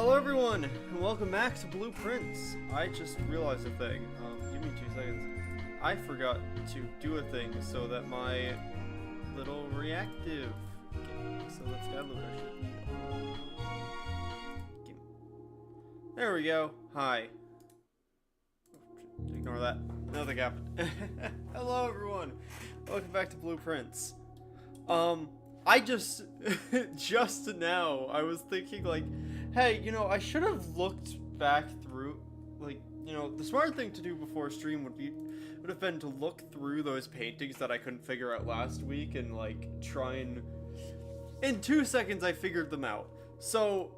Hello everyone, and welcome back to Blueprints. I just realized a thing. Give me 2 seconds. I forgot to do a thing so that my little reactive so that SkylaWuzHere should be on. There we go. Hi. Ignore that. Nothing happened. Hello everyone. Welcome back to Blueprints. I just now I was thinking like, hey, I should have looked back through, like, the smart thing to do before stream would have been to look through those paintings that I couldn't figure out last week and like try and in 2 seconds I figured them out. So,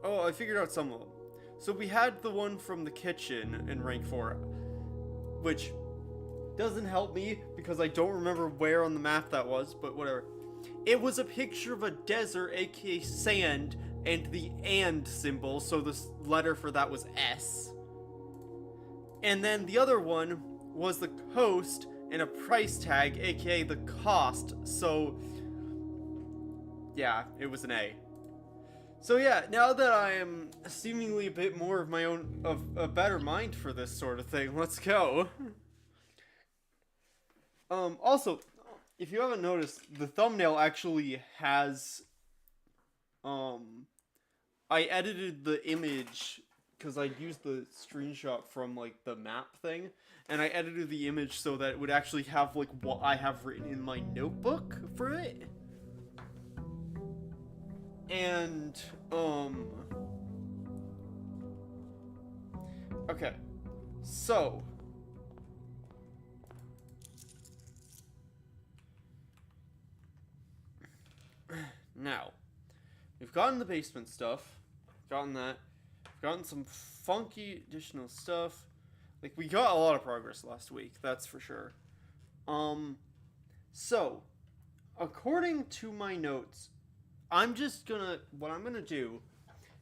I figured out some of them. So we had the one from the kitchen in rank 4, which doesn't help me because I don't remember where on the map that was, but whatever. It was a picture of a desert, aka sand, and the "and" symbol, so the letter for that was S. And then the other one was the coast and a price tag, aka the cost, so yeah, it was an A. So yeah, now that I am seemingly a bit more of my own, of a better mind for this sort of thing, let's go. Also, if you haven't noticed, the thumbnail actually has, I edited the image, because I used the screenshot from, like, the map thing, and I edited the image so that it would actually have, like, what I have written in my notebook for it. And, okay, so, now, we've gotten the basement stuff, gotten that, we've gotten some funky additional stuff, like, we got a lot of progress last week, that's for sure. So, according to my notes, what I'm gonna do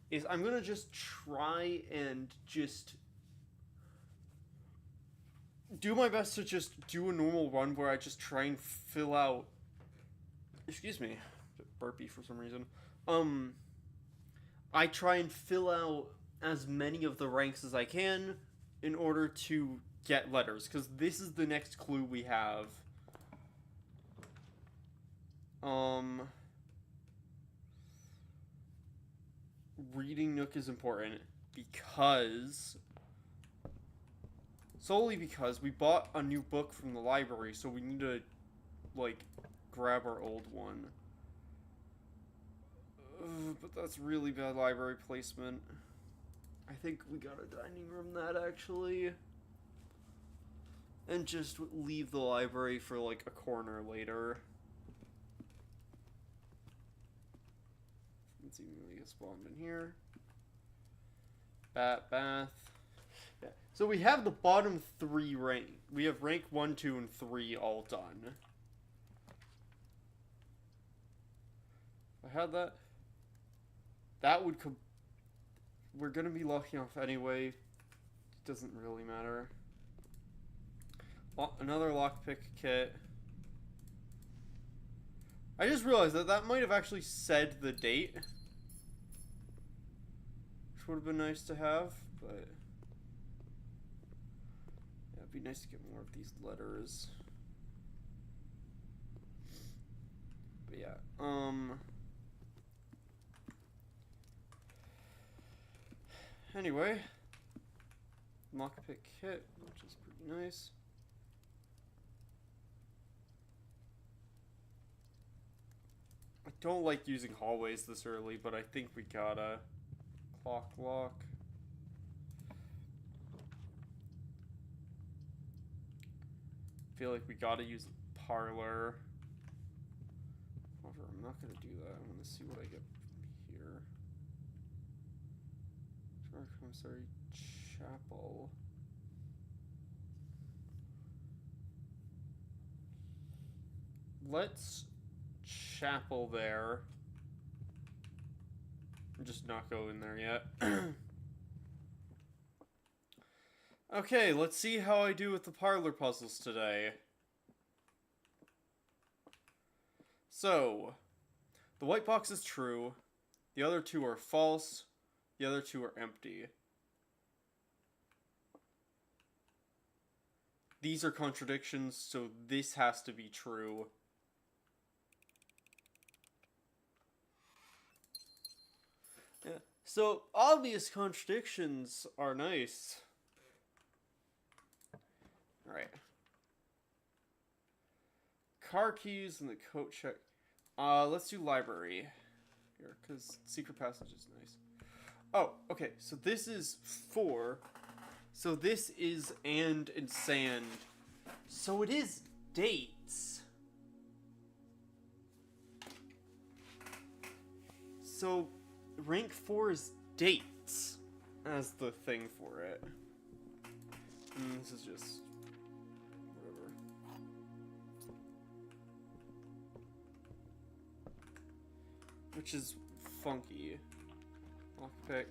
is I'm gonna just try and just do my best to just do a normal run where I just try and fill out, excuse me, burpy for some reason. I try and fill out as many of the ranks as I can in order to get letters, because this is the next clue we have. Reading Nook is important solely because we bought a new book from the library, so we need to, like, grab our old one. But that's really bad library placement. I think we got a dining room that, actually. And just leave the library for, like, a corner later. Let's see, we get spawned in here. Bath. Yeah. So we have the bottom 3 rank. We have rank 1, 2, and 3 all done. If I had that, would we're gonna be lucky enough anyway. It doesn't really matter. Another lockpick kit. I just realized that might have actually said the date, which would have been nice to have, but yeah, it'd be nice to get more of these letters. But yeah, anyway, lockpick kit, which is pretty nice. I don't like using hallways this early, but I think we gotta. Clock lock. Feel like we gotta use the parlor. However, I'm not gonna do that. I'm gonna see what I get from here. I'm sorry, chapel. Let's chapel there. Just not go in there yet. Okay, let's see how I do with the parlor puzzles today. So, the white box is true. The other 2 are false. The other two are empty. These are contradictions, so this has to be true. Yeah. So, obvious contradictions are nice. Alright. Car keys and the coat check. Let's do library here, because secret passage is nice. Oh, okay, so this is 4. So this is and sand. So it is dates. So rank 4 is dates as the thing for it. And this is just whatever. Which is funky. Lockpick.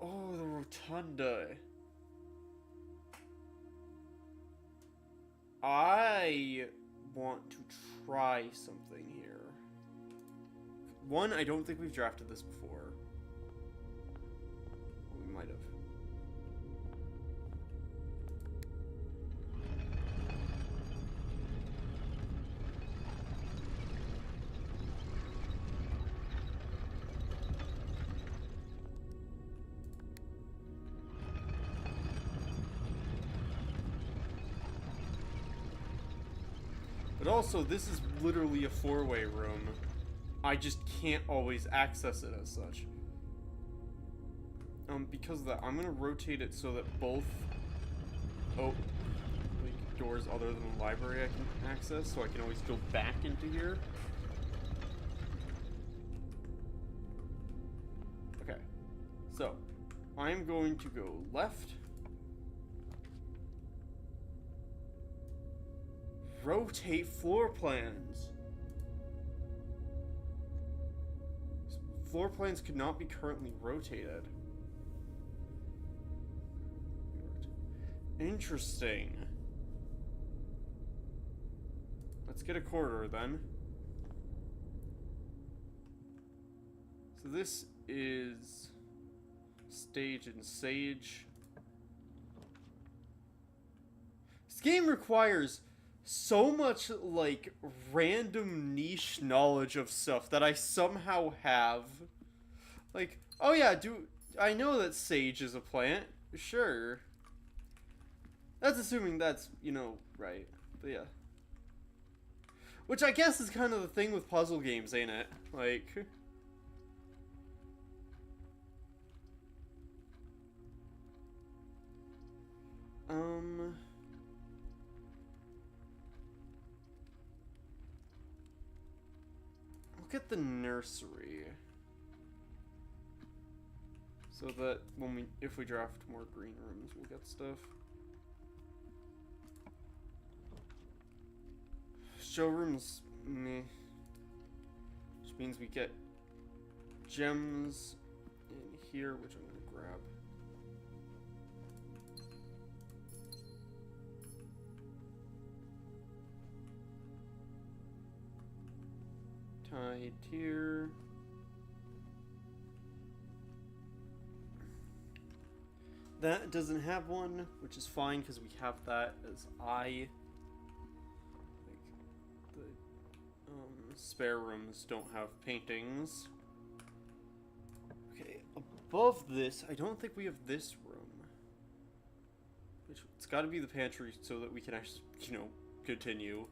Oh, the rotunda. I want to try something here. One, I don't think we've drafted this before. We might have. But also, this is literally a 4-way room. I just can't always access it as such. Because of that, I'm gonna rotate it so that both like doors other than the library I can access, so I can always go back into here. Okay. So, I'm going to go left. Rotate floor plans. Floor plans could not be currently rotated. Interesting. Let's get a corridor then. So this is stage and sage. This game requires so much, like, random niche knowledge of stuff that I somehow have. Like, oh yeah, I know that sage is a plant. Sure. That's assuming that's, you know, right. But yeah. Which I guess is kind of the thing with puzzle games, ain't it? Like... Look at the nursery. So that if we draft more green rooms, we'll get stuff. Showrooms, meh. Which means we get gems in here, which I'm gonna grab. Tied here. That doesn't have one, which is fine because we have that as I. Like the spare rooms don't have paintings. Okay, above this, I don't think we have this room. Which it's got to be the pantry so that we can actually, you know, continue.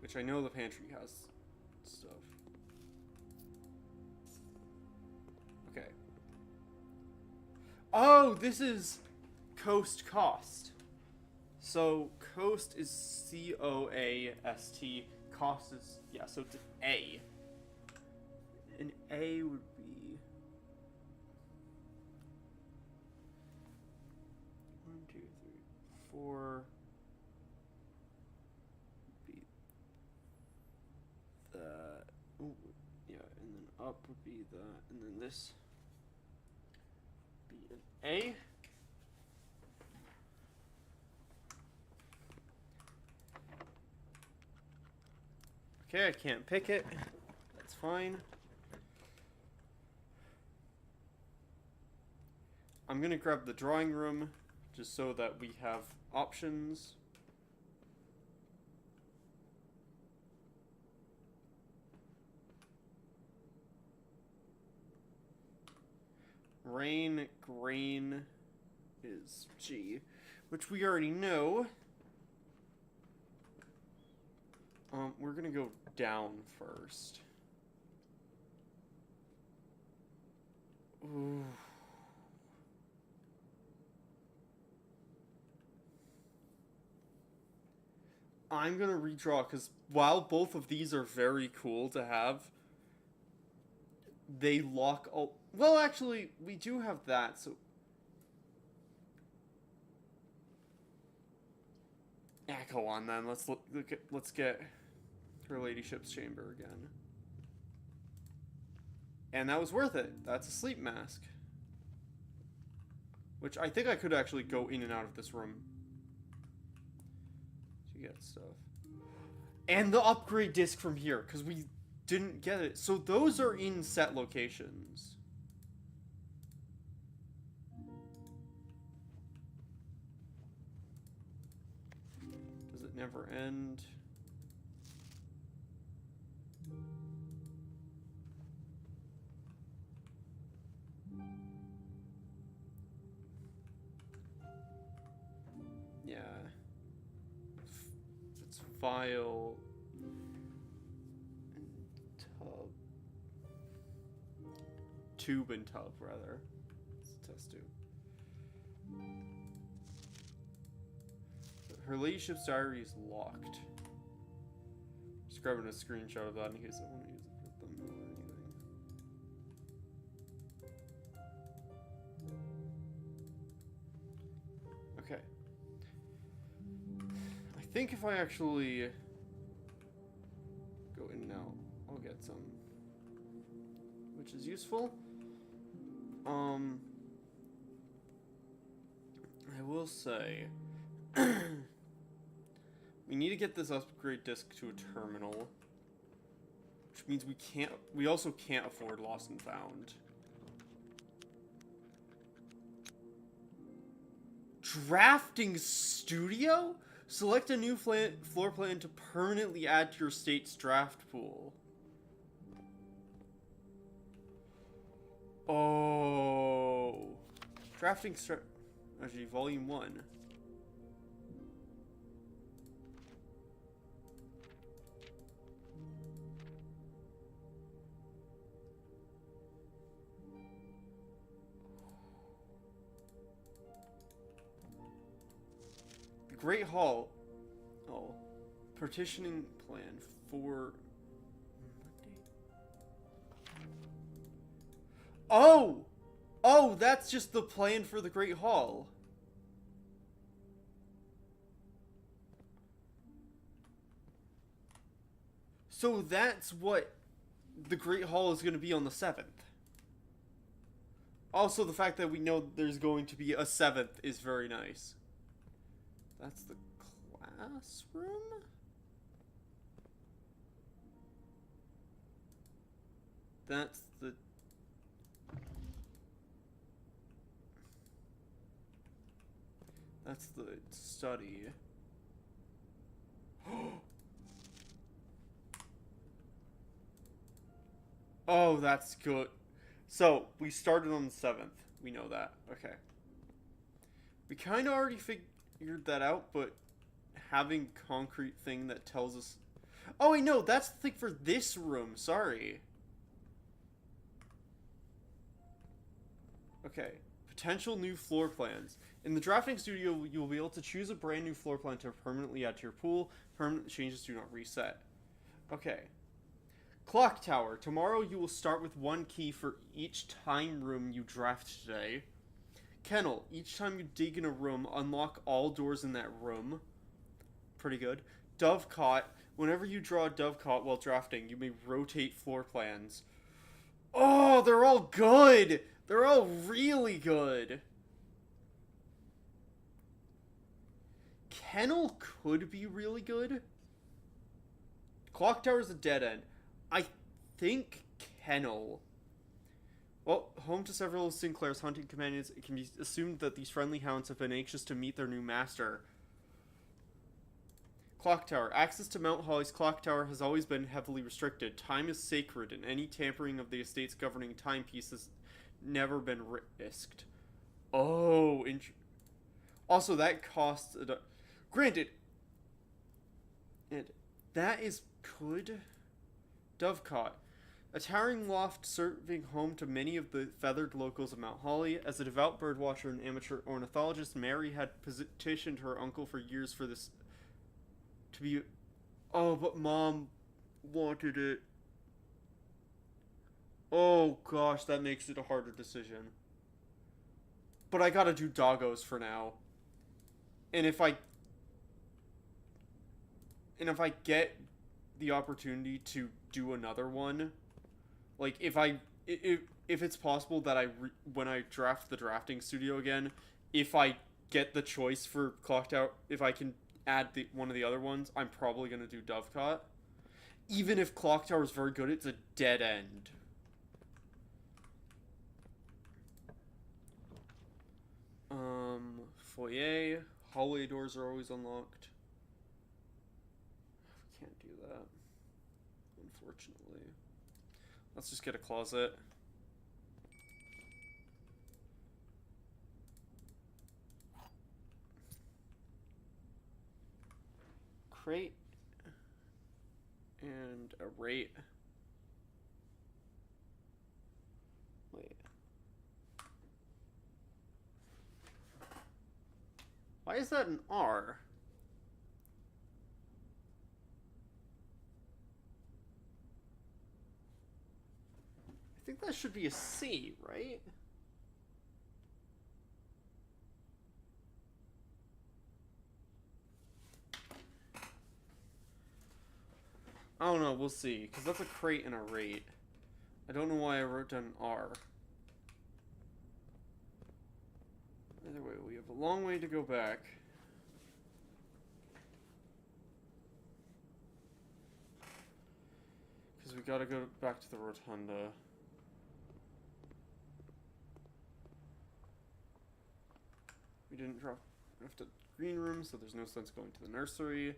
Which I know the pantry has stuff. Okay. Oh, this is coast. So coast is C-O-A-S-T. Cost is, yeah, so it's an A. An A would be 1, 2, 3, 4. Be that. Ooh, yeah, and then up would be that, and then this be an A. Okay, I can't pick it. That's fine. I'm gonna grab the drawing room, just so that we have options. Rain, grain is G, which we already know. We're gonna go down first. Ooh. I'm gonna redraw, because while both of these are very cool to have, they lock all... Well, actually, we do have that, so... Yeah, go on then. Let's get Her Ladyship's chamber again. And that was worth it. That's a sleep mask. Which I think I could actually go in and out of this room to get stuff. And the upgrade disc from here, because we didn't get it. So those are in set locations. Does it never end? Yeah. It's file and tub. Tube and tub, rather. It's a test tube. Her Ladyship's diary is locked. Just grabbing a screenshot of that in case I want to use it with them or anything. Okay. I think if I actually go in and out, I'll get some, which is useful. I will say, we need to get this upgrade disc to a terminal, which means we also can't afford Lost and Found. Drafting studio? Select a new floor plan to permanently add to your state's draft pool. Oh. Drafting strategy, volume 1. Great Hall. Oh. Partitioning plan for... Oh! Oh, that's just the plan for the Great Hall. So that's what the Great Hall is going to be on the 7th. Also, the fact that we know there's going to be a 7th is very nice. That's the classroom? That's the... That's the study. Oh, that's good. So, we started on the 7th. We know that. Okay. We kind of already figured that out, but having concrete thing that tells us... Oh, wait, no, that's the thing for this room. Sorry. Okay. Potential new floor plans. In the drafting studio, you will be able to choose a brand new floor plan to permanently add to your pool. Permanent changes do not reset. Okay. Clock tower. Tomorrow you will start with 1 key for each time room you draft today. Kennel. Each time you dig in a room, unlock all doors in that room. Pretty good. Dovecot. Whenever you draw a dovecot while drafting, you may rotate floor plans. Oh, they're all good! They're all really good! Kennel could be really good. Clock tower is a dead end. I think Kennel. Well, home to several of Sinclair's hunting companions, it can be assumed that these friendly hounds have been anxious to meet their new master. Clock Tower. Access to Mount Holly's clock tower has always been heavily restricted. Time is sacred, and any tampering of the estate's governing timepiece has never been risked. Oh, also that costs granted, and that is good. Dovecot. A towering loft serving home to many of the feathered locals of Mount Holly. As a devout birdwatcher and amateur ornithologist, Mary had petitioned her uncle for years for this to be... Oh, but Mom wanted it. Oh, gosh, that makes it a harder decision. But I gotta do doggos for now. And if I get the opportunity to do another one, like if it's possible that when I draft the drafting studio again, if I get the choice for Clock Tower, if I can add one of the other ones, I'm probably gonna do Dovecot. Even if Clock Tower is very good, it's a dead end. Foyer. Hallway doors are always unlocked. We can't do that, unfortunately. Let's just get a closet. Crate. And a rate. Wait. Why is that an R? I think that should be a C, right? I don't know, we'll see. Because that's a crate and a rate. I don't know why I wrote down an R. Either way, we have a long way to go back. Because we gotta go back to the rotunda. We didn't draft the green room, so there's no sense going to the nursery.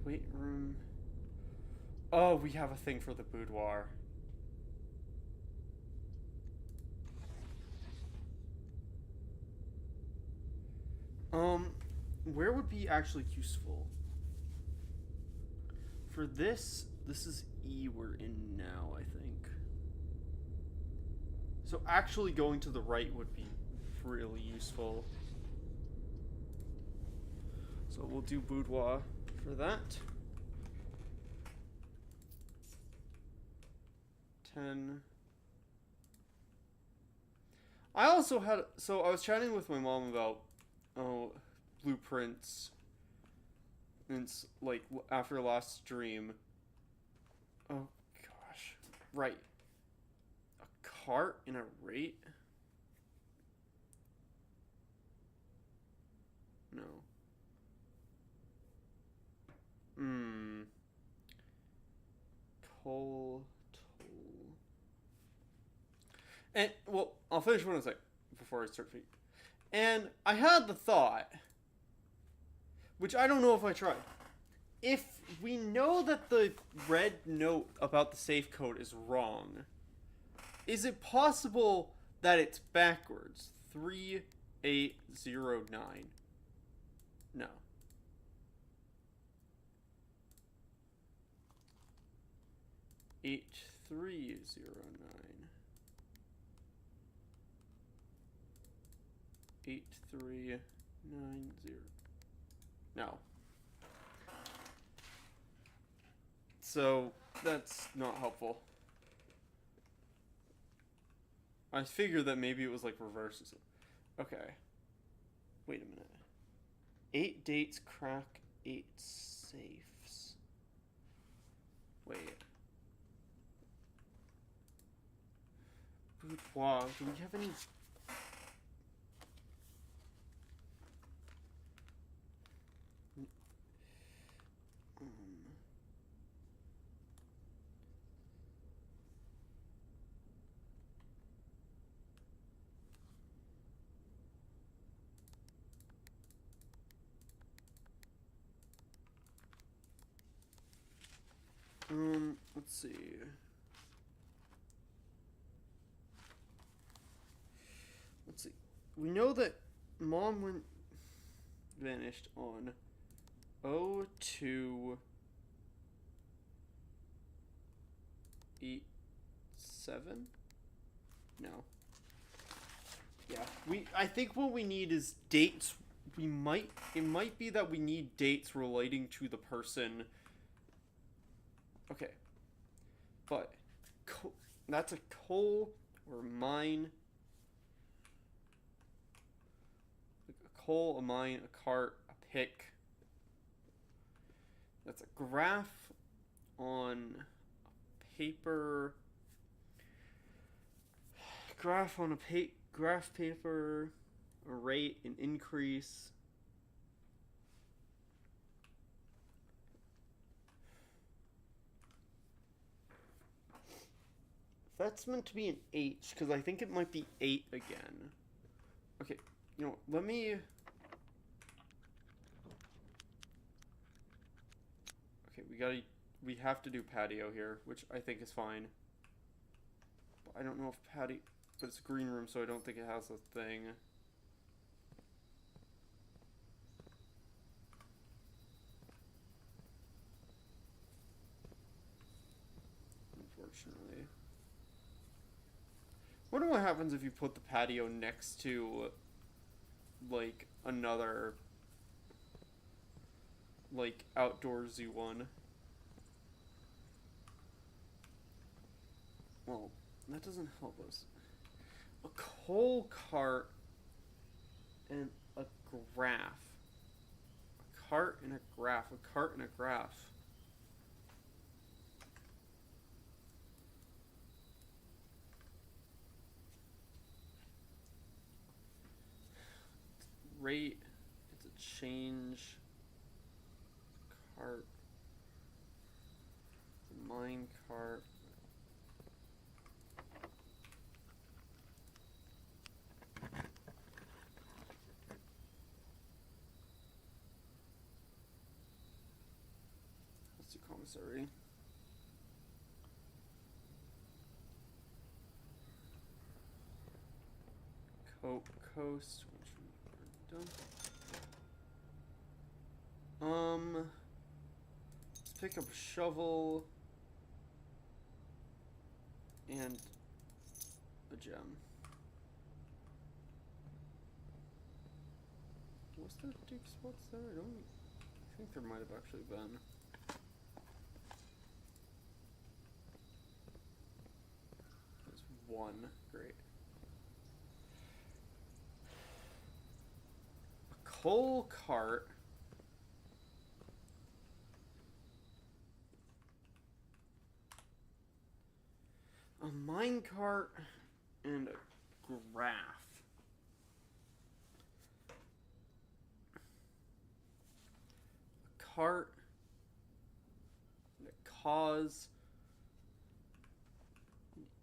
Weight room. Oh, we have a thing for the boudoir. Where would be actually useful? For this is E we're in now, I think. So actually going to the right would be really useful. So we'll do boudoir for that. 10. I also had, so I was chatting with my mom about, blueprints. And it's like after last stream. Oh gosh. Right. A cart and a rate? No. Toll. And, well, I'll finish one second before I start feet. And I had the thought, which I don't know if I tried. If we know that the red note about the safe code is wrong, is it possible that it's backwards? 3809. No. Eight 309. 8390. No. So that's not helpful. I figured that maybe it was like reverses. Okay. Wait a minute. 8 dates crack 8 safes. Wait. Boudoir. Do we have any? let's see. Let's see. We know that Mom vanished on 0287? No. Yeah, I think what we need is dates. It might be that we need dates relating to the person. Okay. But that's a coal or mine. A coal, a mine, a cart, a pick. That's a graph on a paper. Graph on a graph paper, a rate, an increase. That's meant to be an H, because I think it might be 8 again. Okay, you know, let me... Okay, we have to do patio here, which I think is fine. But I don't know if patio... But it's a green room, so I don't think it has a thing. Unfortunately. Wonder what happens if you put the patio next to, like, another, like, outdoorsy one. Well, that doesn't help us. A coal cart and a graph. A cart and a graph. A cart and a graph. Rate. It's a change. Cart. It's a mine cart. Commissary. Coast, which we're done. Let's pick up a shovel and a gem. Was there dig spots there? I think there might have actually been. One. Great. A coal cart. A mine cart and a graph. A cart and a cause.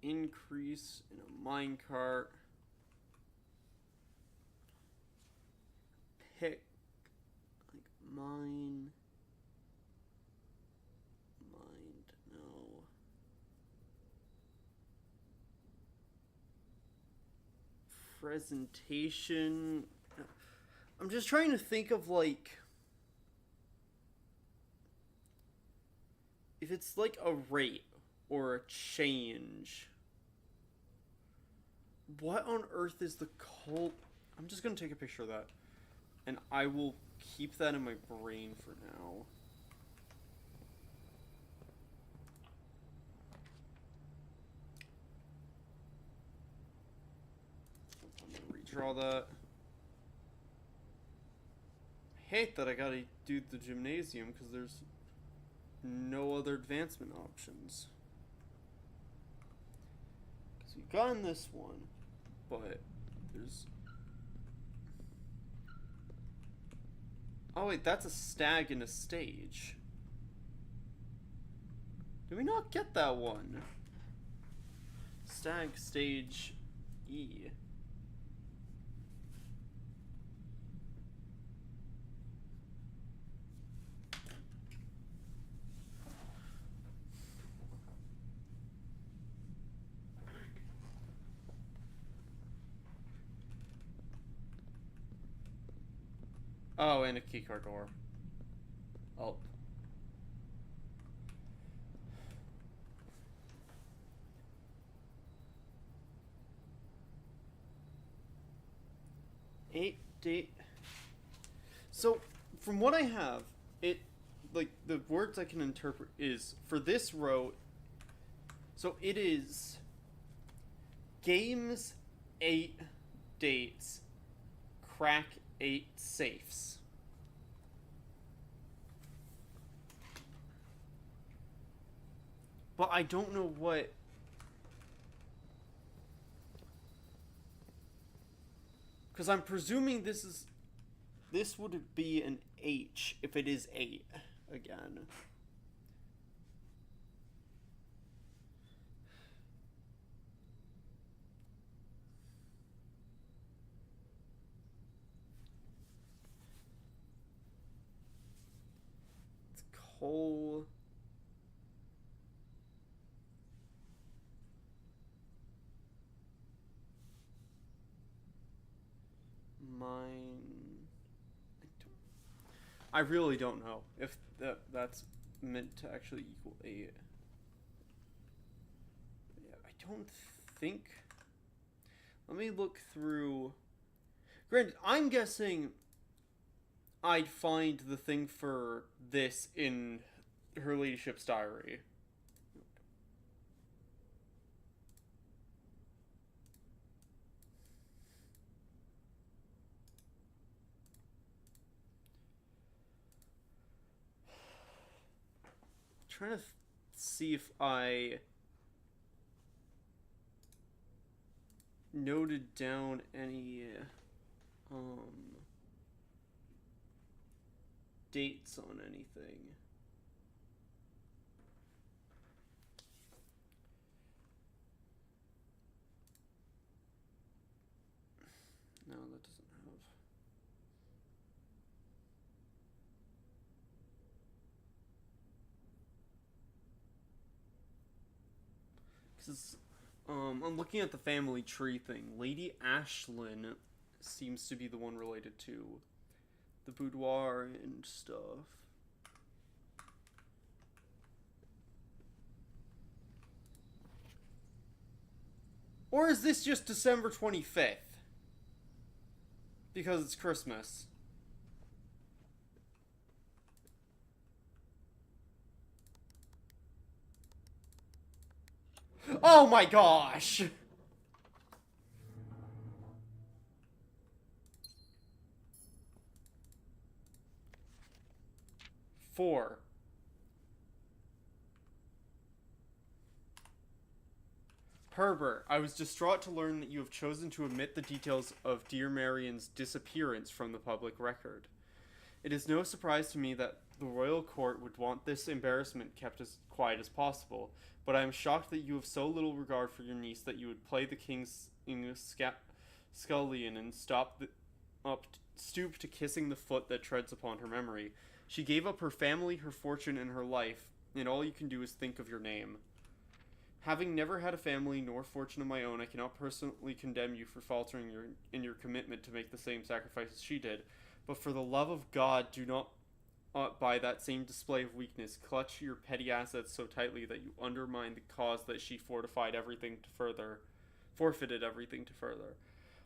Increase in a minecart. Pick, like mine, mind, no. Presentation. I'm just trying to think of, like, if it's like a rate or a change. What on earth is the coal? I'm just gonna take a picture of that, and I will keep that in my brain for now. I'm gonna redraw that. I hate that I gotta do the gymnasium because there's no other advancement options. Because we've gotten this one, but there's... Oh wait, that's a stag in a stage. Did we not get that one? Stag stage E. Oh, and a keycard door. Oh. Date. So, from what I have, it, like, the words I can interpret is, for this row, so it is games, 8 dates, crack 8 safes. But I don't know what... Because I'm presuming this would be an H if it is 8 again. It's coal. Mine. I really don't know if that's meant to actually equal 8. Yeah, I don't think. Let me look through. Granted, I'm guessing I'd find the thing for this in her ladyship's diary. Trying to see if I noted down any dates on anything. No, that doesn't have. Because I'm looking at the family tree thing. Lady Ashlyn seems to be the one related to the boudoir and stuff. Or is this just December 25th? Because it's Christmas. Oh my gosh! 4. Herbert, I was distraught to learn that you have chosen to omit the details of dear Marion's disappearance from the public record. It is no surprise to me that the royal court would want this embarrassment kept as quiet as possible, but I am shocked that you have so little regard for your niece that you would play the king's scullion and stoop to kissing the foot that treads upon her memory. She gave up her family, her fortune, and her life, and all you can do is think of your name. Having never had a family nor fortune of my own, I cannot personally condemn you for faltering in your commitment to make the same sacrifices she did, but for the love of God, do not, by that same display of weakness, clutch your petty assets so tightly that you undermine the cause that she fortified everything to further, forfeited everything to further.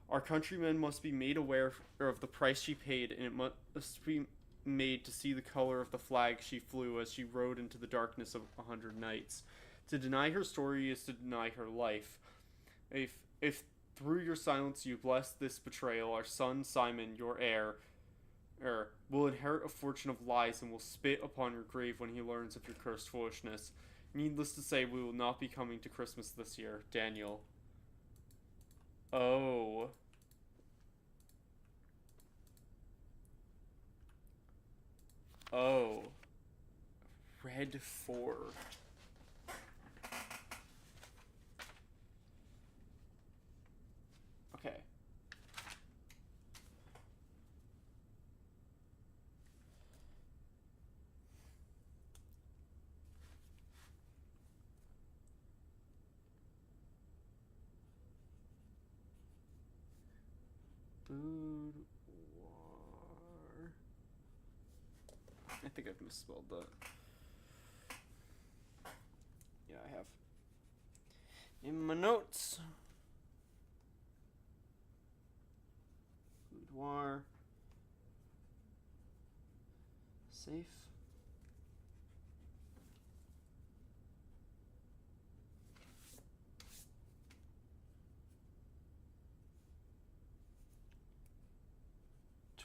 Our countrymen must be made aware of the price she paid, and it must be made to see the color of the flag she flew as she rode into the darkness of 100 nights. To deny her story is to deny her life. If through your silence you bless this betrayal, our son Simon, your heir, will inherit a fortune of lies and will spit upon your grave when he learns of your cursed foolishness. Needless to say, we will not be coming to Christmas this year. Daniel. Oh. Oh. Red 4. Okay. Boudoir. think I've misspelled that. Yeah, I have. In my notes. Boudoir. Safe.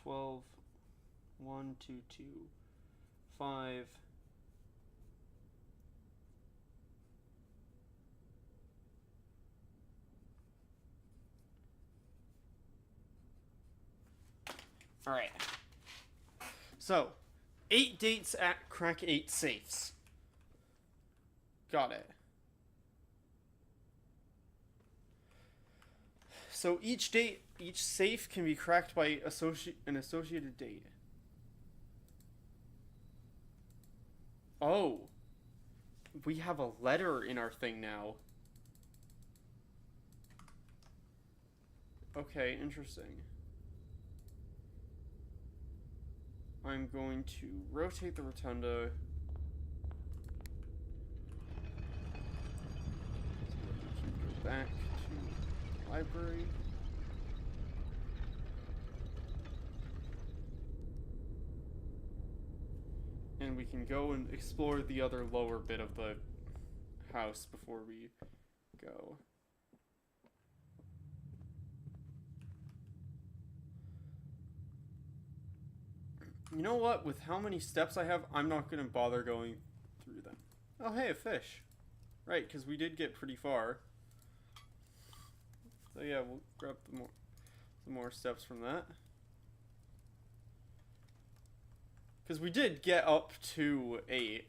$12, 1, 2, 2, 5. All right. So, 8 dates at crack 8 safes. Got it. So each safe can be cracked by an associated date. Oh. We have a letter in our thing now. Okay, interesting. I'm going to rotate the rotunda. So that we can go back to the library. And we can go and explore the other lower bit of the house before we go. You know what? With how many steps I have, I'm not going to bother going through them. Oh, hey, a fish. Right, because we did get pretty far. So yeah, we'll grab some more steps from that. Because we did get up to 8.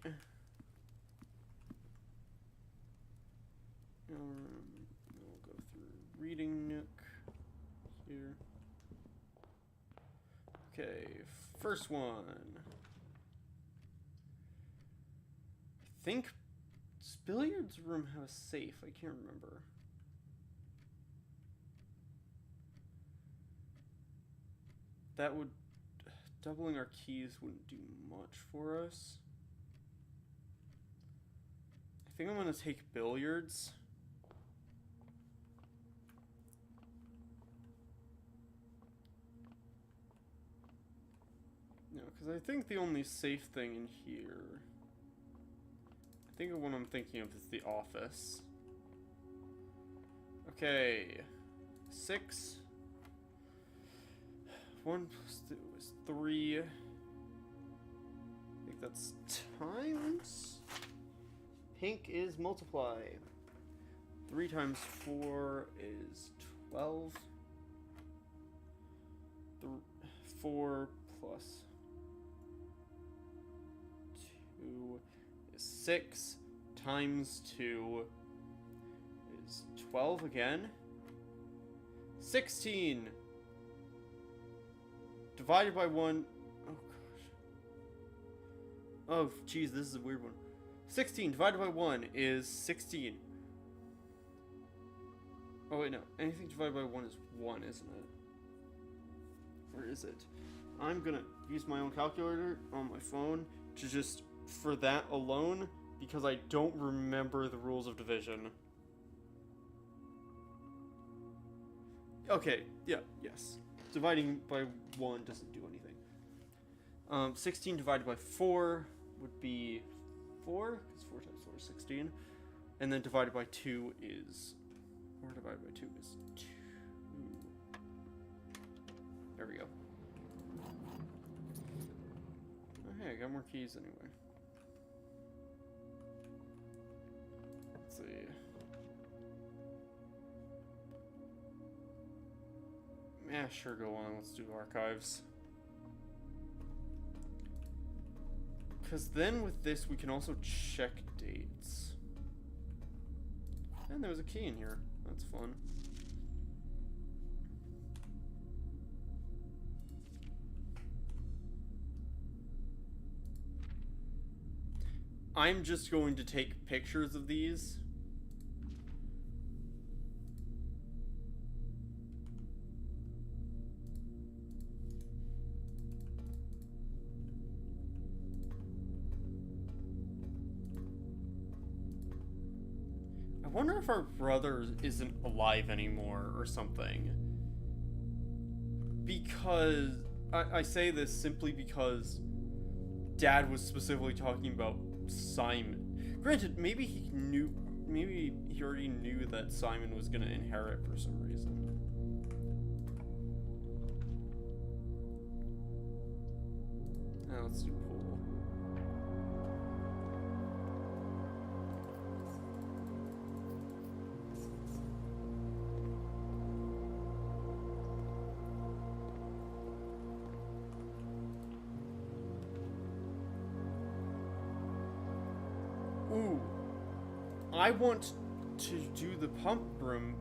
We'll go through reading nook here. Okay, first one. I think does Billiard's room have a safe? I can't remember. That would... Doubling our keys wouldn't do much for us. I think I'm gonna take Billiards. No, because I think the only safe thing in here... I think the one I'm thinking of is the office. Okay. 6. 1 plus 2 is 3. I think that's times. Pink is multiply. 3 times 4 is 12. 4 plus 2 is 6. Times 2 is 12 again. 16. Divided by 1. Oh, gosh. Oh, geez, this is a weird one. 16 divided by 1 is 16. Oh, wait, no. Anything divided by 1 is 1, isn't it? Where is it? I'm gonna use my own calculator on my phone to just, for that alone, because I don't remember the rules of division. Okay, yeah, yes. Dividing by 1 doesn't do anything. 16 divided by 4 would be 4, because 4 times 4 is 16. And then divided by 2 is... 4 divided by 2 is 2. There we go. Oh, hey, I got more keys anyway. Let's see. Yeah, sure, go on. Let's do archives. Because then with this, we can also check dates. And there was a key in here. That's fun. I'm just going to take pictures of these. wonder if our brother isn't alive anymore or something. Because I say this simply because Dad was specifically talking about Simon. Granted, maybe he already knew that Simon was gonna inherit for some reason. Now let's do pool. Ooh, I want to do the pump room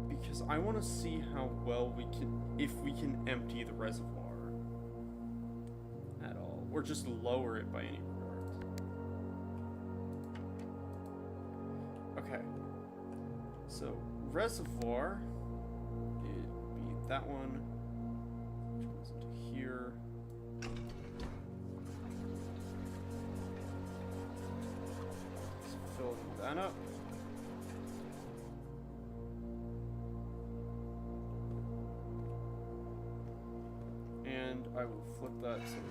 because I want to see how well if we can empty the reservoir at all, or just lower it by any regard. Okay, so reservoir, it'd be that one, which goes into here. Fill that up. And I will flip that so it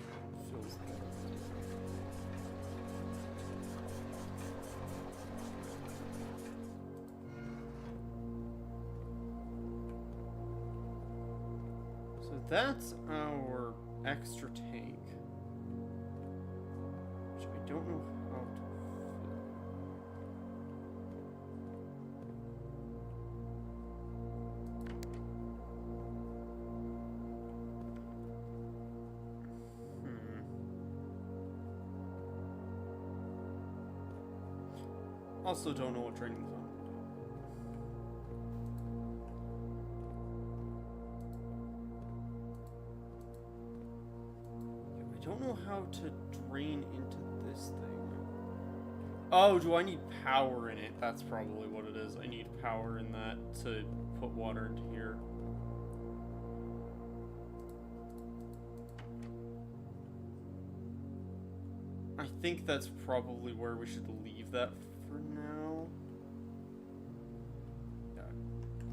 fills that. So that's our extra tank, which I don't know how to fill. Also don't know what training zone to do. I don't know how to drain into this thing. Oh, do I need power in it? That's probably what it is. I need power in that to put water into here. I think that's probably where we should leave that for now. Yeah.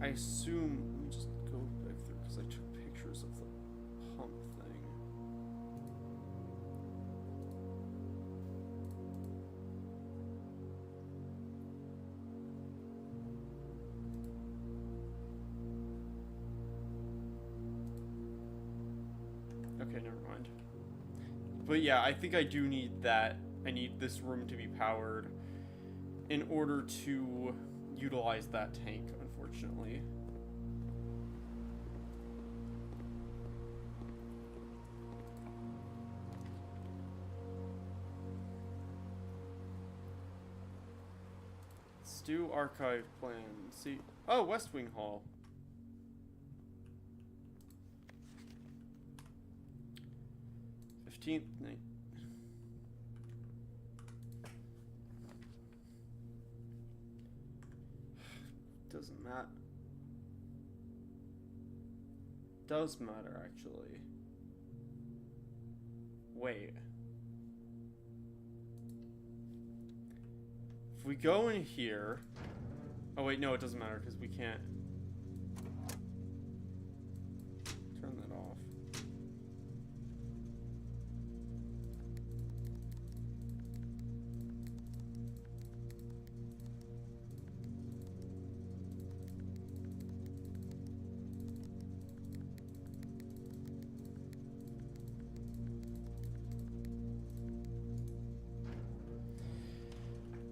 I assume, let me just go back through because I took pictures of the pump thing. Okay, never mind. But yeah, I think I do need that. I need this room to be powered in order to utilize that tank, unfortunately. Let's do archive plan. See. Oh, West Wing Hall. Night. Doesn't matter. Does matter, actually. Wait. If we go in here... Oh wait, no, it doesn't matter because we can't turn that off.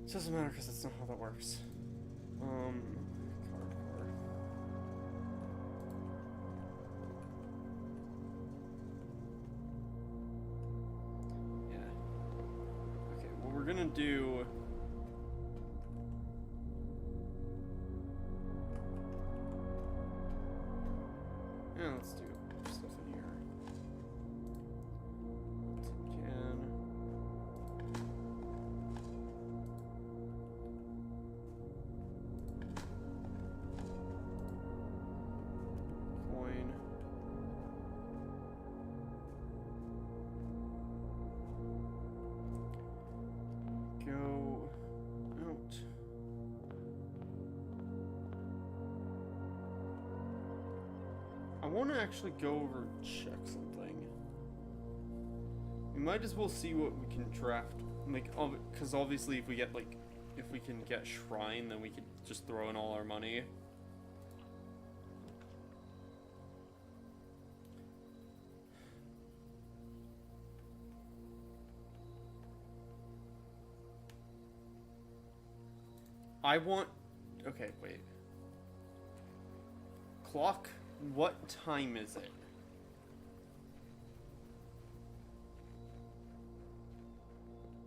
It doesn't matter because that's not how that works. Cardboard. Yeah. Okay, what we're gonna do... Yeah, let's do stuff in here. Tin can. Coin. Go. want to actually go over and check something. We might as well see what we can draft. Like, because obviously if we get, like, if we can get Shrine, then we could just throw in all our money. I want... Okay, wait. Clock, what time is it?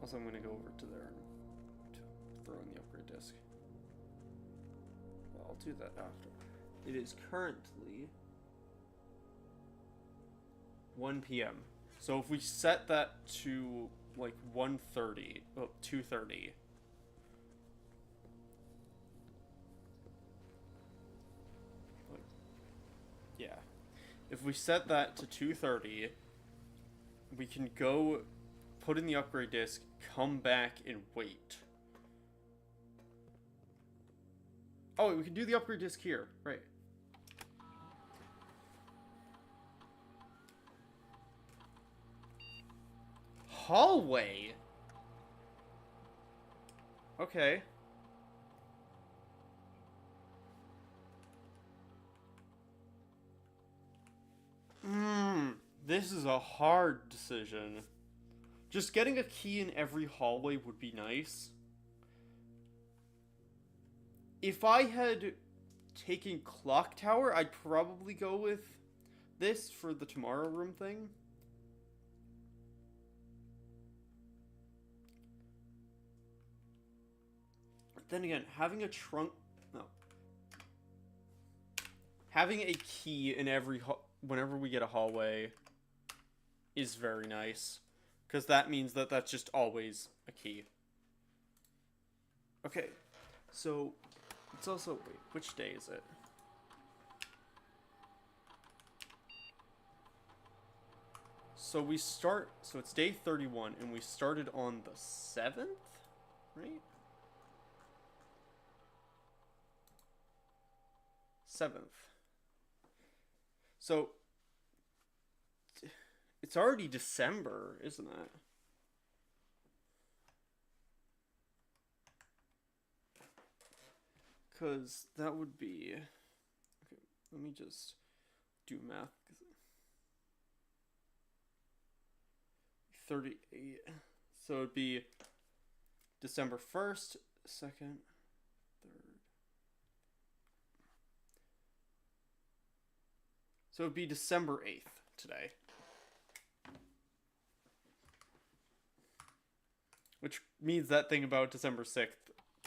Also, I'm gonna go over to there and throw in the upgrade disc. Well, I'll do that after. It is currently 1 p.m. So if we set that to like 1:30, oh, 2:30. Yeah. If we set that to 2:30, we can go put in the upgrade disc, come back, and wait. Oh, we can do the upgrade disc here. Right. Hallway? Okay. This is a hard decision. Just getting a key in every hallway would be nice. If I had taken Clock Tower, I'd probably go with this for the Tomorrow Room thing. But then again, having a trunk... No. Having a key in every... whenever we get a hallway is very nice. Because that means that that's just always a key. Okay. So, it's also... Wait, which day is it? So we start... So it's day 31, and we started on the 7th? Right? 7th. So... It's already December, isn't it? Because that would be... Okay, let me just do math. 38. So it'd be December 1st, 2nd, 3rd. So it'd be December 8th today. Which means that thing about December 6th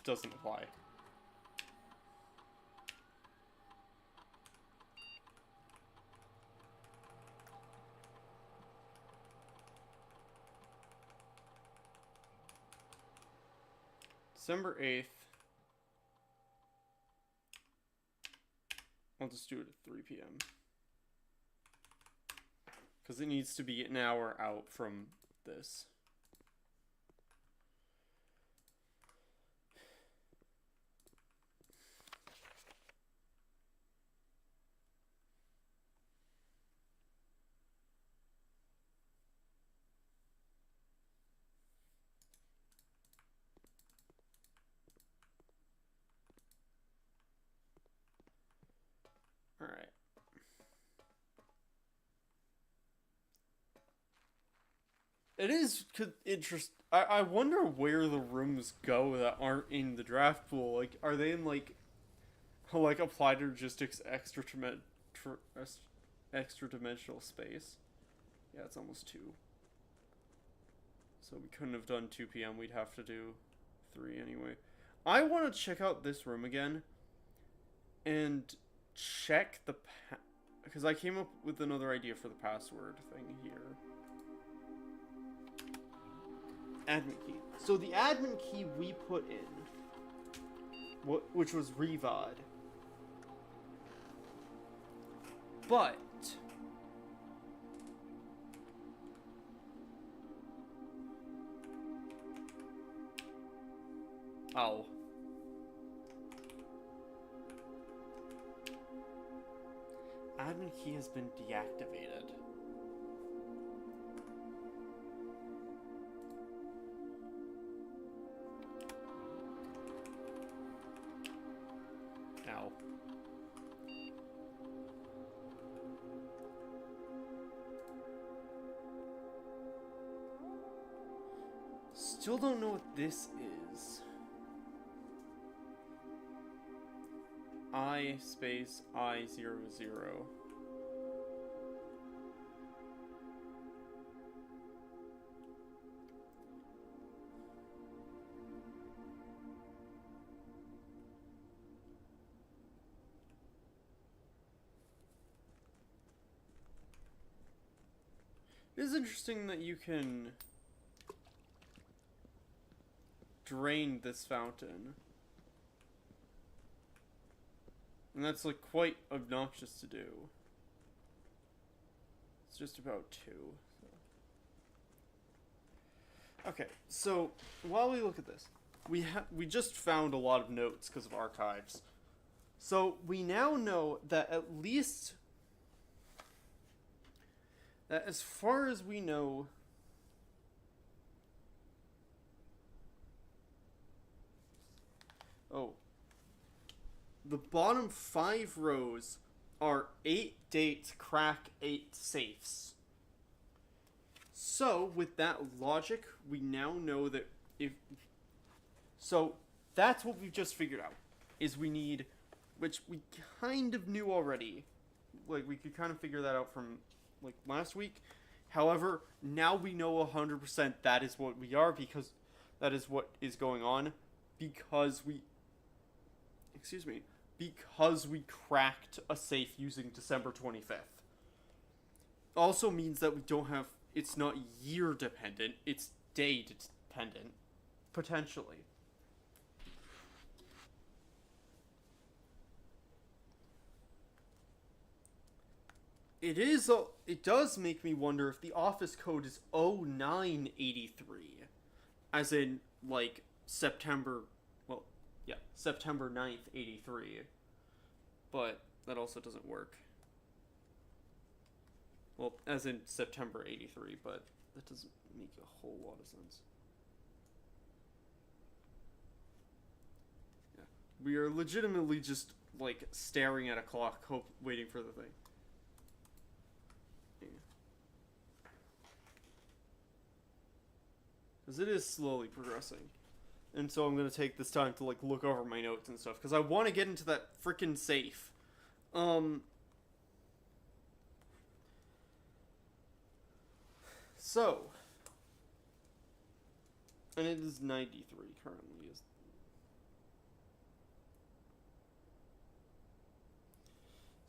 doesn't apply. December 8th. I'll just do it at 3 p.m. Because it needs to be an hour out from this. Alright. It is interesting. I wonder where the rooms go that aren't in the draft pool. Like, are they in, like applied logistics extra dimensional space? Yeah, it's almost 2. So we couldn't have done 2 p.m. We'd have to do 3 anyway. I want to check out this room again. And check the... Because I came up with another idea for the password thing here. Admin key. So the admin key we put in, which was Revad. But... Oh. Admin key has been deactivated. Ow. Still don't know what this is. I space I00. It is interesting that you can drain this fountain. And that's like quite obnoxious to do. It's just about 2. So. Okay, so while we look at this, we just found a lot of notes because of archives. So we now know that at least that as far as we know, the bottom 5 rows are 8 dates, crack 8 safes. So, with that logic, we now know that if... So, that's what we've just figured out. Is we need... Which we kind of knew already. Like, we could kind of figure that out from, like, last week. However, now we know 100% that is what we are, because that is what is going on. Because we... Excuse me. Because we cracked a safe using December 25th. Also means that we don't have... It's not year dependent, it's day dependent. Potentially. It does make me wonder if the office code is 0983. As in, like, September... Well, yeah, September 9th, 83. But that also doesn't work. Well, as in September 83, but that doesn't make a whole lot of sense. Yeah. We are legitimately just, like, staring at a clock, waiting for the thing. Because it is slowly progressing. And so I'm going to take this time to, like, look over my notes and stuff. Because I want to get into that frickin' safe. So. And it is 93 currently.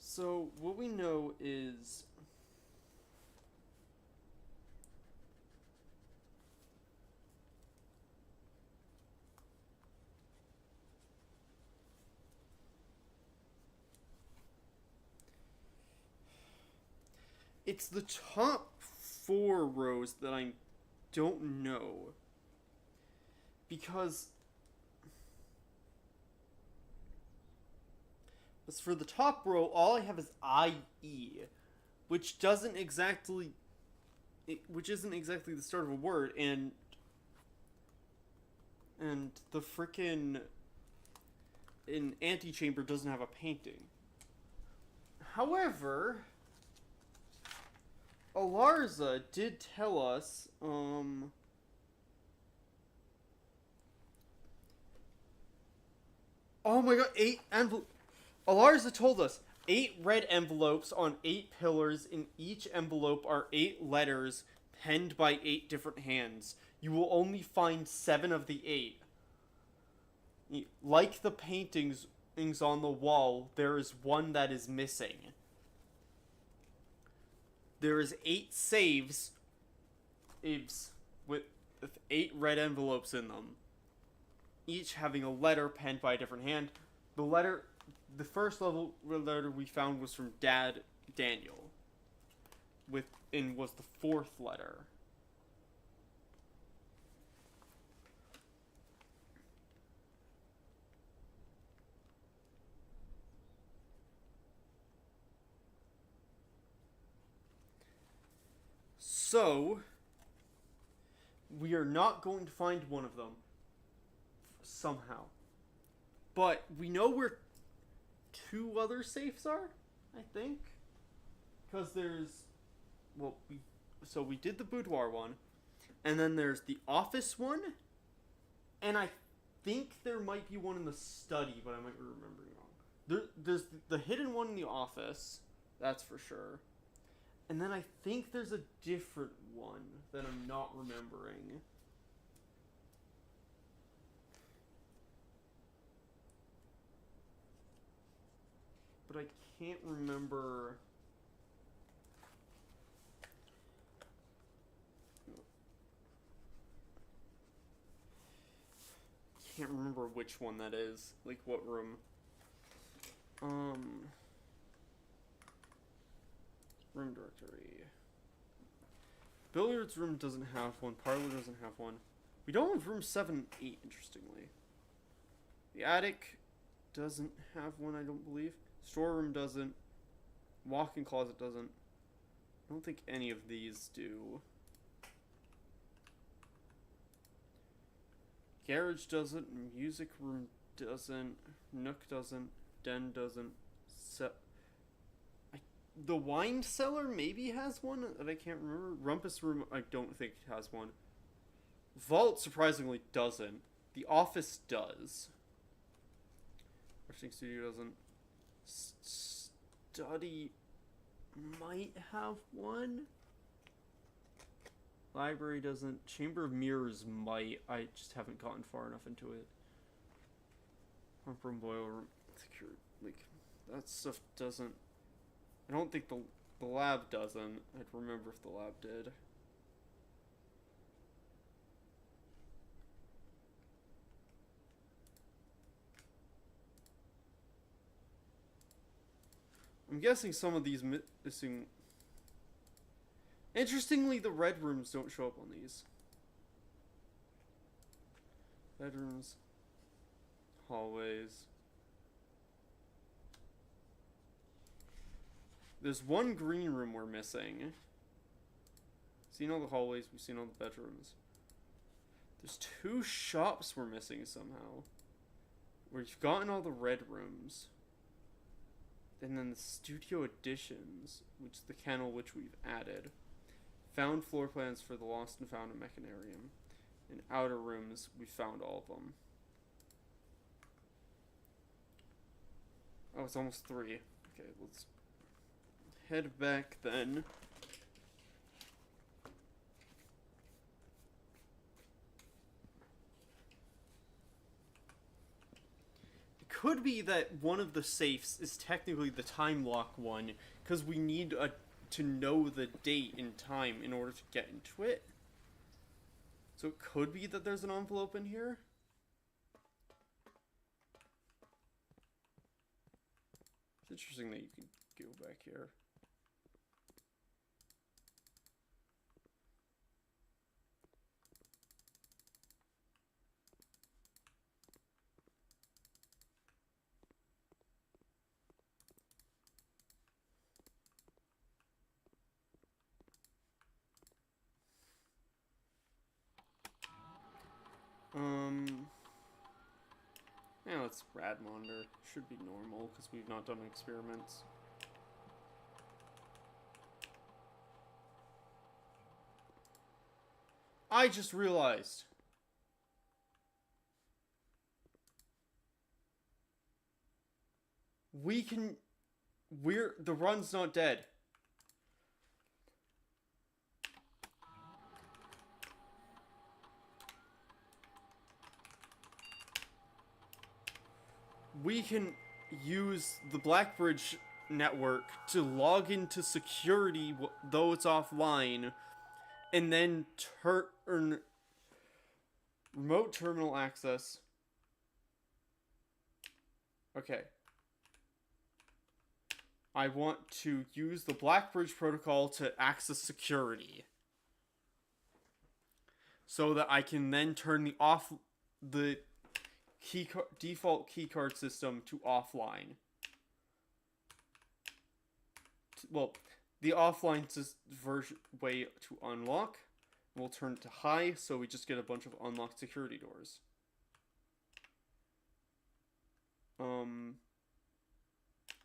So, what we know is... It's the top 4 rows that I don't know. Because... As for the top row, all I have is IE. Which doesn't exactly... which isn't exactly the start of a word, and the frickin' an antechamber doesn't have a painting. However... Alarza did tell us, oh my god, 8 envelopes. Alarza told us 8 red envelopes on 8 pillars. In each envelope are 8 letters penned by 8 different hands. You will only find 7 of the 8. Like the paintings on the wall, there is one that is missing. There is 8 saves with 8 red envelopes in them, each having a letter penned by a different hand. The first letter we found was from Dad Daniel, was the 4th letter. So, we are not going to find one of them somehow. But we know where 2 other safes are, I think. Because there's... Well, we did the boudoir one. And then there's the office one. And I think there might be one in the study, but I might be remembering wrong. There's the hidden one in the office. That's for sure. And then I think there's a different one that I'm not remembering. But I can't remember... Can't remember which one that is. Like, what room. Room directory. Billiards room doesn't have one. Parlor doesn't have one. We don't have room 7 and 8, interestingly. The attic doesn't have one, I don't believe. Storeroom doesn't. Walk-in closet doesn't. I don't think any of these do. Garage doesn't. Music room doesn't. Nook doesn't. Den doesn't. The wine cellar maybe has one that I can't remember. Rumpus room, I don't think has one. Vault surprisingly doesn't. The office does. Recording studio doesn't. Study might have one. Library doesn't. Chamber of Mirrors might. I just haven't gotten far enough into it. Pump room, boiler room, secure. Like, that stuff doesn't. I don't think the lab doesn't. I'd remember if the lab did. I'm guessing some of these missing... Interestingly, the red rooms don't show up on these. Bedrooms. Hallways. There's one green room we're missing. Seen all the hallways, we've seen all the bedrooms. There's 2 shops we're missing somehow. We've gotten all the red rooms. And then the studio additions, which is the kennel which we've added. Found floor plans for the lost and found in Mechanarium. In outer rooms, we found all of them. Oh, it's almost 3. Okay, let's head back then. It could be that one of the safes is technically the time lock one, because we need to know the date and time in order to get into it. So it could be that there's an envelope in here. It's interesting that you can go back here. Yeah, let's rad monitor. Should be normal because we've not done experiments. I just realized. The run's not dead. We can use the Blackbridge network to log into security, though it's offline, and then turn remote terminal access. Okay. I want to use the Blackbridge protocol to access security, so that I can then turn the default keycard system to offline. Well, the offline version way to unlock. We'll turn it to high, so we just get a bunch of unlocked security doors.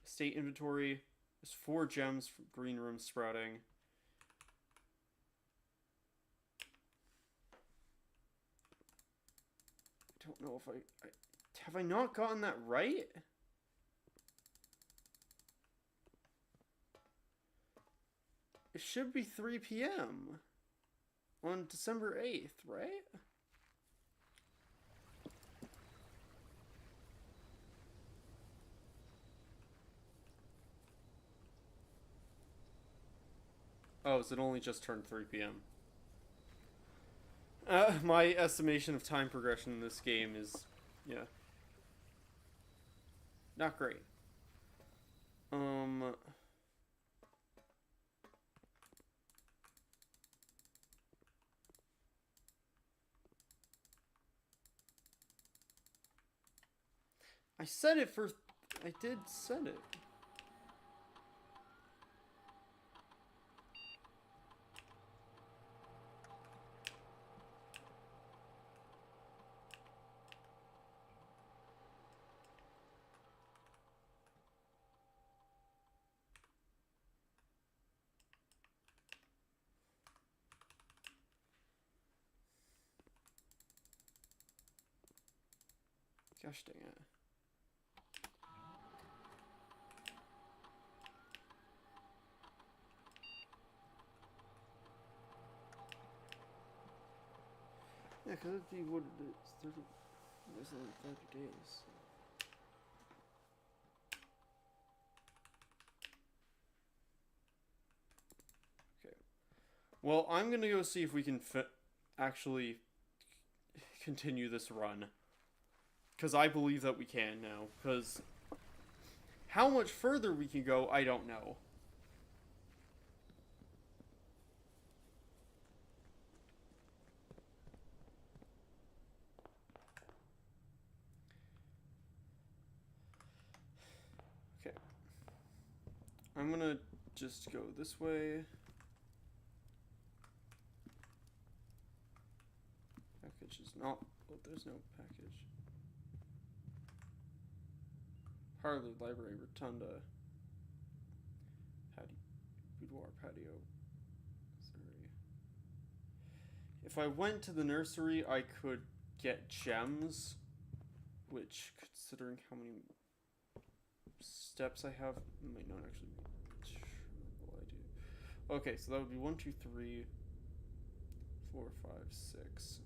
State inventory. There's 4 gems for green room sprouting. I don't know if have I not gotten that right? It should be 3 p.m. on December 8th, right? Oh, is it only just turned 3 p.m.? My estimation of time progression in this game is, yeah, not great. I said it for, I did set it. Gosh dang it. Yeah, because it'd be what it is. 30, there's only 30 days. Okay. Well, I'm gonna go see if we can actually continue this run. Because I believe that we can now. Because how much further we can go, I don't know. Okay. I'm gonna just go this way. Package is not... Oh, there's no package. Parlor, library, rotunda, boudoir, patio. Sorry. If I went to the nursery, I could get gems, which, considering how many steps I have, might not actually be terrible idea. Okay, so that would be 1, 2, 3, 4, 5, 6.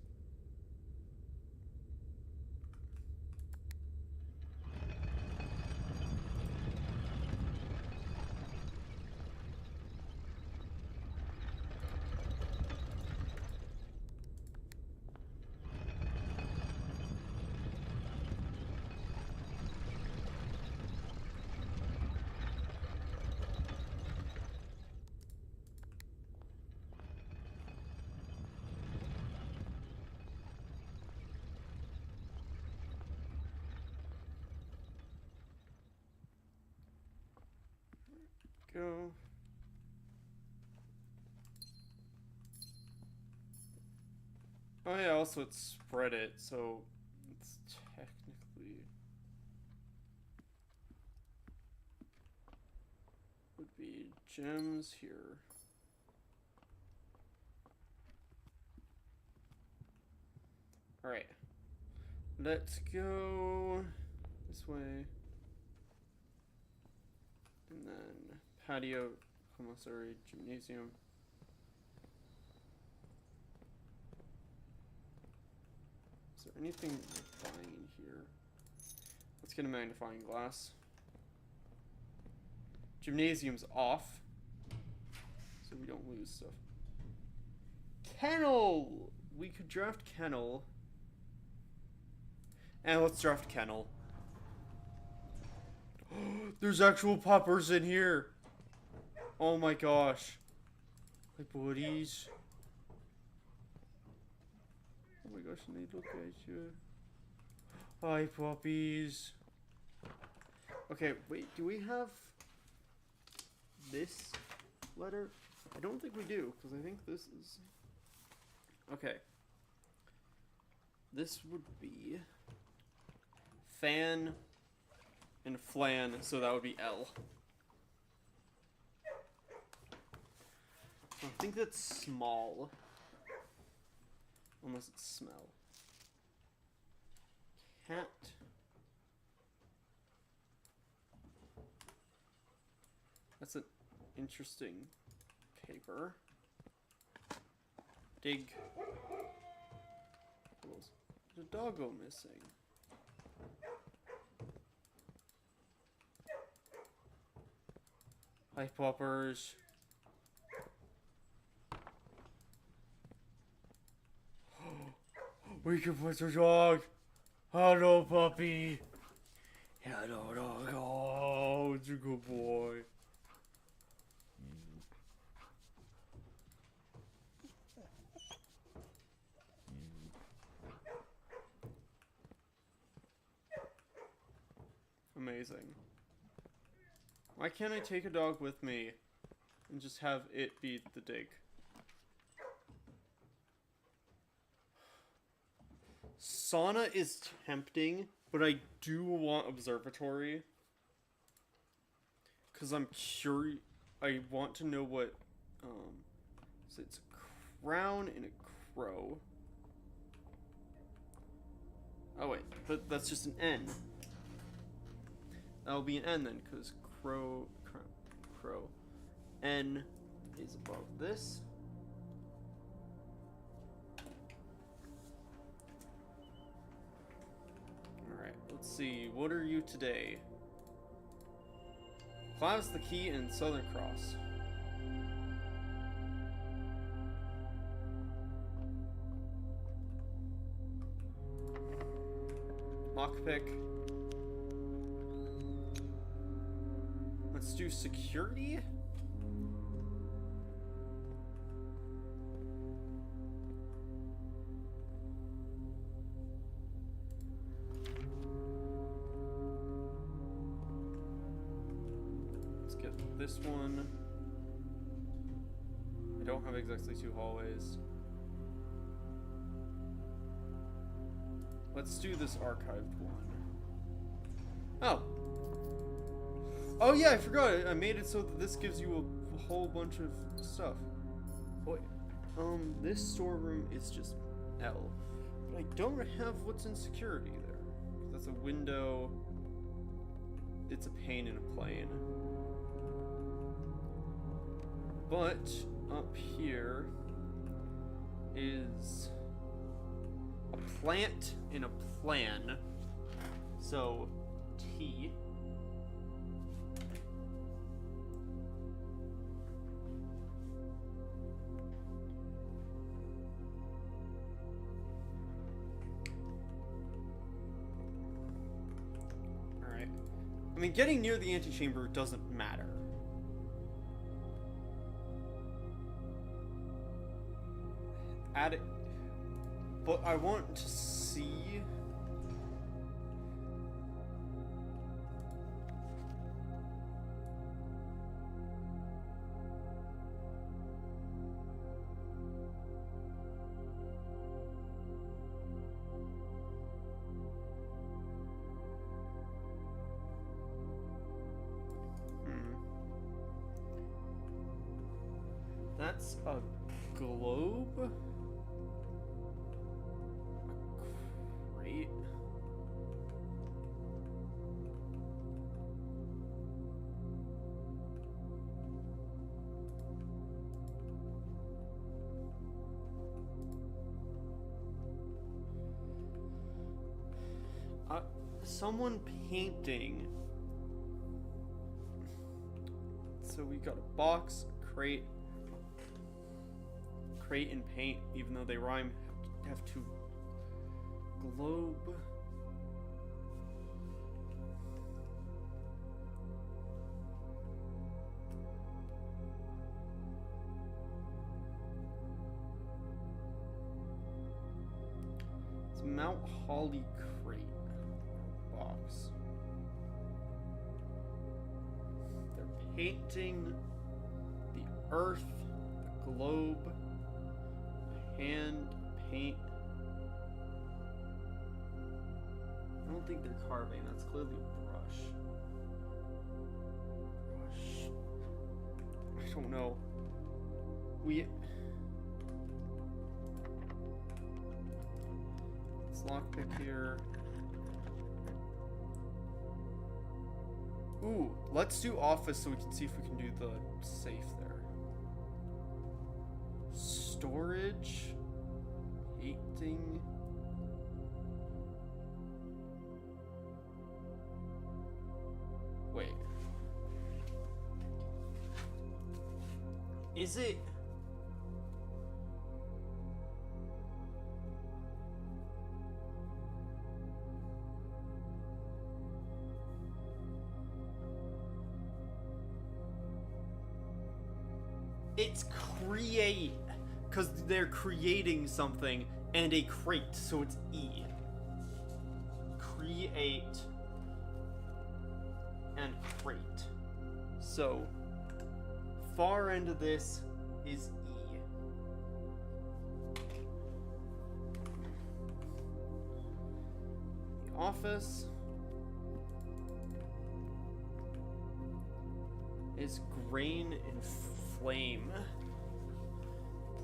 Go. Oh yeah, also it's spread it, so it's technically would be gems here. Alright. Let's go this way. And then patio, commissary, gymnasium. Is there anything we're buying in here? Let's get a magnifying glass. Gymnasium's off, so we don't lose stuff. Kennel! We could draft Kennel. And let's draft Kennel. There's actual poppers in here. Oh my gosh. Hi, buddies. Oh my gosh, and they look at you. Hi, puppies. Okay, wait, do we have this? letter? I don't think we do, because I think this is... Okay. This would be... fan and flan, so that would be L. I think that's small. Unless it's smell. Cat. That's an interesting paper. Dig. There's a doggo missing. Hi, poppers. We can put your dog. Hello, puppy. Hello, dog. Oh, it's a good boy. Amazing. Why can't I take a dog with me and just have it be the dig? Sauna is tempting, but I do want observatory. Because I'm curious. I want to know what... so it's a crown and a crow. Oh wait, but that's just an N. That'll be an N then, because crow. N is above this. Alright, let's see. What are you today? Cloud's the key in Southern Cross. Lockpick. Let's do security. Let's get this one. I don't have exactly 2 hallways. Let's do this archived one. Oh. Oh yeah, I forgot it. I made it so that this gives you a whole bunch of stuff. Boy, this storeroom is just L. But I don't have what's in security there. That's a window. It's a pane in a plane. But up here is a plant in a plan. So T. I mean, getting near the antechamber doesn't matter. Add it. But I want to see... That's a globe? A crate? Someone painting. So we got a box, crate, and paint, even though they rhyme, have to globe. It's Mount Holly crate box. They're painting the Earth, the globe, a hand, paint. I don't think they're carving. That's clearly a brush. I don't know. Let's lockpick here. Ooh, let's do office so we can see if we can do the safe there. Storage. Painting. Wait. Is it? It's create, because they're creating something, and a crate, so it's E. Create and crate. So, far end of this is E. The office is grain and flame.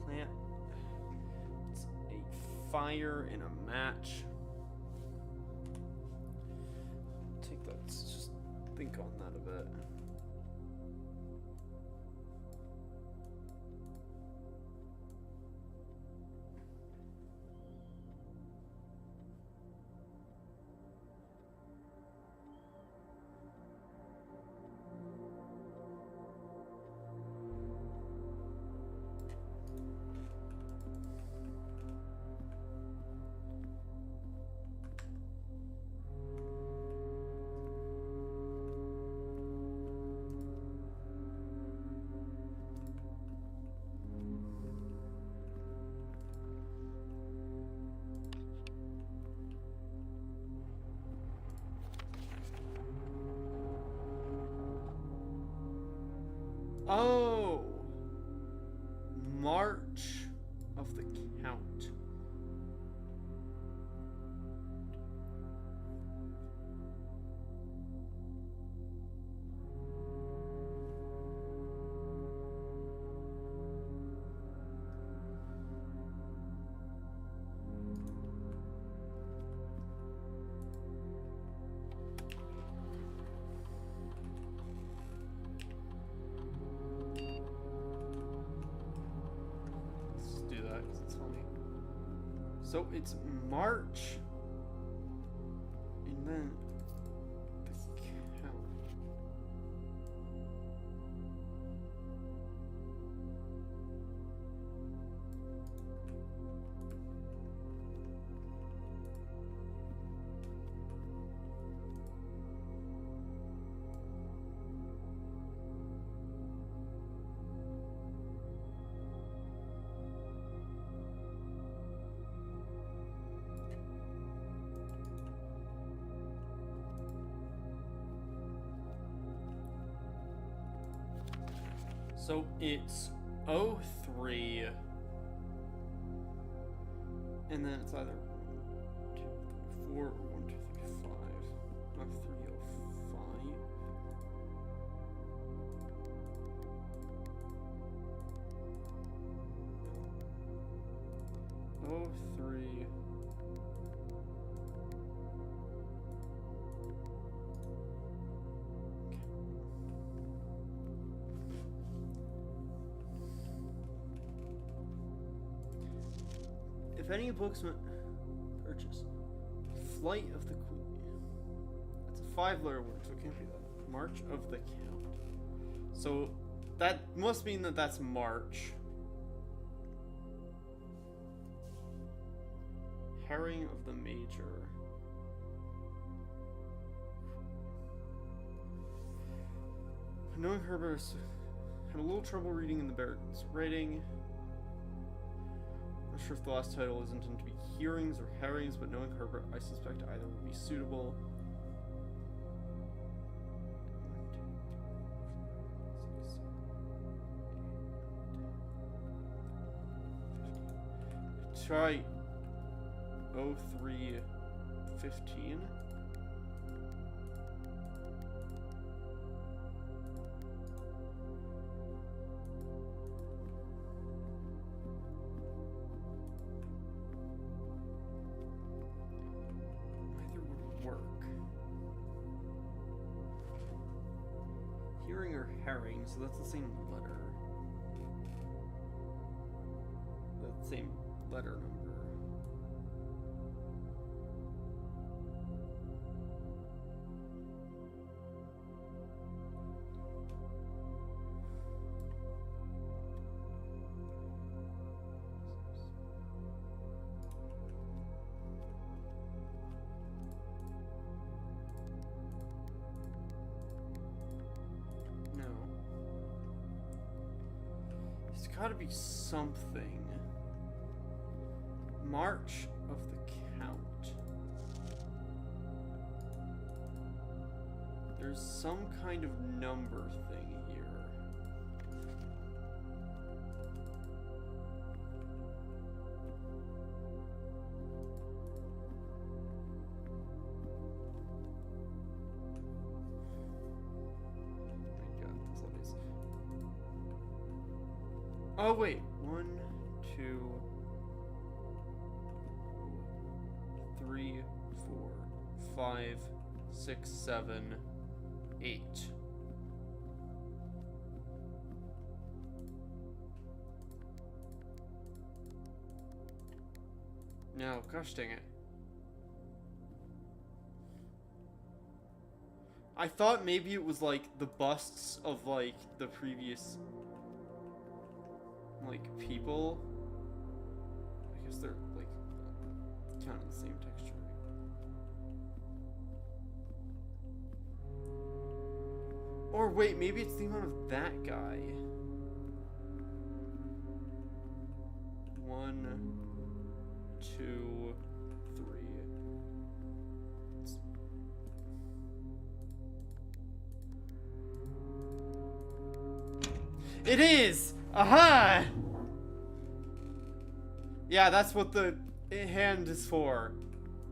Plant. It's a fire and a match. Take that. Let's just think on that a bit. Oh! March of the Count. So it's March, and then the count. So it's 03, and then it's either 1, 2, 3, 4, or 1, 2, 3, 5. Not 305. No. 03. If any books purchase Flight of the Queen. That's a 5-letter word, so it can't be that. March of the Count. So that must mean that that's March. Herring of the Major. Knowing Herbert had a little trouble reading in the Baron's writing. Not sure if the last title is intended to be hearings or herrings, but knowing Herbert, I suspect either would be suitable. try 0315. Neither would work. Hearing or herring, so that's the same letter. The same letter number. No. There's gotta be something. March of the Count. There's some kind of number thing here. My God, that's always... Oh wait, 1, 2, 3, 4, 5, 6, 7, 8. No, gosh dang it. I thought maybe it was like the busts of like the previous like people. I guess they're like kind of the same texture. Or wait, maybe it's the amount of that guy. 1, 2, 3. It is! Aha! Yeah, that's what the hand is for.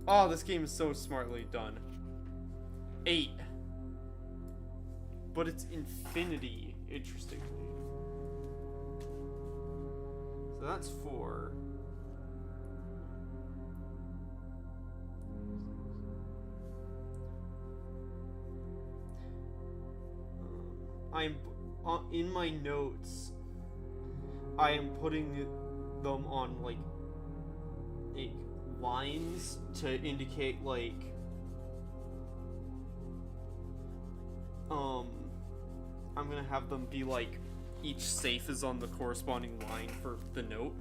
Oh, this game is so smartly done. 8. But it's infinity, interestingly. So that's 4. I'm in my notes. I am putting them on like lines to indicate like I'm gonna have them be like each safe is on the corresponding line for the note.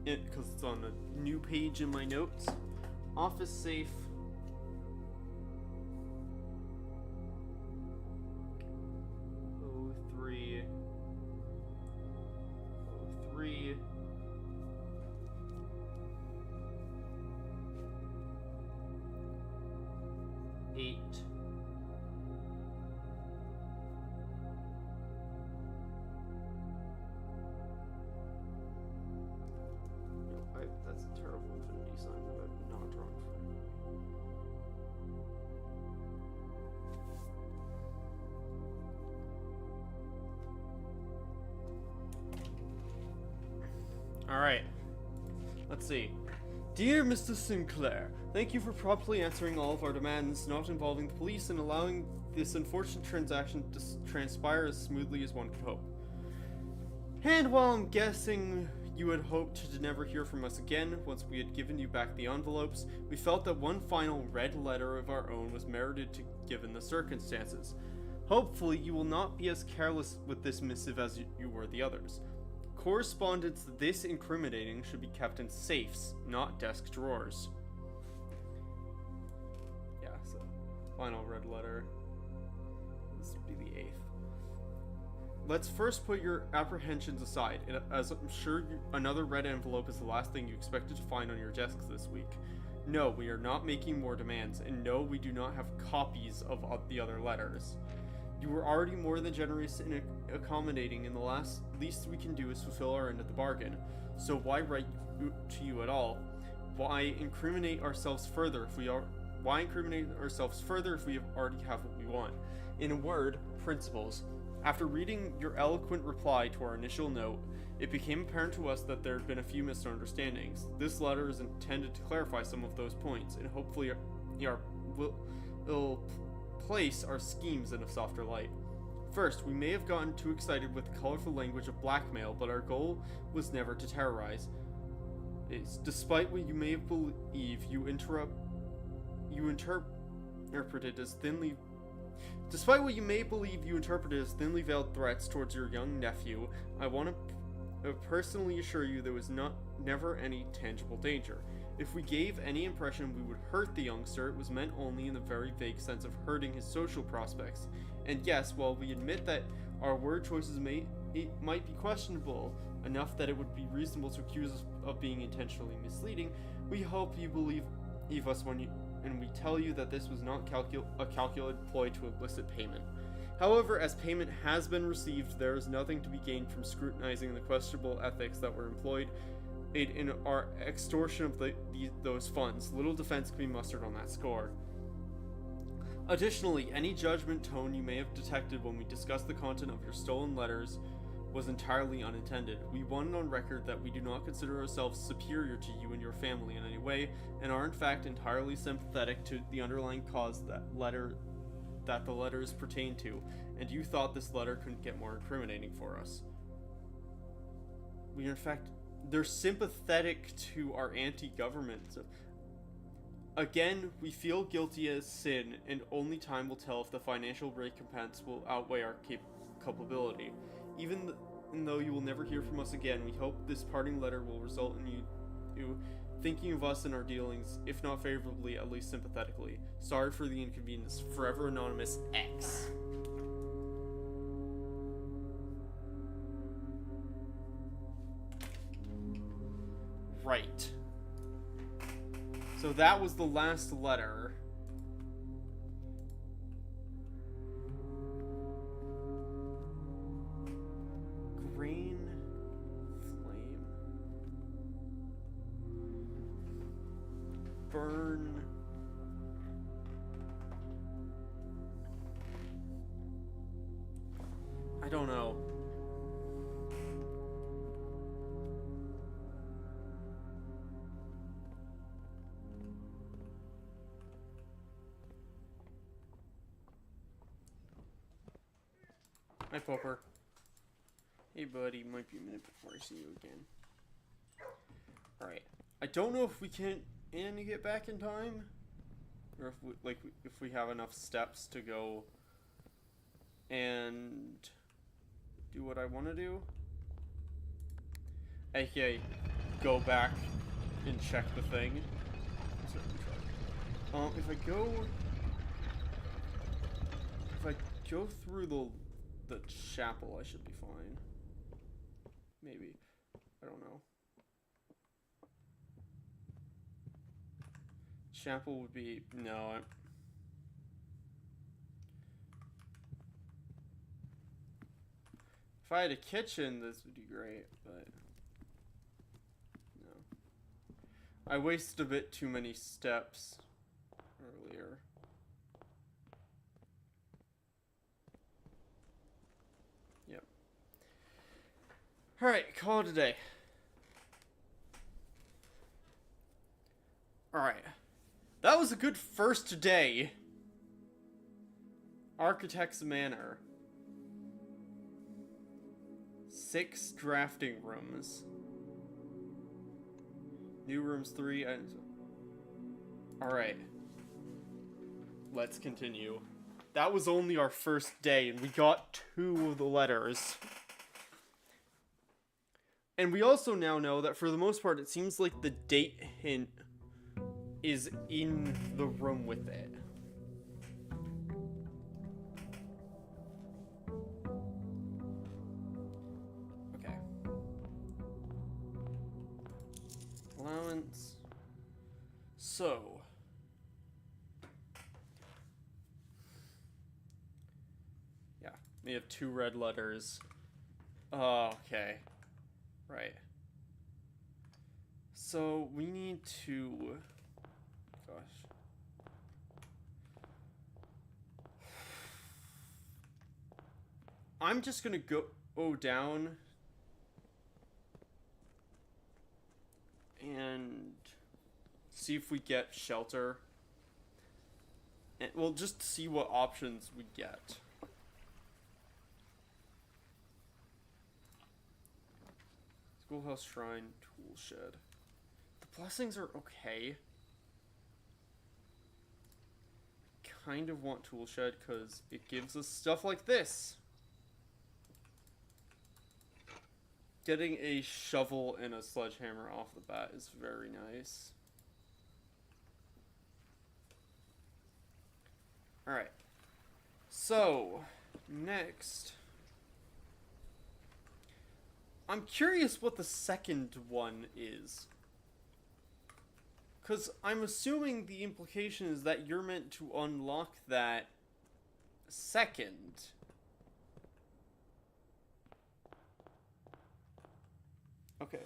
Because it's on a new page in my notes. Office safe. O3. 8. That's a terrible infinity sign that I've not drawn for. Alright. Let's see. Dear Mr. Sinclair, thank you for promptly answering all of our demands not involving the police and allowing this unfortunate transaction to transpire as smoothly as one could hope. And while I'm guessing you had hoped to never hear from us again once we had given you back the envelopes, we felt that one final red letter of our own was merited given the circumstances. Hopefully you will not be as careless with this missive as you were the others. Correspondence this incriminating should be kept in safes, not desk drawers. Yeah, so final red letter. This would be the 8th. Let's first put your apprehensions aside, as I'm sure another red envelope is the last thing you expected to find on your desks this week. No, we are not making more demands, and no, we do not have copies of the other letters. You were already more than generous in accommodating, and the least we can do is fulfill our end of the bargain. So why write to you at all? Why incriminate ourselves further if we already have what we want? In a word, principles. After reading your eloquent reply to our initial note, it became apparent to us that there had been a few misunderstandings. This letter is intended to clarify some of those points, and hopefully will place our schemes in a softer light. First, we may have gotten too excited with the colorful language of blackmail, but our goal was never to terrorize. Despite what you may believe you interpreted as thinly veiled threats towards your young nephew, I want to personally assure you there was never any tangible danger. If we gave any impression we would hurt the youngster, it was meant only in the very vague sense of hurting his social prospects. And yes, while we admit that our word choices might be questionable enough that it would be reasonable to accuse us of being intentionally misleading, we hope you believe us when we tell you that this was not a calculated ploy to elicit payment. However, as payment has been received, there is nothing to be gained from scrutinizing the questionable ethics that were employed in our extortion of those funds. Little defense can be mustered on that score. Additionally, any judgment tone you may have detected when we discussed the content of your stolen letters was entirely unintended. We want it on record that we do not consider ourselves superior to you and your family in any way, and are in fact entirely sympathetic to the underlying cause that the letters pertain to, and you thought this letter couldn't get more incriminating for us. They're sympathetic to our anti-government. Again, we feel guilty as sin, and only time will tell if the financial recompense will outweigh our culpability. Even though you will never hear from us again, we hope this parting letter will result in you thinking of us and our dealings, if not favorably, at least sympathetically. Sorry for the inconvenience. Forever Anonymous X. Right. So that was the last letter. Grain flame. Burn. I don't know. Hi, Popper. Hey, buddy. Might be a minute before I see you again. Alright. I don't know if we can get back in time, or if we have enough steps to go and do what I want to do. AKA, go back and check the thing. If I go through the chapel, I should be fine. Maybe. I don't know. Chapel would be... No, if I had a kitchen, this would be great, but... No. I wasted a bit too many steps earlier. Yep. Alright, call it a day. Alright. That was a good first day. Architect's Manor. 6 drafting rooms. New rooms 3. Alright. Let's continue. That was only our first day, and we got 2 of the letters. And we also now know that for the most part, it seems like the date hint is in the room with it. Okay. Allowance. So. We have 2 red letters. Oh, okay. Right. So, we need to... Gosh. I'm just gonna go down and see if we get shelter. And we'll just see what options we get. Schoolhouse, shrine, tool shed. The blessings are okay. Kind of want tool shed because it gives us stuff like this. Getting a shovel and a sledgehammer off the bat is very nice. Alright. So, next. I'm curious what the second one is. Because I'm assuming the implication is that you're meant to unlock that second. Okay.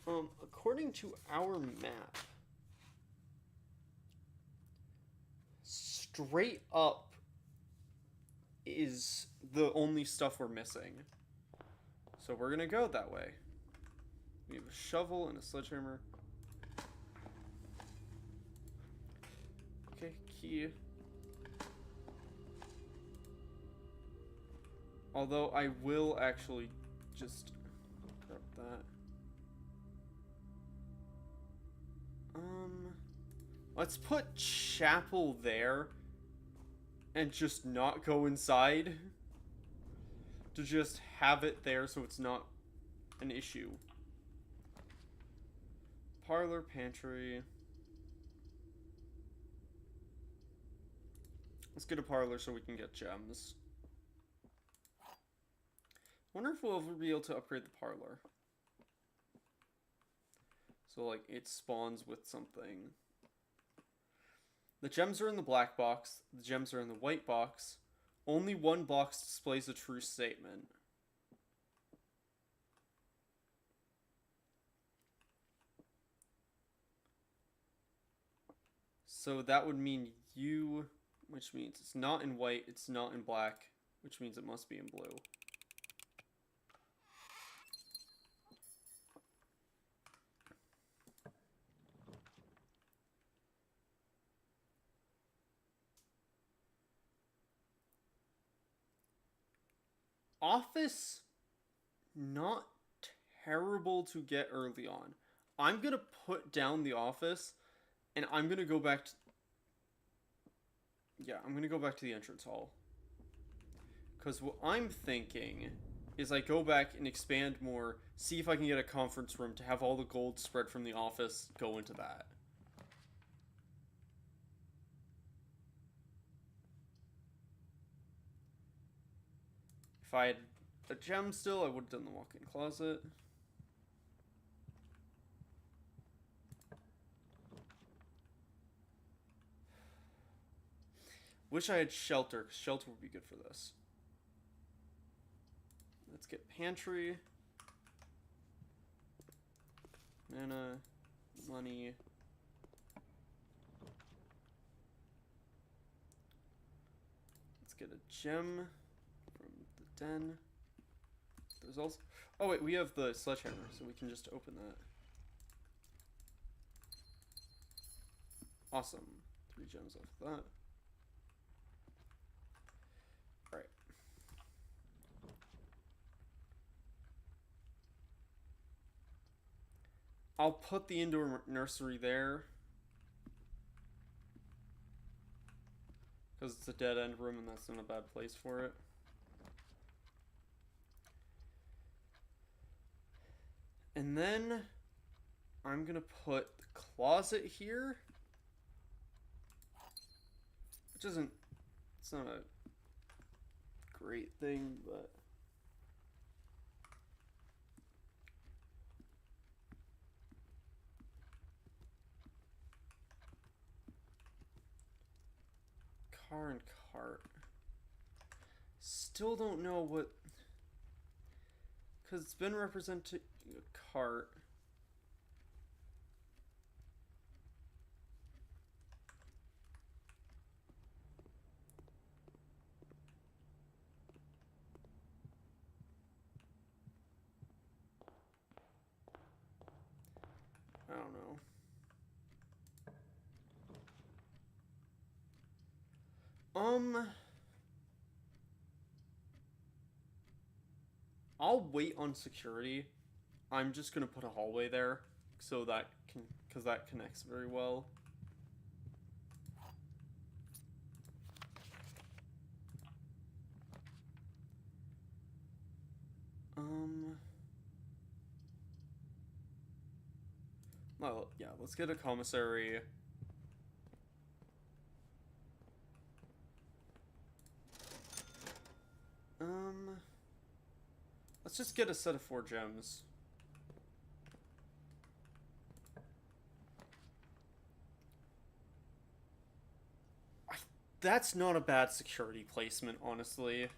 According to our map, straight up is the only stuff we're missing. So we're gonna go that way. We have a shovel and a sledgehammer. Okay, key. Although I will actually just grab that. Let's put chapel there and just not go inside. To just have it there so it's not an issue. Parlor, pantry. Let's get a parlor so we can get gems. Wonder if we'll ever be able to upgrade the parlor. So like it spawns with something. The gems are in the black box. The gems are in the white box. Only one box displays a true statement. So that would mean you, which means it's not in white, it's not in black, which means it must be in blue. Office, not terrible to get early on. I'm gonna put down the office, and I'm gonna go back to... Yeah, I'm gonna go back to the entrance hall. Because what I'm thinking is I go back and expand more, see if I can get a conference room to have all the gold spread from the office go into that. If I had a gem still, I would have done the walk-in closet. Wish I had shelter, because shelter would be good for this. Let's get pantry. Mana. Money. Let's get a gem from the den. There's also... Oh wait, we have the sledgehammer, so we can just open that. Awesome. 3 gems off that. Alright. I'll put the indoor nursery there. Because it's a dead-end room and that's not a bad place for it. And then I'm gonna put the closet here. Which isn't, it's not a great thing, but... Car and cart. still don't know what... Because it's been representing a cart. I don't know. I'll wait on security. I'm just gonna put a hallway there so that can, because that connects very well. Well, yeah, let's get a commissary. Let's just get a set of 4 gems. That's not a bad security placement, honestly.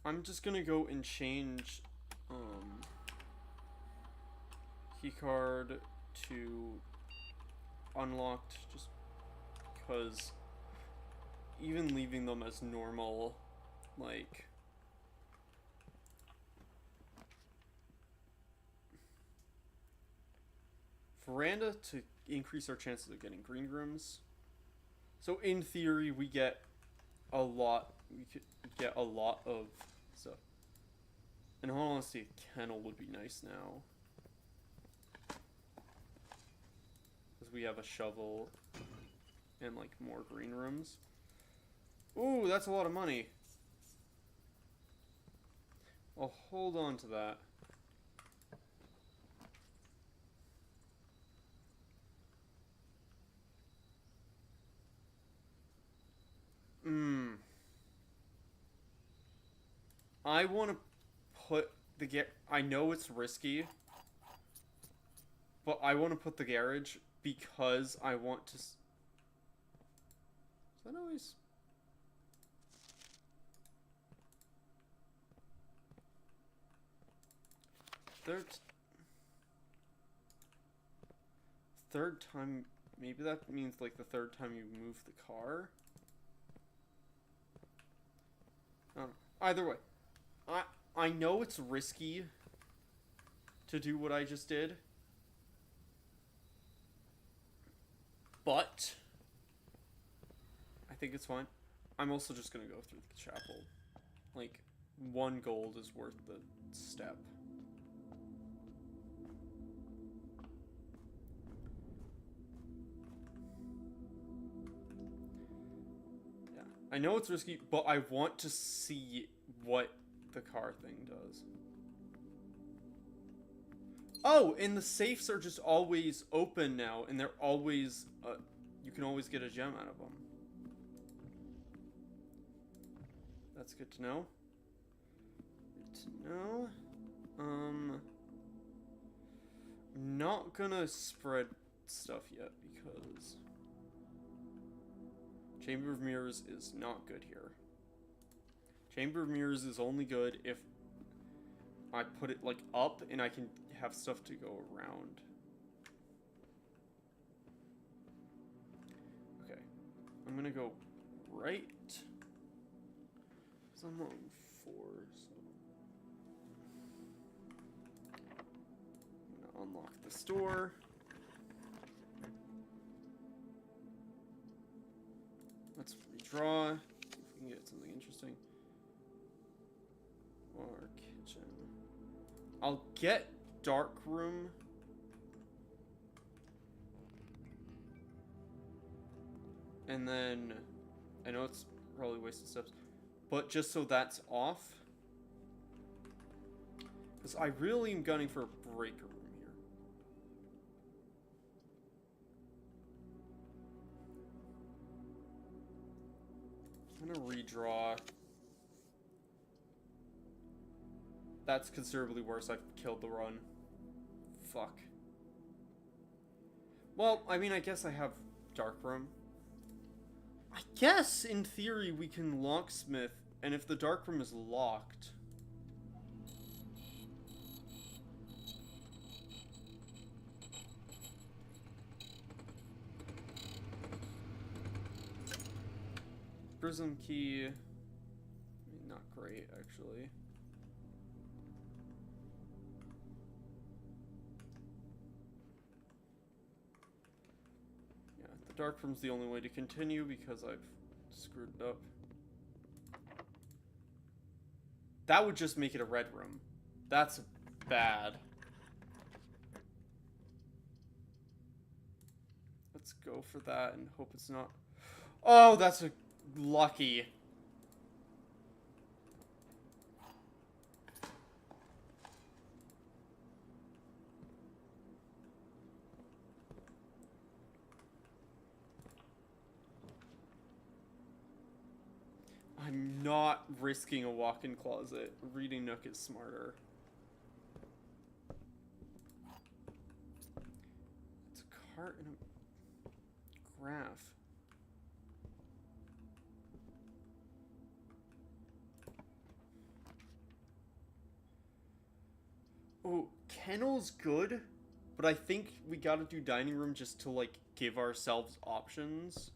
I'm just gonna go and change keycard to unlocked, just because even leaving them as normal, like, veranda to increase our chances of getting green rooms. So in theory, we get a lot. We could get a lot of stuff. In all honesty, a kennel would be nice now, because we have a shovel and like more green rooms. Ooh, that's a lot of money. I'll hold on to that. I want to put the I know it's risky, but I want to put the garage because I want to... Is that always... Third time... Maybe that means like the third time you move the car? I don't know. Either way. I know it's risky to do what I just did, but I think it's fine. I'm also just gonna go through the chapel. Like, 1 gold is worth the step. Yeah, I know it's risky, but I want to see what the car thing does. Oh, and the safes are just always open now, and they're always, you can always get a gem out of them. That's good to know. Good to know. I'm not gonna spread stuff yet, because Chamber of Mirrors is not good here. Chamber of Mirrors is only good if I put it, like, up and I can have stuff to go around. Okay. I'm gonna go right. Because I'm on 4, so... I'm gonna unlock this door. Let's redraw. See if we can get something interesting. Or kitchen. I'll get dark room. And then, I know it's probably wasted steps, but just so that's off. Because I really am gunning for a breaker room here. I'm gonna redraw. That's considerably worse. I've killed the run. fuck. Well, I mean, I guess I have dark room. I guess, in theory, we can locksmith, and if the dark room is locked... Prism key... Not great, actually. Yeah, the dark room's the only way to continue because I've screwed it up. That would just make it a red room. That's bad. Let's go for that and hope it's not... Oh, that's a lucky. I'm not risking a walk-in closet. Reading nook is smarter. It's a cart and a graph. Oh, kennel's good, but I think we gotta do dining room just to, like, give ourselves options.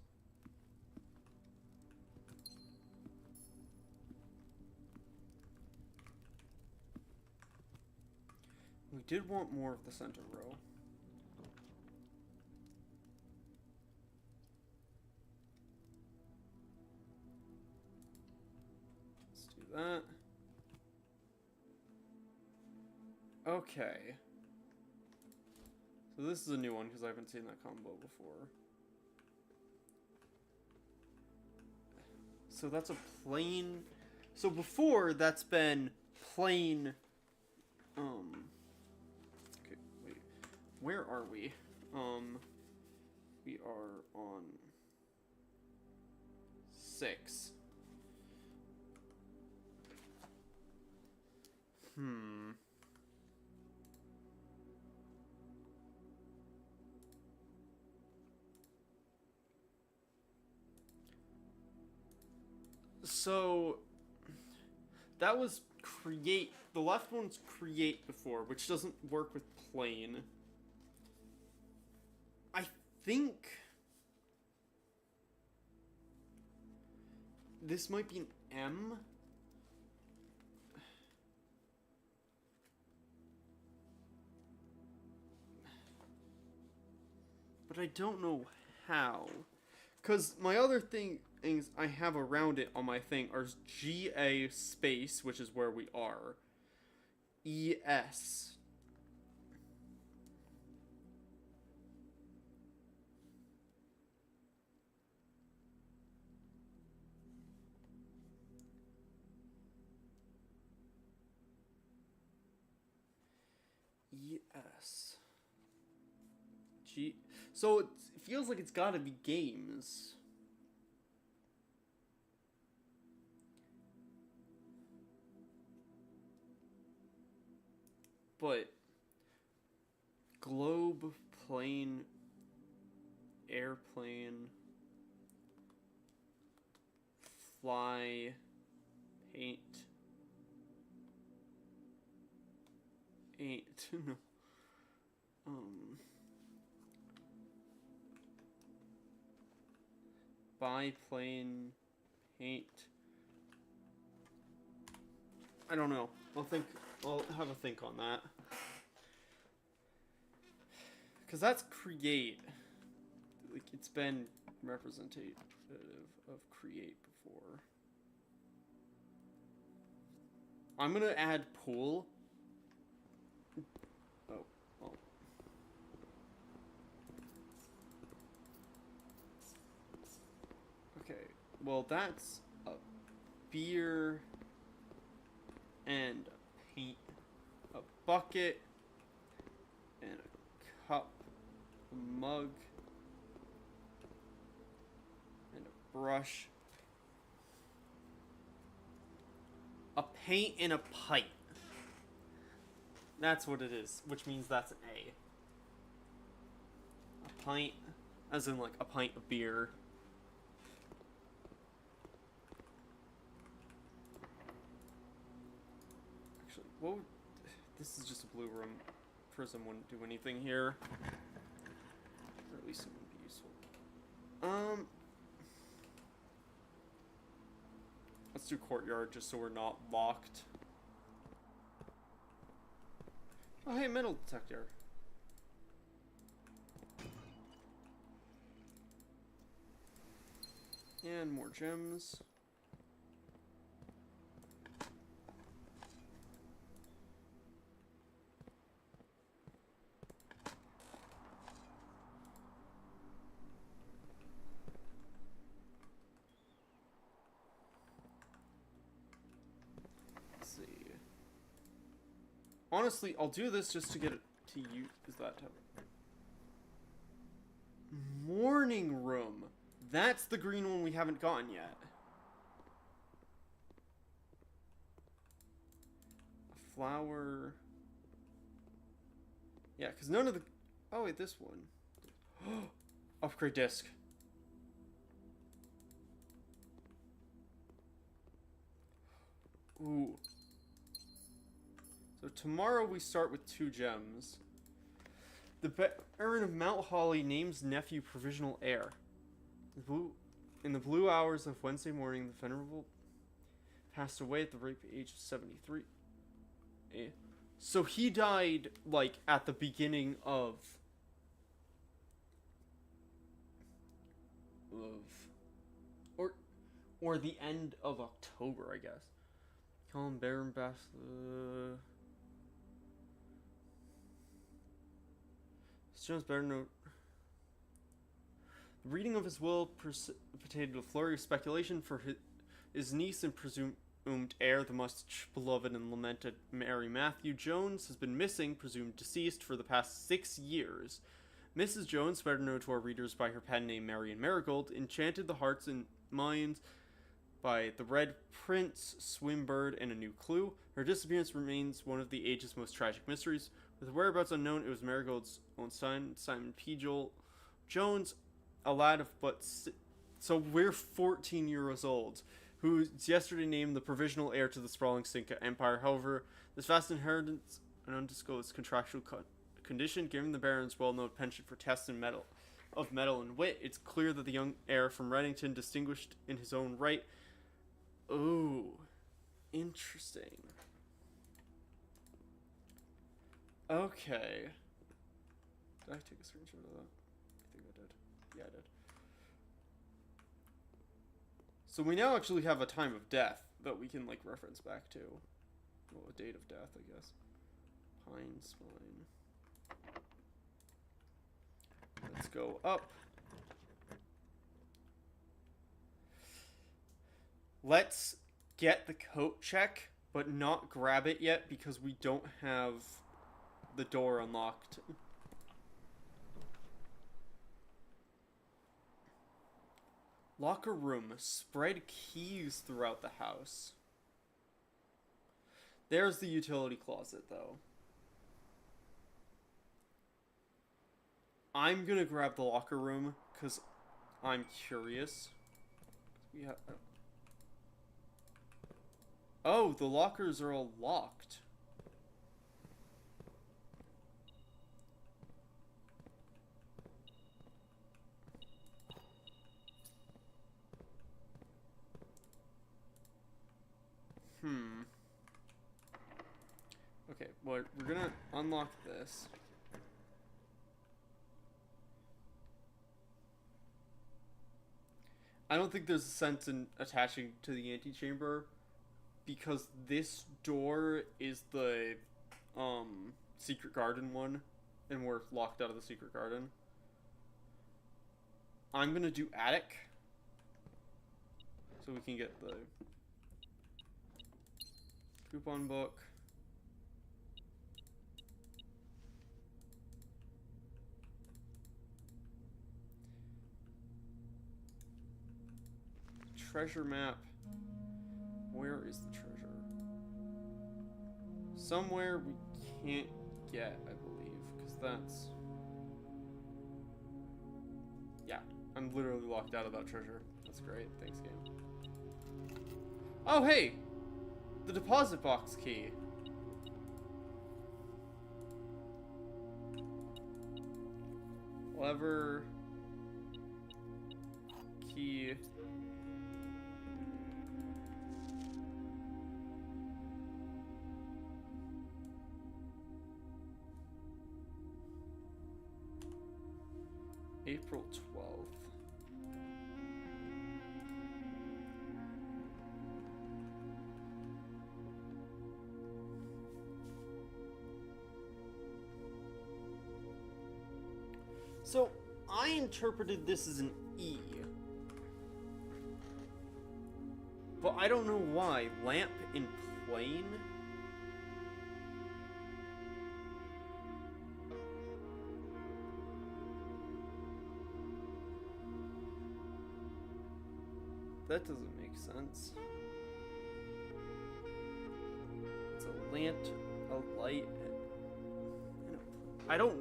We did want more of the center row. Let's do that. Okay. So this is a new one because I haven't seen that combo before. So that's a plain... So before, that's been plain... Okay, wait. Where are we? We are on 6. So, that was create. The left one's create before, which doesn't work with plain. I think this might be an M. But I don't know how. Because my other things I have around it on my thing are GA space, which is where we are. ES. ES. G. So it feels like it's gotta be games. But globe, plane, airplane, fly, paint, no. Biplane, paint. I don't know. I'll have a think on that. Because that's create. Like, it's been representative of create before. I'm gonna add pool. Oh, well. Okay, well that's a beer and a paint, a bucket, and a cup, a mug, and a brush, a paint and a pipe. That's what it is, which means that's an A. A pint, as in like a pint of beer. Actually, what would, this is just a blue room. Prism wouldn't do anything here. Or at least it wouldn't be useful. Let's do courtyard just so we're not locked. Oh, hey, metal detector. And more gems. Let's see. Honestly, I'll do this just to get it to use. Is that type of morning room? That's the green one we haven't gotten yet. A flower. Yeah, because none of the. Oh wait, this one. Upgrade disc. Ooh. So tomorrow we start with 2 gems. The Baron of Mount Holly names nephew provisional heir. In the blue hours of Wednesday morning, the venerable passed away at the ripe age of 73. So he died, like, at the beginning of... Or the end of October, I guess. Colin Baron Bass... Jones better note. The reading of his will precipitated a flurry of speculation for his niece and presumed heir, the much beloved and lamented Mary Matthew Jones, has been missing, presumed deceased, for the past 6 years. Mrs. Jones, better known to our readers by her pen name Marion Marigold, enchanted the hearts and minds by The Red Prince, Swimbird, and A New Clue. Her disappearance remains one of the age's most tragic mysteries. With whereabouts unknown, it was Marigold's own son, Simon P. Jones, a lad of but... So we're 14 years old, who yesterday named the provisional heir to the sprawling Cinca Empire. However, this vast inheritance, an undisclosed contractual condition, given the Baron's well-known penchant for tests and metal and wit, it's clear that the young heir from Reddington, distinguished in his own right... Ooh, interesting. Okay. Did I take a screenshot of that? I think I did. Yeah, I did. So we now actually have a time of death that we can, like, reference back to. Well, a date of death, I guess. Pine spine. Let's go up. Let's get the coat check, but not grab it yet because we don't have the door unlocked. Locker room. Spread keys throughout the house. There's the utility closet, though. I'm gonna grab the locker room because I'm curious. We have... Oh, the lockers are all locked. Okay, well, we're gonna unlock this. I don't think there's a sense in attaching to the antechamber because this door is the secret garden one, and we're locked out of the secret garden. I'm gonna do attic so we can get the coupon book. Treasure map. Where is the treasure? somewhere we can't get, I believe, because that's... Yeah, I'm literally locked out of that treasure. That's great. Thanks, game. Oh, hey! The deposit box key. Lever. Key. April 12th. So, I interpreted this as an E. But I don't know why. Lamp in plane? That doesn't make sense. It's a lamp, a light, and I don't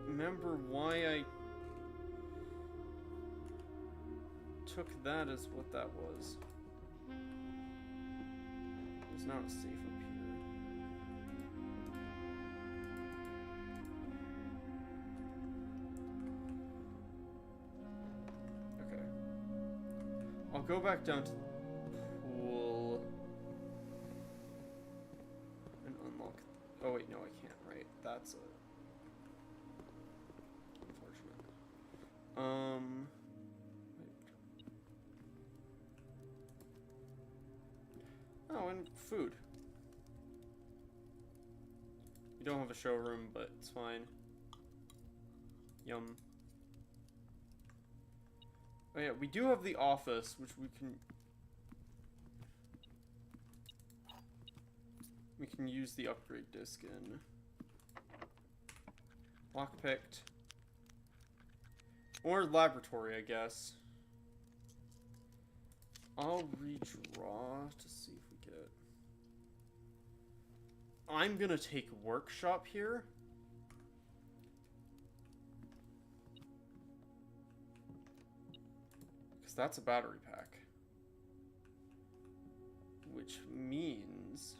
remember why I took that as what that was. There's not a safe up here. Okay. I'll go back down to the pool and unlock. Oh wait, no, I can't. Right, that's unfortunate. Oh, and food. We don't have a showroom, but it's fine. Yum. Oh yeah, we do have the office, which we can use the upgrade disc in. Lockpicked. Or laboratory, I guess. I'll redraw to see if we get... I'm gonna take workshop here. Because that's a battery pack. Which means...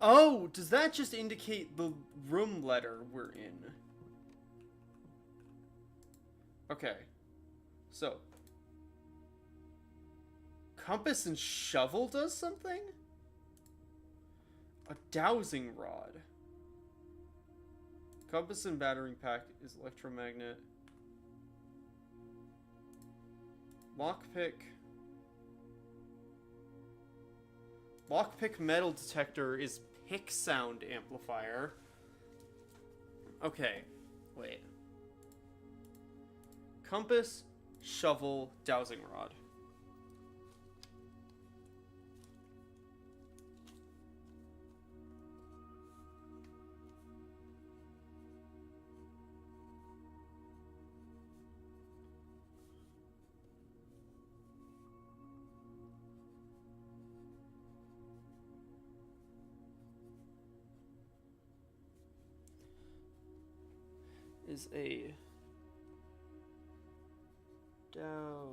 Oh, does that just indicate the room letter we're in? Okay. So. Compass and shovel does something? A dowsing rod. Compass and battery pack is electromagnet. Lockpick. Lockpick metal detector is pick sound amplifier. Okay, wait. Compass, shovel, dowsing rod. Is a dow.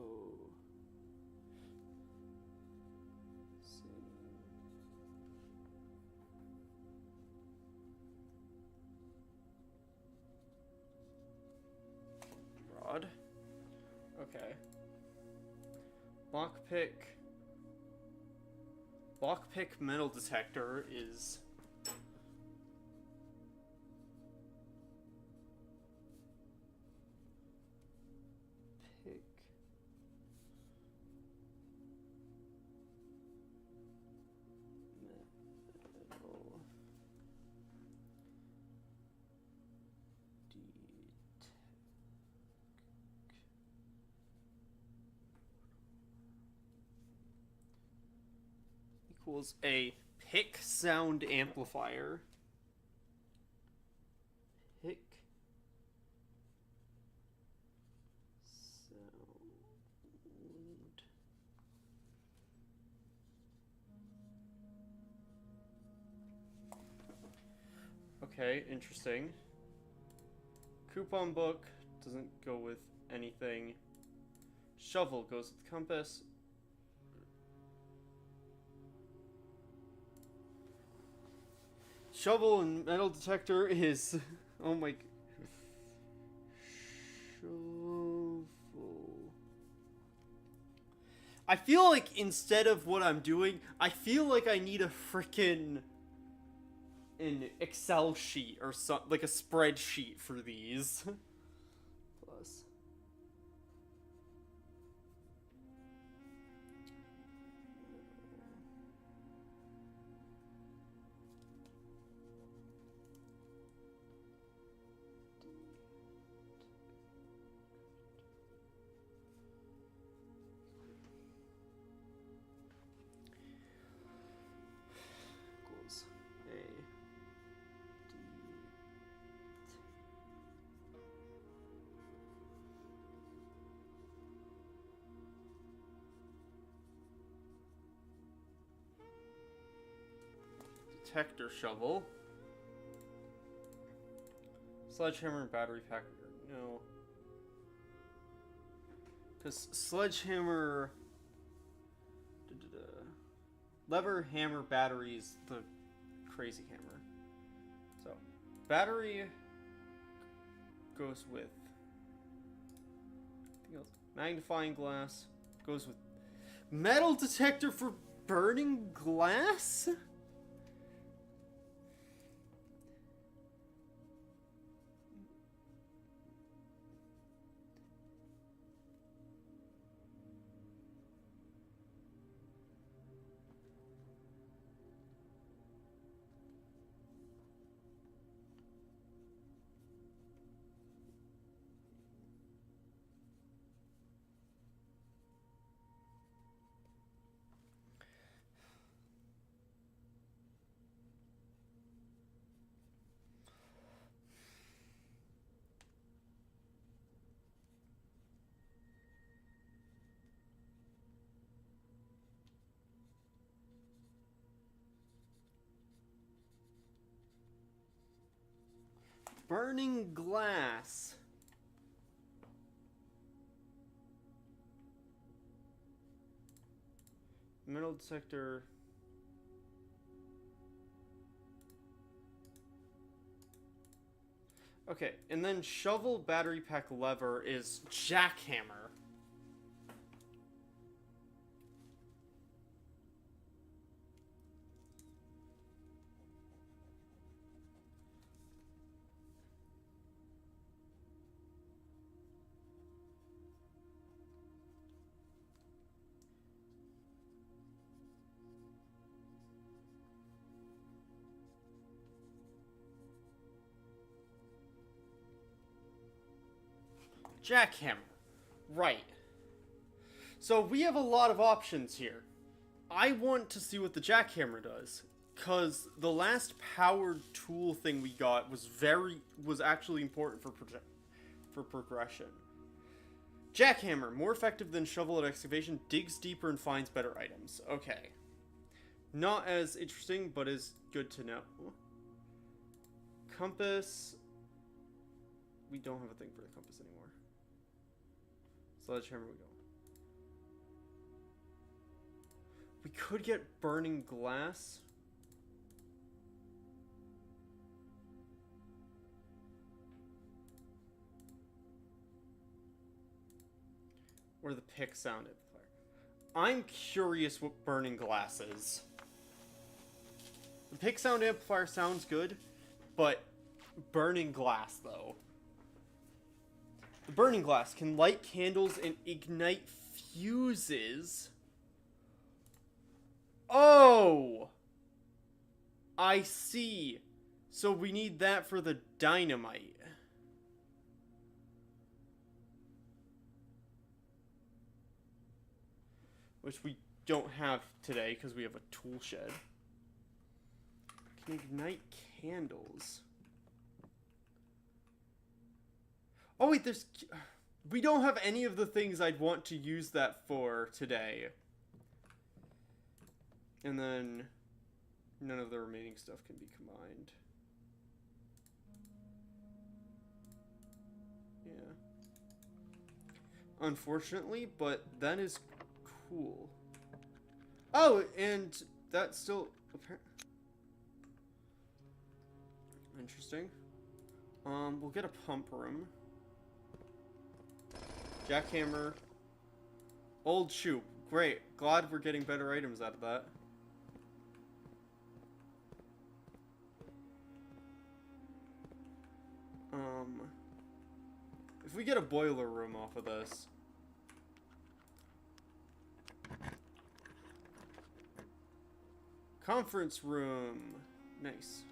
Rod. Okay. Lockpick metal detector is equals a pick sound amplifier. Pick sound Okay, interesting. Coupon book doesn't go with anything. Shovel goes with compass. Shovel and metal detector is... Oh my... Shovel... I feel like instead of what I'm doing, I feel like I need a frickin' an Excel sheet or something, like a spreadsheet for these. Plus. Equals A. Detector shovel. Sledgehammer and battery pack. No. Because sledgehammer. Lever, hammer, batteries, the crazy hammer. So, battery goes with. Anything else? Magnifying glass goes with. Metal detector for burning glass? Burning glass. Metal detector. Okay, and then shovel, battery pack, lever is jackhammer. Jackhammer. Right. So we have a lot of options here. I want to see what the jackhammer does. Because the last powered tool thing we got was actually important for progression. Jackhammer, more effective than shovel at excavation, digs deeper and finds better items. Okay. Not as interesting, but is good to know. Compass. We don't have a thing for the compass anymore. Sledgehammer we go. We could get burning glass. Or the pick sound amplifier. I'm curious what burning glass is. The pick sound amplifier sounds good, but burning glass though. The burning glass can light candles and ignite fuses. Oh! I see. So we need that for the dynamite. Which we don't have today because we have a tool shed. Can ignite candles. Oh wait, we don't have any of the things I'd want to use that for today. And then none of the remaining stuff can be combined. unfortunately, but that is cool. Oh, and that's still interesting. We'll get a pump room. Jackhammer. Old shoe. Great. Glad we're getting better items out of that. If we get a boiler room off of this. Conference room. Nice.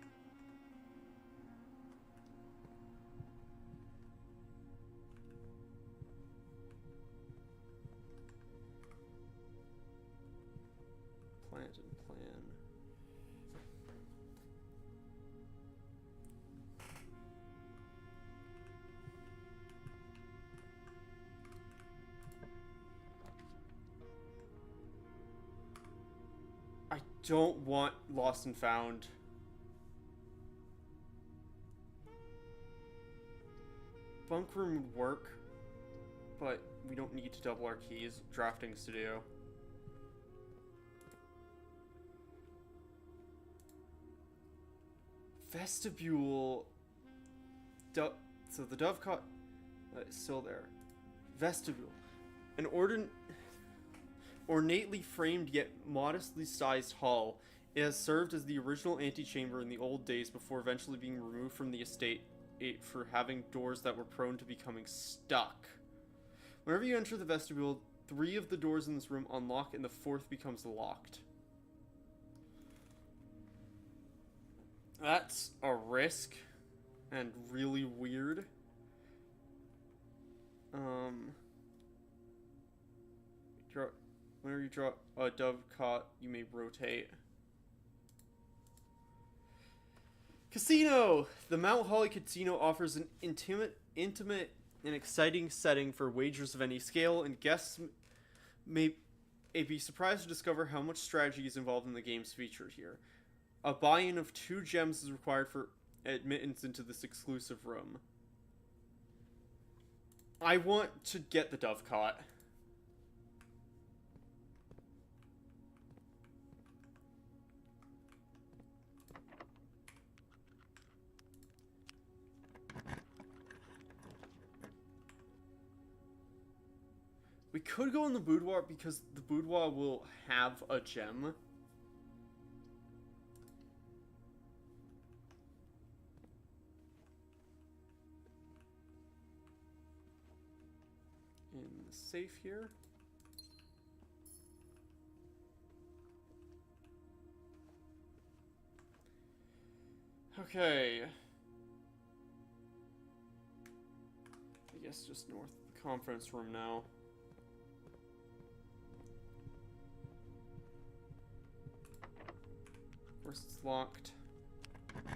Plant and plan. I don't want Lost and Found. Bunk room would work, but we don't need to double our keys. Drafting studio. Vestibule. So the dovecot is still there. Vestibule. An ornately framed yet modestly sized hall. It has served as the original antechamber in the old days before eventually being removed from the estate for having doors that were prone to becoming stuck. Whenever you enter the vestibule, 3 of the doors in this room unlock and the 4th becomes locked. That's a risk and really weird. Whenever you draw a dovecot, you may rotate. Casino! The Mount Holly Casino offers an intimate and exciting setting for wagers of any scale, and guests may be surprised to discover how much strategy is involved in the games featured here. A buy-in of 2 gems is required for admittance into this exclusive room. I want to get the dovecot. We could go in the boudoir because the boudoir will have a gem. In the safe here. Okay. I guess just north of the conference room now. Of course it's locked. Why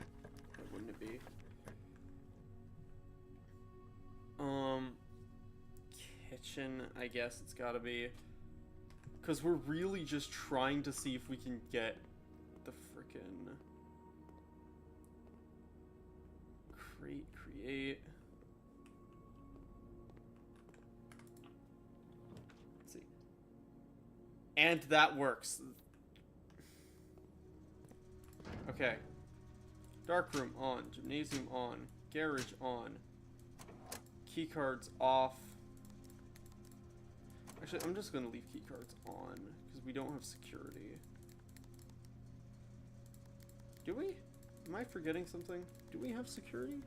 wouldn't it be? Kitchen, I guess it's gotta be. Because we're really just trying to see if we can get the frickin' create. Let's see. And that works. Okay. Dark room on. Gymnasium on. Garage on. Keycards off. Actually, I'm just going to leave keycards on, because we don't have security. Do we? Am I forgetting something? Do we have security?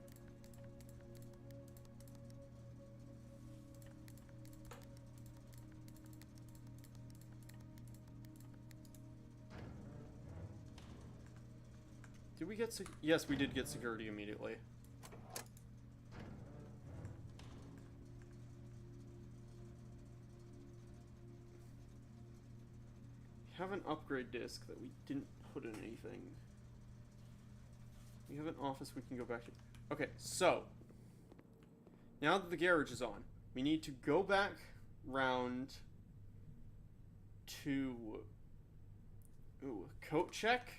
Did we get yes, we did get security immediately. We have an upgrade disc that we didn't put in anything. We have an office we can go back to. Okay, so now that the garage is on, we need to go back round to coat check.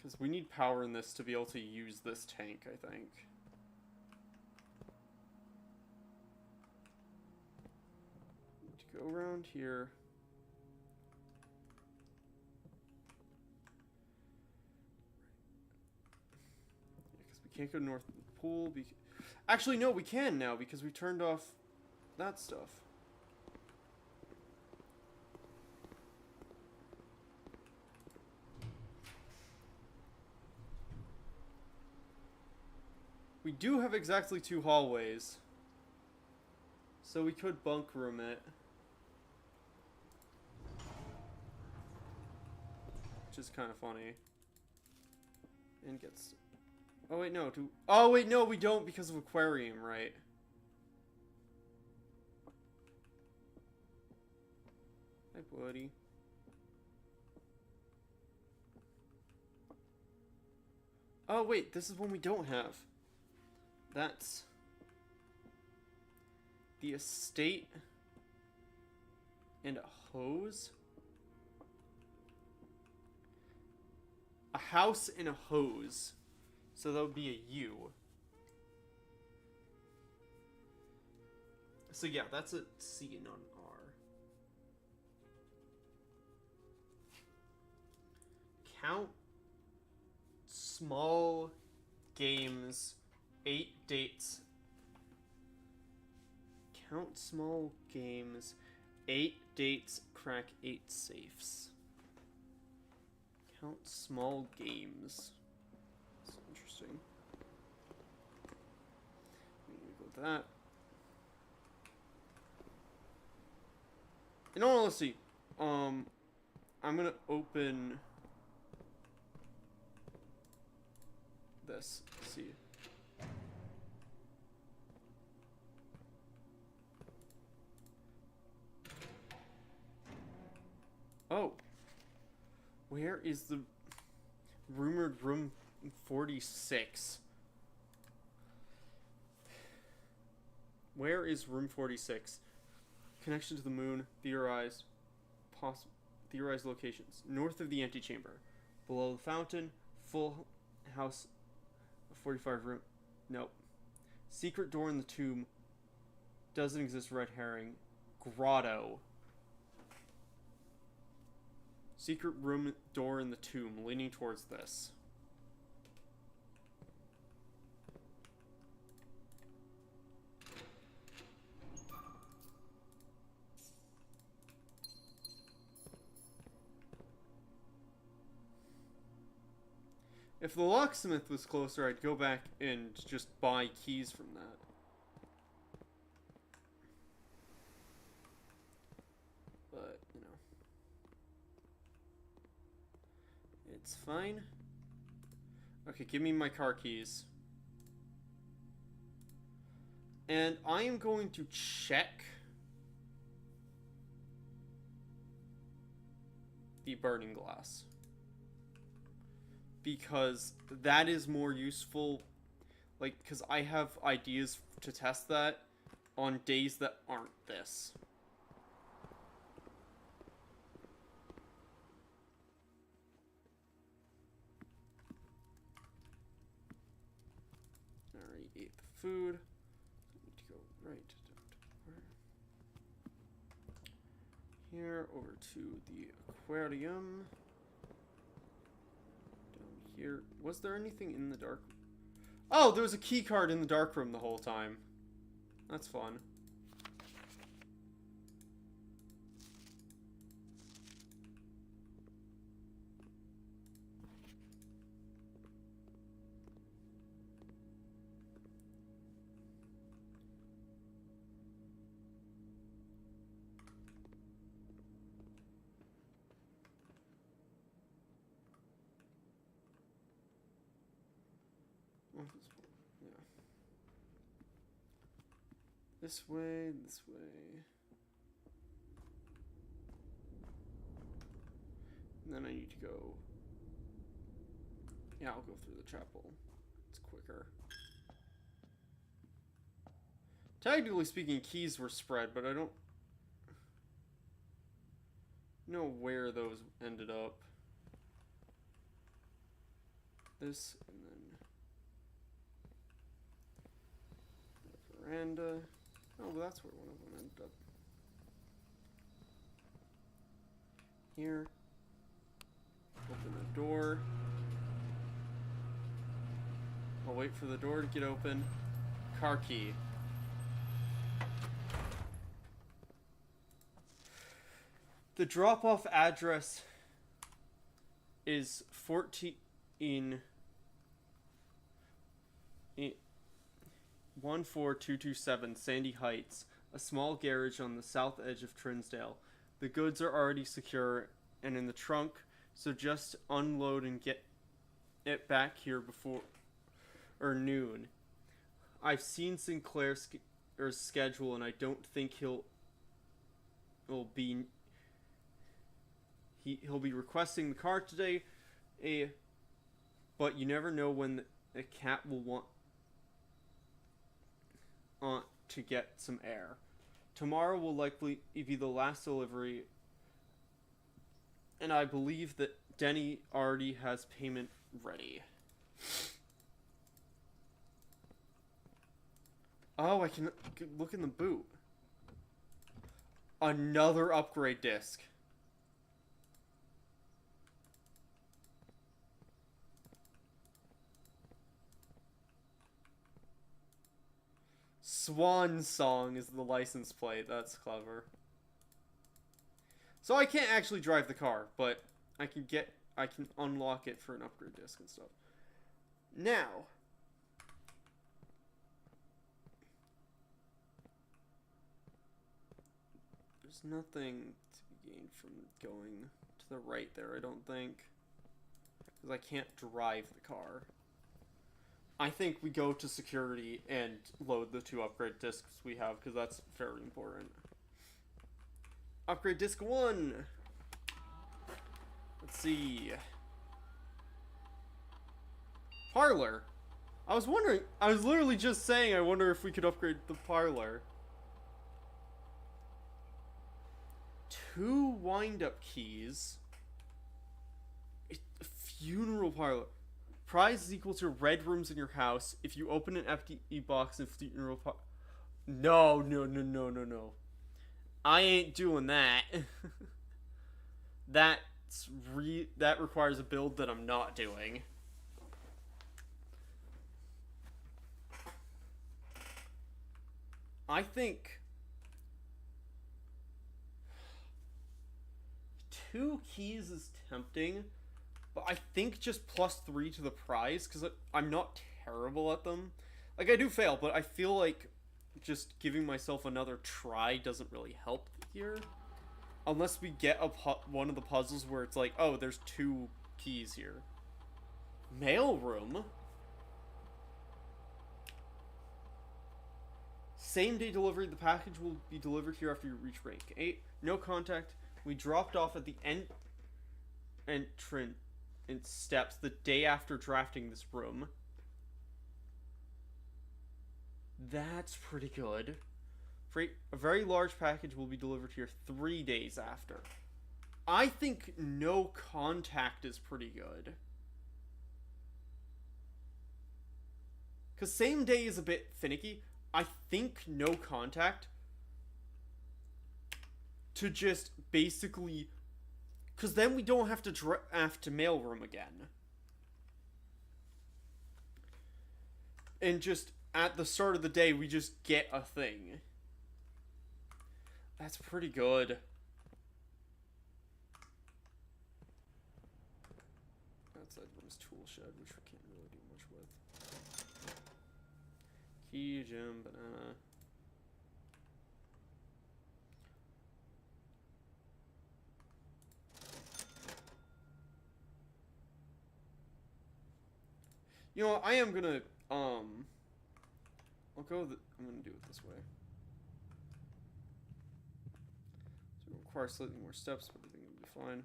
Because we need power in this to be able to use this tank, I think. Need to go around here. Because we can't go north of the pool. Actually, no, we can now because we turned off that stuff. We do have exactly 2 hallways. So we could bunk room it. Which is kind of funny. And gets... Oh wait, no. Oh wait, no, we don't because of aquarium, right? Hi, buddy. Oh wait, this is one we don't have. That's the estate and a hose. A house and a hose. So that would be a U. So yeah, that's a C and not an R. Count small games, 8 dates. Count small games, 8 dates, crack 8 safes. Count small games. That's interesting. I'm gonna go with that. In all honesty, I'm gonna open this. Let's see. Oh. Where is the rumored room 46? Where is room 46? Connection to the moon, theorized locations. North of the antechamber. Below the fountain, full house, 45 room. Nope. Secret door in the tomb. Doesn't exist, red herring. Grotto. Secret room door in the tomb, leaning towards this. If the locksmith was closer, I'd go back and just buy keys from that. But, you know. It's fine. Okay, give me my car keys. And I am going to check the burning glass. Because that is more useful, like, because I have ideas to test that on days that aren't this. Already ate the food. I need to go right down to here, over to the aquarium. Here. Was there anything in the dark? Oh, there was a key card in the dark room the whole time. That's fun. Yeah. This way, this way. And then I need to go. Yeah, I'll go through the chapel. It's quicker. Technically speaking, keys were spread, but I don't know where those ended up. this, and then the veranda. Oh, well, that's where one of them ended up. Here. Open the door. I'll wait for the door to get open. Car key. The drop-off address is 14227 Sandy Heights, a small garage on the south edge of Trinsdale. The goods are already secure and in the trunk, so just unload and get it back here before noon. I've seen Sinclair's schedule, and I don't think he'll be requesting the car today. But you never know when the cat will want to get some air. Tomorrow will likely be the last delivery, and I believe that Denny already has payment ready. Oh, I can look in the boot. Another upgrade disc. Swan Song is the license plate. That's clever. So I can't actually drive the car, but I can unlock it for an upgrade disc and stuff. Now, there's nothing to be gained from going to the right there, I don't think. Because I can't drive the car. I think we go to security and load the 2 upgrade discs we have, because that's very important. Upgrade disc 1! Let's see. Parlor. I was literally just saying I wonder if we could upgrade the parlor. 2 wind-up keys. Funeral parlor. Prize is equal to red rooms in your house. If you open an empty box in funeral parlor. No. I ain't doing that. That requires a build that I'm not doing. I think 2 keys is tempting, but I think just +3 to the prize, because I'm not terrible at them. Like, I do fail, but I feel like just giving myself another try doesn't really help here. Unless we get one of the puzzles where it's like, oh, there's 2 keys here. Mailroom? Same day delivery. The package will be delivered here after you reach rank 8. No contact. We dropped off at the entrance steps the day after drafting this room. That's pretty good. A very large package will be delivered here 3 days after. I think no contact is pretty good. Because same day is a bit finicky. I think no contact to just basically... Because then we don't have to draft to mailroom again. And just at the start of the day, we just get a thing. That's pretty good. Outside room's tool shed, which we can't really do much with. Key, gem, banana. You know what, I am gonna, I'm gonna do it this way. So it requires slightly more steps, but I think it'll be fine.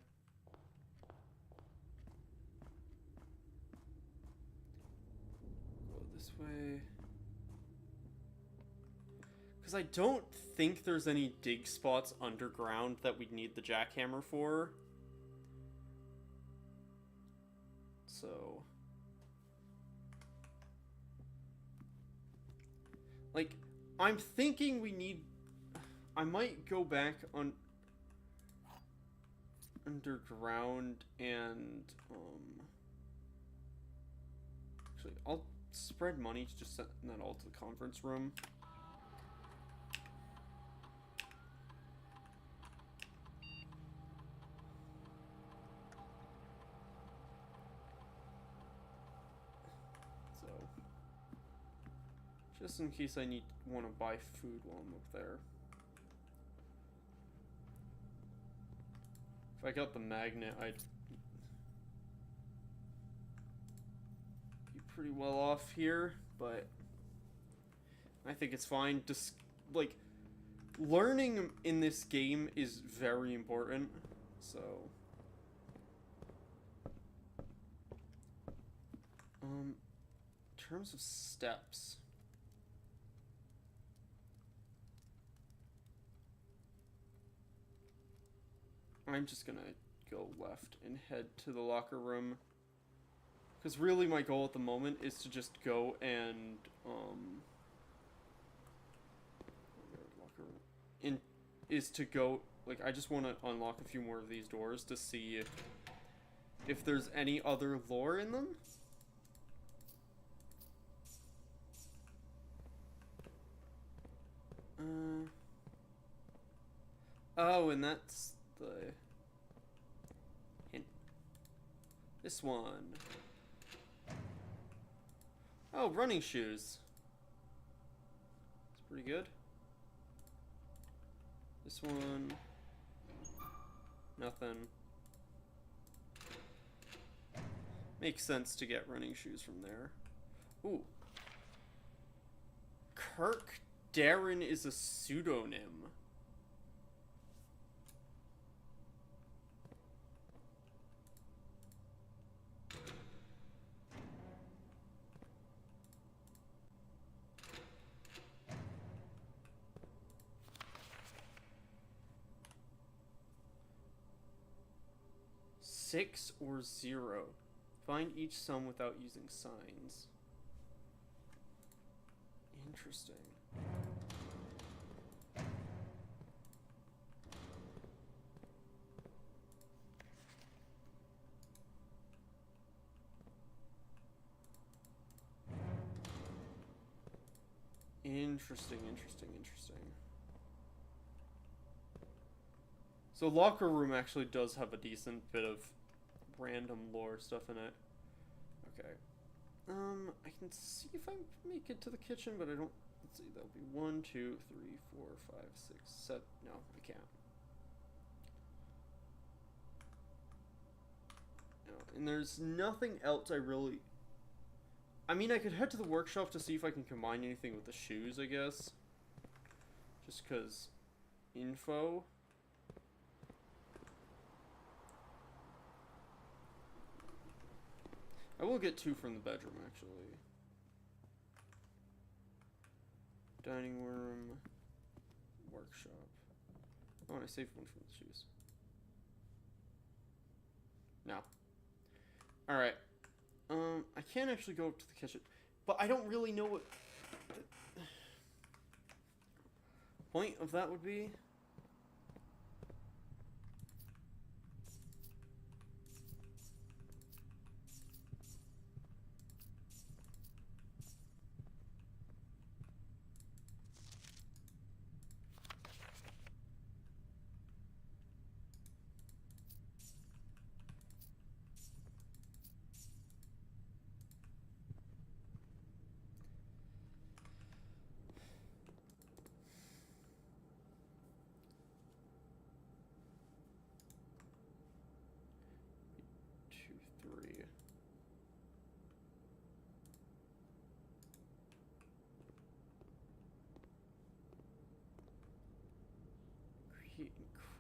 Go this way. Because I don't think there's any dig spots underground that we'd need the jackhammer for. So... I'm thinking we need... I might go back on... underground and, Actually, I'll spread money to just send that all to the conference room. So, just in case I want to buy food while I'm up there. If I got the magnet, I'd be pretty well off here, but I think it's fine. Just, like, learning in this game is very important, so... in terms of steps... I'm just gonna go left and head to the locker room. Because really my goal at the moment is to just go and, is to go, like, I just want to unlock a few more of these doors to see if there's any other lore in them. Oh, and that's the hint. This one. Oh, running shoes. It's pretty good. This one. Nothing. Makes sense to get running shoes from there. Ooh. Kirk Darren is a pseudonym. Six or zero. Find each sum without using signs. Interesting. Interesting. So locker room actually does have a decent bit of random lore stuff in it. Okay. I can see if I make it to the kitchen, but I don't. Let's see, that'll be 1, 2, 3, 4, 5, 6, 7. No, I can't. No, and there's nothing else I really. I mean, I could head to the workshop to see if I can combine anything with the shoes, I guess. Just because info. I will get 2 from the bedroom, actually. Dining room. Workshop. Oh, and I saved 1 from the shoes. No. Alright. I can't actually go up to the kitchen. But I don't really know what the point of that would be.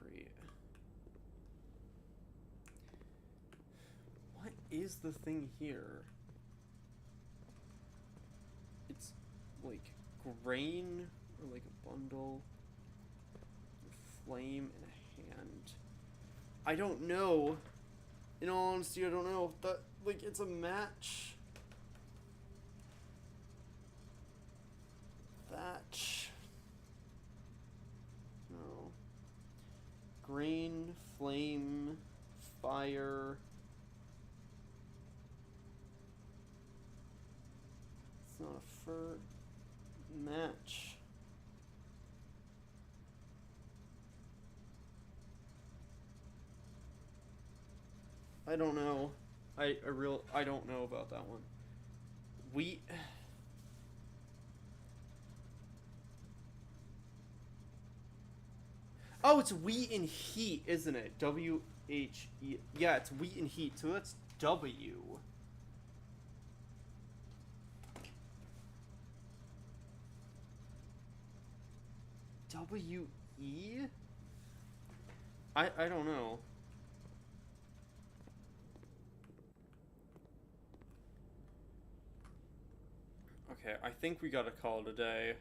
Create. What is the thing here? It's like grain or like a bundle, a flame and a hand. I don't know. In all honesty, I don't know. That, like, it's a match. Thatch. Grain, flame, fire. It's not a fur. Match. I don't know. I don't know about that one. Wheat. Oh, it's wheat and heat, isn't it? W-H-E. Yeah, it's wheat and heat, so that's W. W-E? I don't know. Okay, I think we gotta call it a day.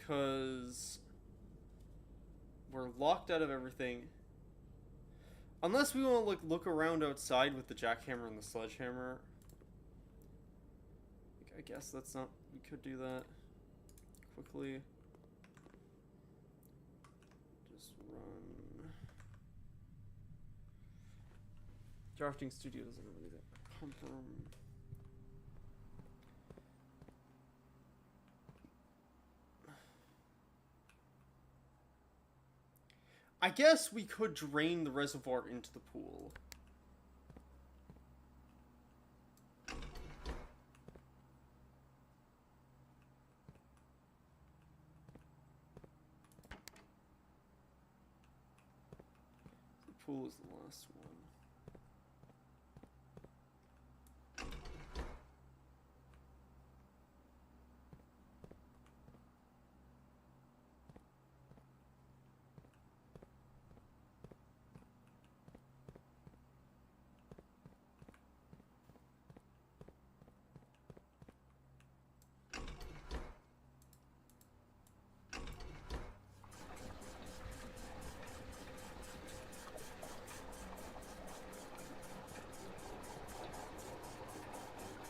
'Cause we're locked out of everything. Unless we want to look around outside with the jackhammer and the sledgehammer. I guess that's not... We could do that quickly. Just run. Drafting studio doesn't have anything. I guess we could drain the reservoir into the pool. The pool is the last one.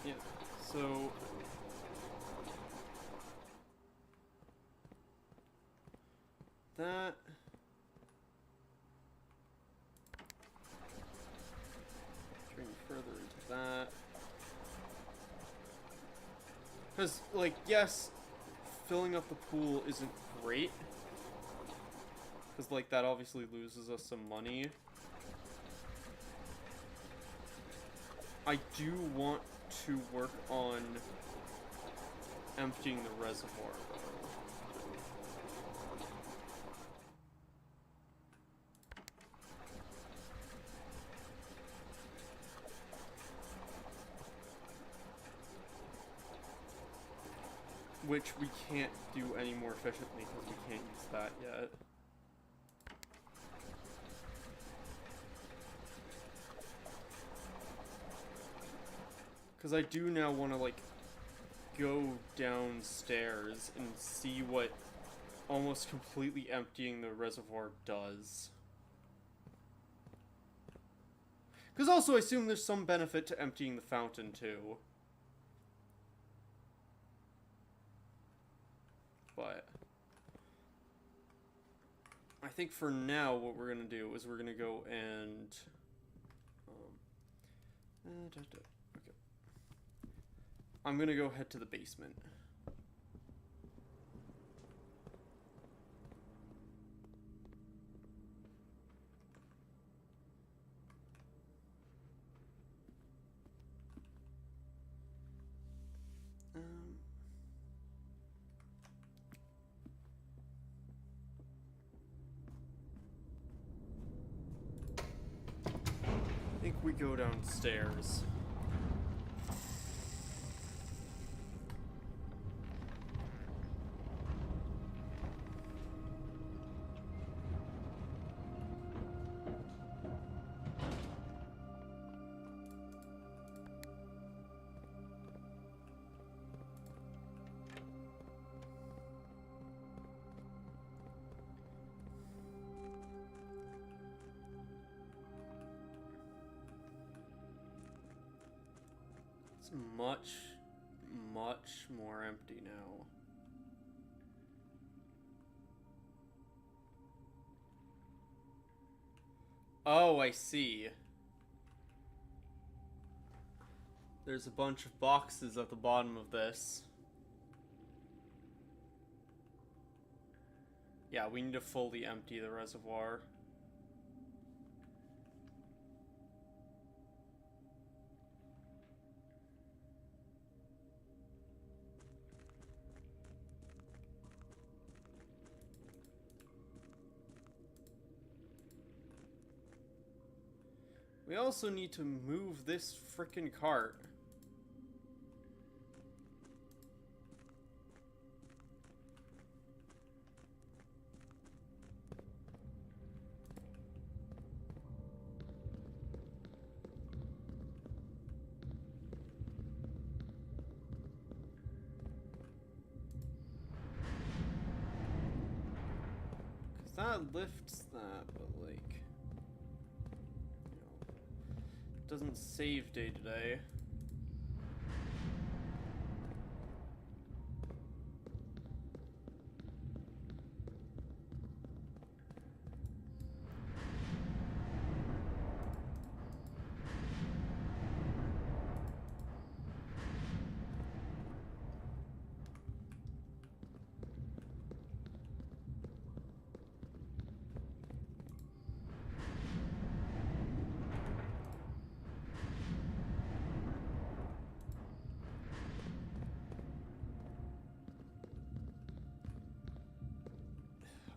Yeah, so that drain further into that. Because, like, yes, filling up the pool isn't great. Because, like, that obviously loses us some money. I do want to work on emptying the reservoir, though. Which we can't do any more efficiently because we can't use that yet. Because I do now want to, like, go downstairs and see what almost completely emptying the reservoir does. Because also I assume there's some benefit to emptying the fountain, too. But I think for now what we're going to do is we're going to go and... okay. I'm going to go head to the basement. I think we go downstairs. It's much, much more empty now. Oh, I see. There's a bunch of boxes at the bottom of this. Yeah, we need to fully empty the reservoir. We also need to move this frickin' cart. That lifts that, but like, you know, it doesn't save day to day.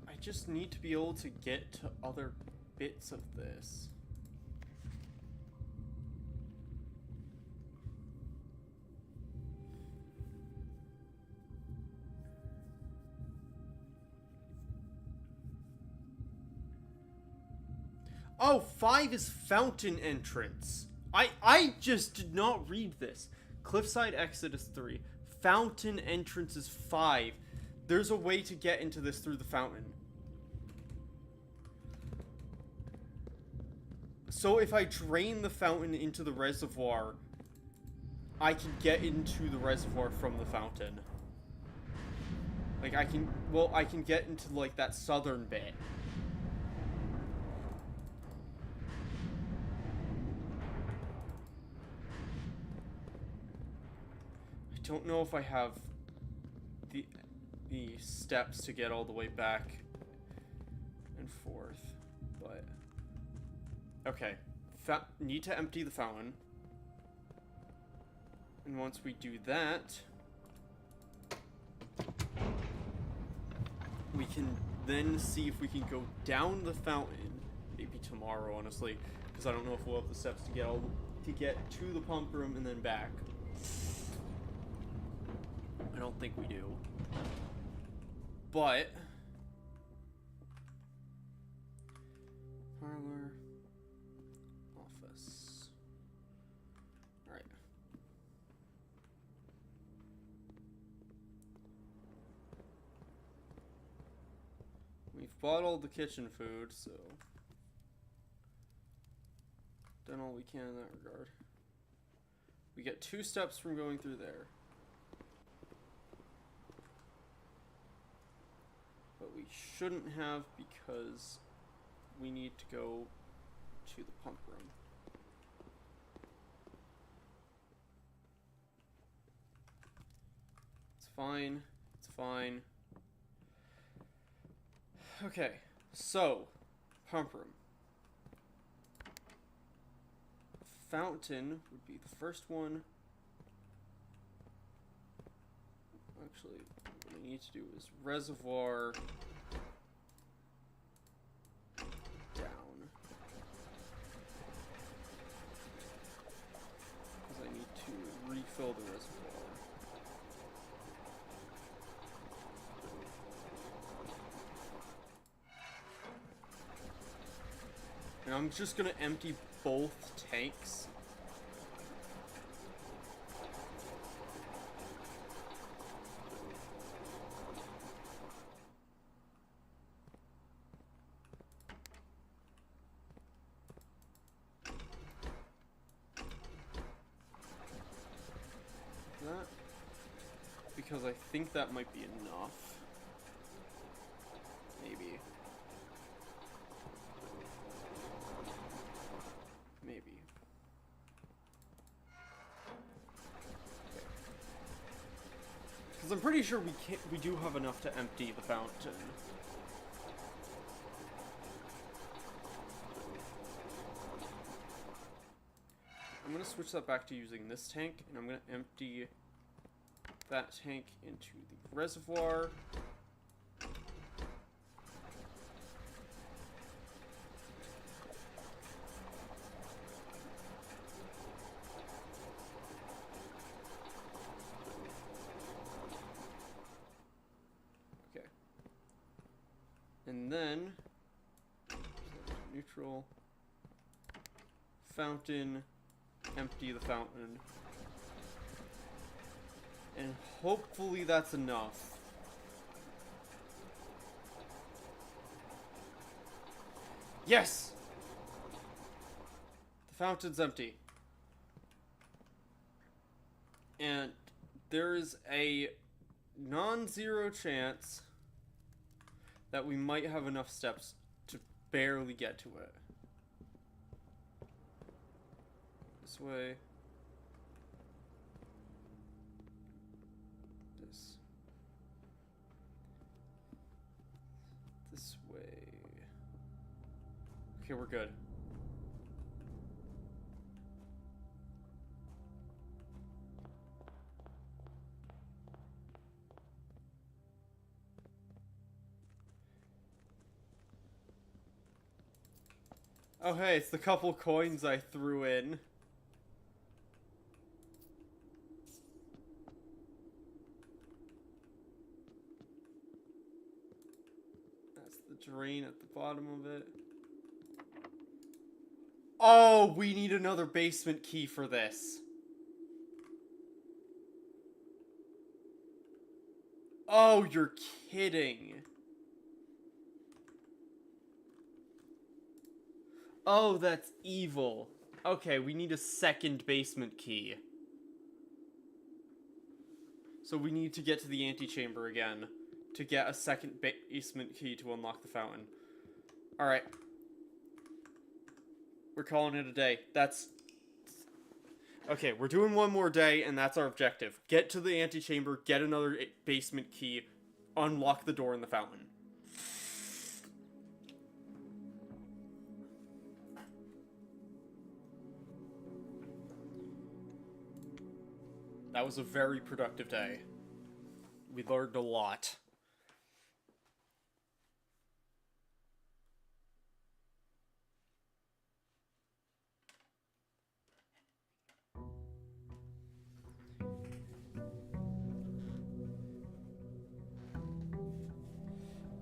I just need to be able to get to other bits of this. Oh, 5 is fountain entrance. I just did not read this. Cliffside exit is 3. Fountain entrance is 5. There's a way to get into this through the fountain. So if I drain the fountain into the reservoir, I can get into the reservoir from the fountain. Like I can get into like that southern bit. I don't know if I have the steps to get all the way back and forth, but okay. Need to empty the fountain. And once we do that, we can then see if we can go down the fountain. Maybe tomorrow, honestly, because I don't know if we'll have the steps to get to the pump room and then back. I don't think we do. But parlor, office. All right. We've bought all the kitchen food, so done all we can in that regard. We get 2 steps from going through there. But we shouldn't have because we need to go to the pump room. It's fine. It's fine. Okay, so pump room. Fountain would be the first one. Actually, what we need to do is reservoir down. Because I need to refill the reservoir. And I'm just gonna empty both tanks. That, because I think that might be enough. Maybe. pretty sure we do have enough to empty the fountain. I'm gonna switch that back to using this tank, and I'm gonna empty that tank into the reservoir. Okay. And then neutral fountain. Empty the fountain. And hopefully that's enough. Yes! The fountain's empty. And there is a non-zero chance that we might have enough steps to barely get to it. This way. This way. Okay, we're good. Oh hey, it's the couple coins I threw in. Drain at the bottom of it. Oh, we need another basement key for this. Oh, you're kidding. Oh, that's evil. Okay, we need a second basement key. So we need to get to the antechamber again to get a second basement key to unlock the fountain. Alright. We're calling it a day. That's... Okay, we're doing one more day, and that's our objective. Get to the antechamber, get another basement key, unlock the door in the fountain. That was a very productive day. We learned a lot.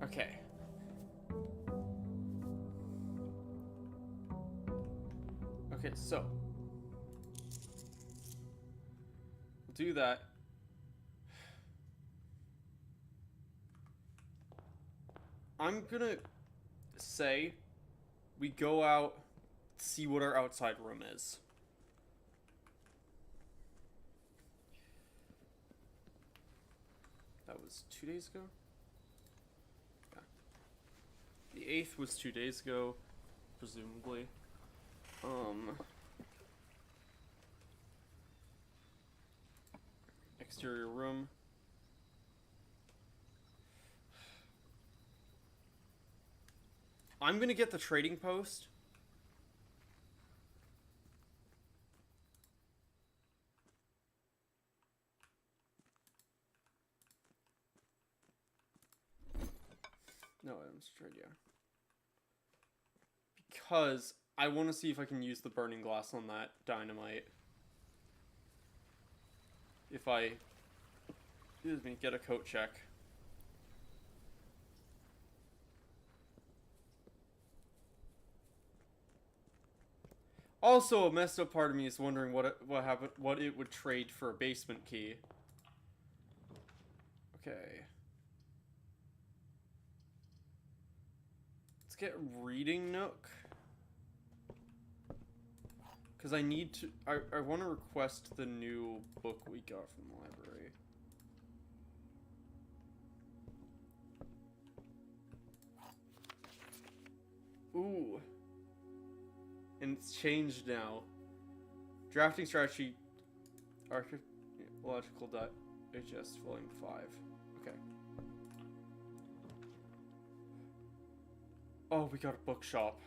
Okay. Okay, so we'll do that. I'm gonna say we go out, see what our outside room is. That was 2 days ago? Yeah. The 8th was 2 days ago, presumably. Exterior room. I'm gonna get the trading post. No items trade, yeah. Because I want to see if I can use the burning glass on that dynamite. If I, excuse me, get a coat check. Also, a messed up part of me is wondering what it would trade for a basement key. Okay. Let's get reading nook. Because I need to... I want to request the new book we got from the library. Ooh. And it's changed now. Drafting strategy... Archaeological HS Volume 5. Okay. Oh, we got a bookshop.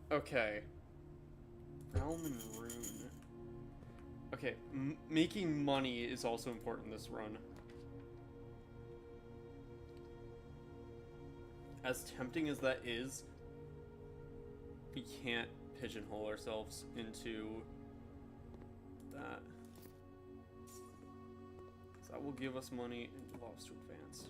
Okay. Realm and Rune. Okay, making money is also important this run. As tempting as that is, we can't pigeonhole ourselves into that. So that will give us money and allow us to advance.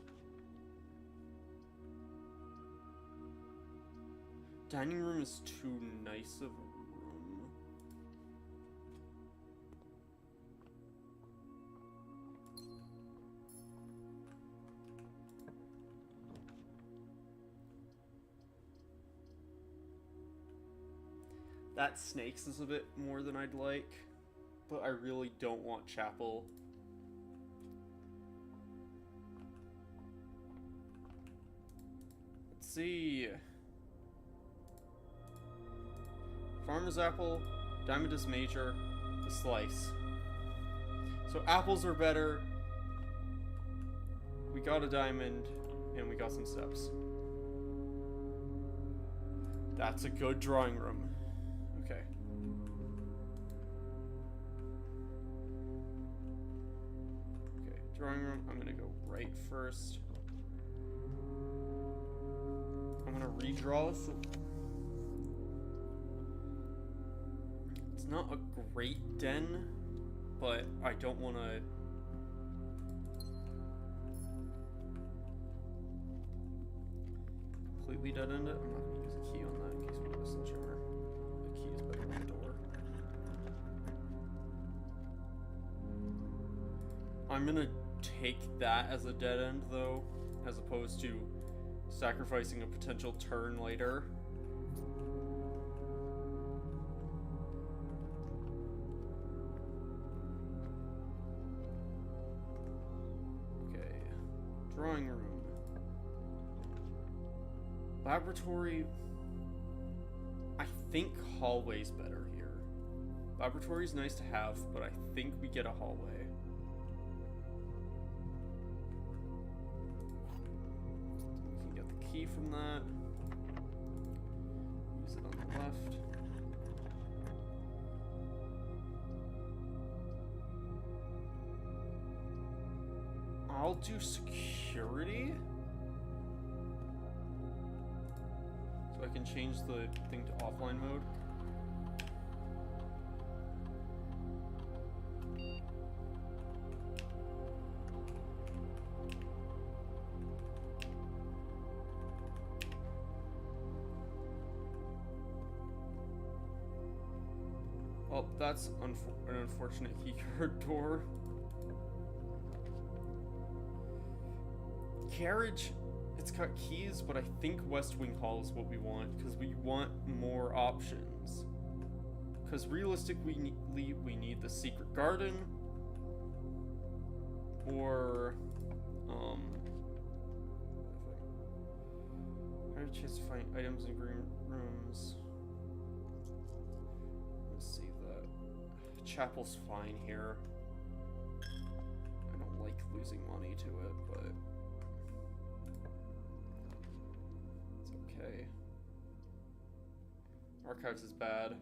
Dining room is too nice of a room. That snakes is a bit more than I'd like, but I really don't want chapel. Let's see. Farmer's apple, Diamondus major, the slice. So apples are better. We got a diamond, and we got some steps. That's a good drawing room. Okay. Okay, drawing room. I'm gonna go right first. I'm gonna redraw this. It's not a great den, but I don't want to. Completely dead end it. I'm not going to use a key on that in case we get a sledgehammer. The key is better than the door. I'm going to take that as a dead end, though, as opposed to sacrificing a potential turn later. Drawing room. Laboratory. I think hallway's better here. Laboratory's nice to have, but I think we get a hallway. We can get the key from that. Use it on the left. I'll do security. So I can change the thing to offline mode. Well, that's an unfortunate keycard door. Carriage, it's got keys, but I think West Wing Hall is what we want, because we want more options. Because realistically, we need the Secret Garden, or, I have a chance to find items in green rooms. Let's see, the chapel's fine here. I don't like losing money to it, but okay. Archives is bad.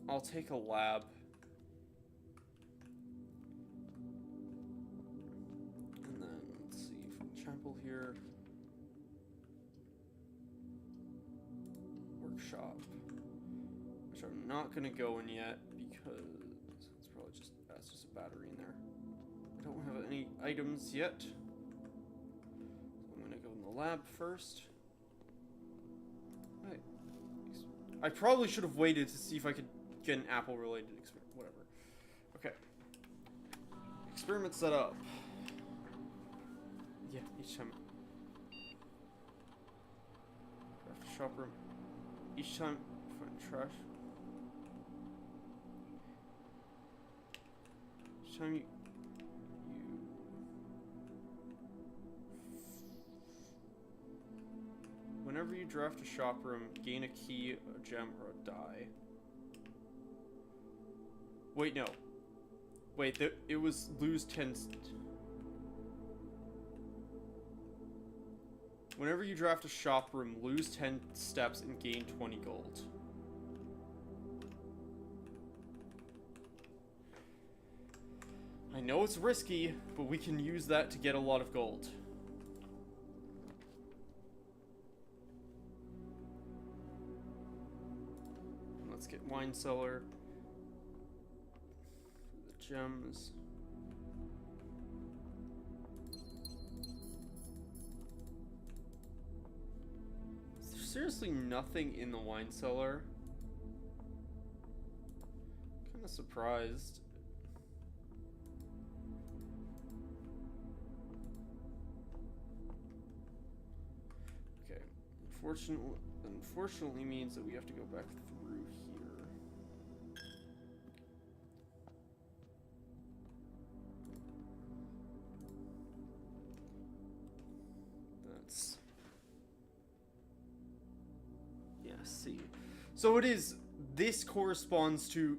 I'll take a lab. And then, let's see, from chapel here. Workshop. Which I'm not gonna go in yet because it's probably just, that's just a battery in there. I don't have any items yet. Lab first. Right. I probably should have waited to see if I could get an apple related experiment. Whatever. Okay. Experiment set up. Yeah, each time. Craft shop room. Each time find trash. Each time you Whenever you draft a shop room, gain a key, a gem, or a die. Wait, no. Wait, it was lose 10... Whenever you draft a shop room, lose 10 steps and gain 20 gold. I know it's risky, but we can use that to get a lot of gold. Let's get wine cellar. The gems. Is there seriously nothing in the wine cellar? Kind of surprised. Okay, unfortunately means that we have to go back through here. That's... yeah, see. So it is... this corresponds to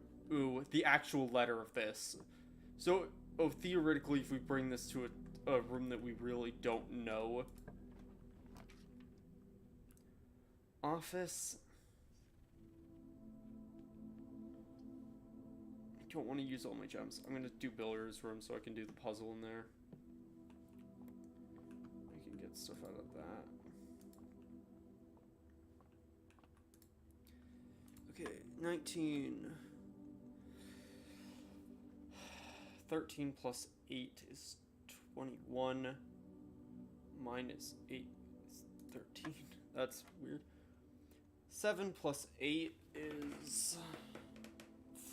the actual letter of this. So, theoretically, if we bring this to a room that we really don't know... office. I don't want to use all my gems. I'm gonna do Biller's room so I can do the puzzle in there. I can get stuff out of that. Okay, 19. 13 plus 8 is 21. Minus 8 is 13. That's weird. 7 plus 8 is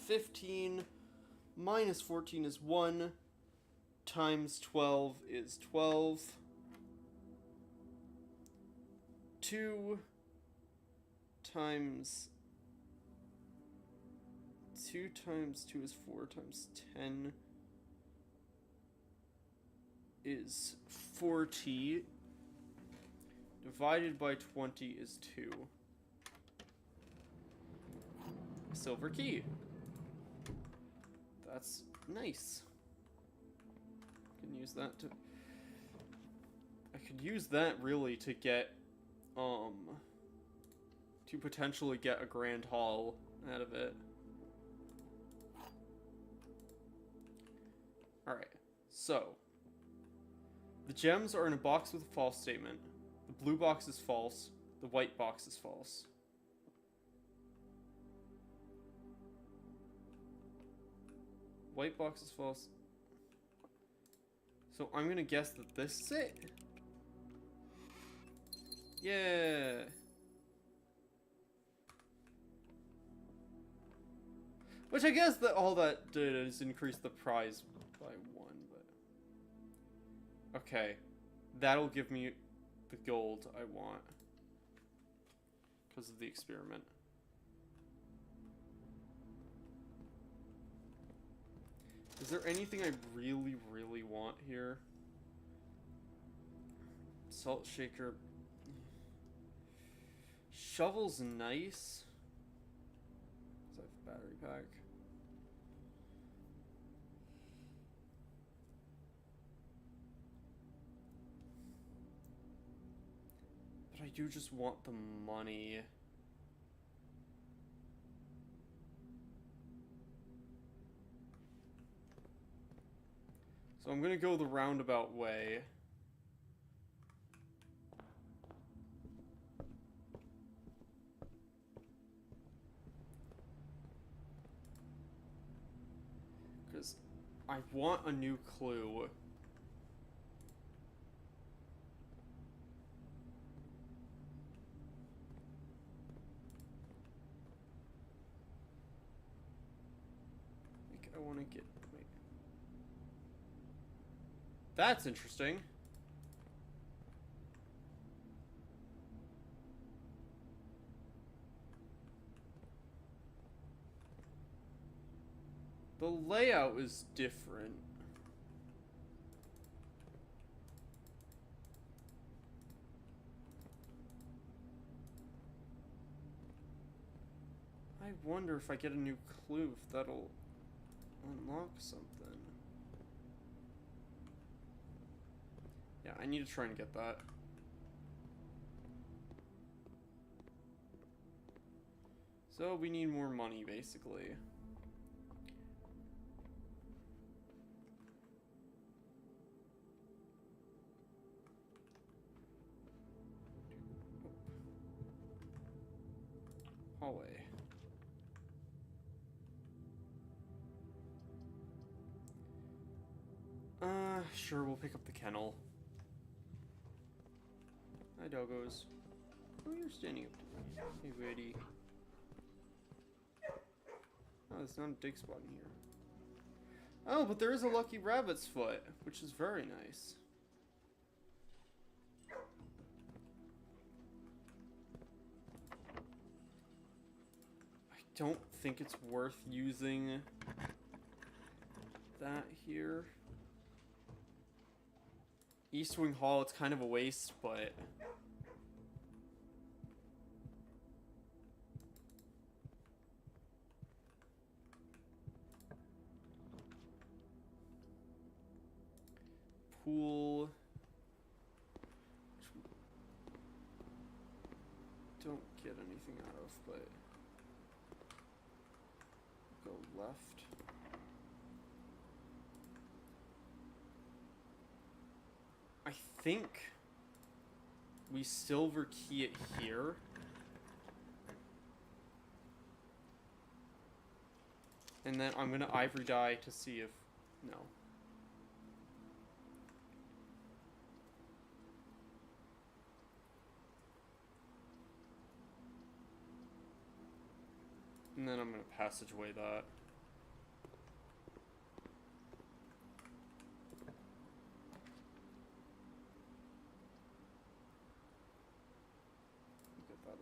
15. Minus 14 is 1. Times 12 is 12. 2 times 2 times 2 is 4 times 10 is 40. Divided by 20 is 2. Silver key. That's nice. I can use that to... I could use that really to get, to potentially get a grand haul out of it. Alright, so. The gems are in a box with a false statement. The blue box is false. The white box is false. White box is false. So I'm gonna guess that this is it. Yeah. Which I guess that all that did is increase the prize by 1, but... okay. That'll give me the gold I want. Because of the experiment. Is there anything I really, really want here? Salt shaker. Shovel's nice. Does that have a battery pack? But I do just want the money. So I'm gonna go the roundabout way. Because I want a new clue. I want to get... wait. That's interesting. The layout is different. I wonder if I get a new clue, if that'll unlock something. Yeah, I need to try and get that. So we need more money, basically. Hallway. Sure, we'll pick up the kennel. Hi, doggos. Oh, you're standing up to me. Hey, Woody. Oh, there's not a dig spot in here. Oh, but there is a lucky rabbit's foot, which is very nice. I don't think it's worth using that here. East Wing Hall, it's kind of a waste, but... Pool... Don't get anything out of, but... Go left. I think we silver key it here. And then I'm gonna ivory dye to see if... No. And then I'm gonna passageway that.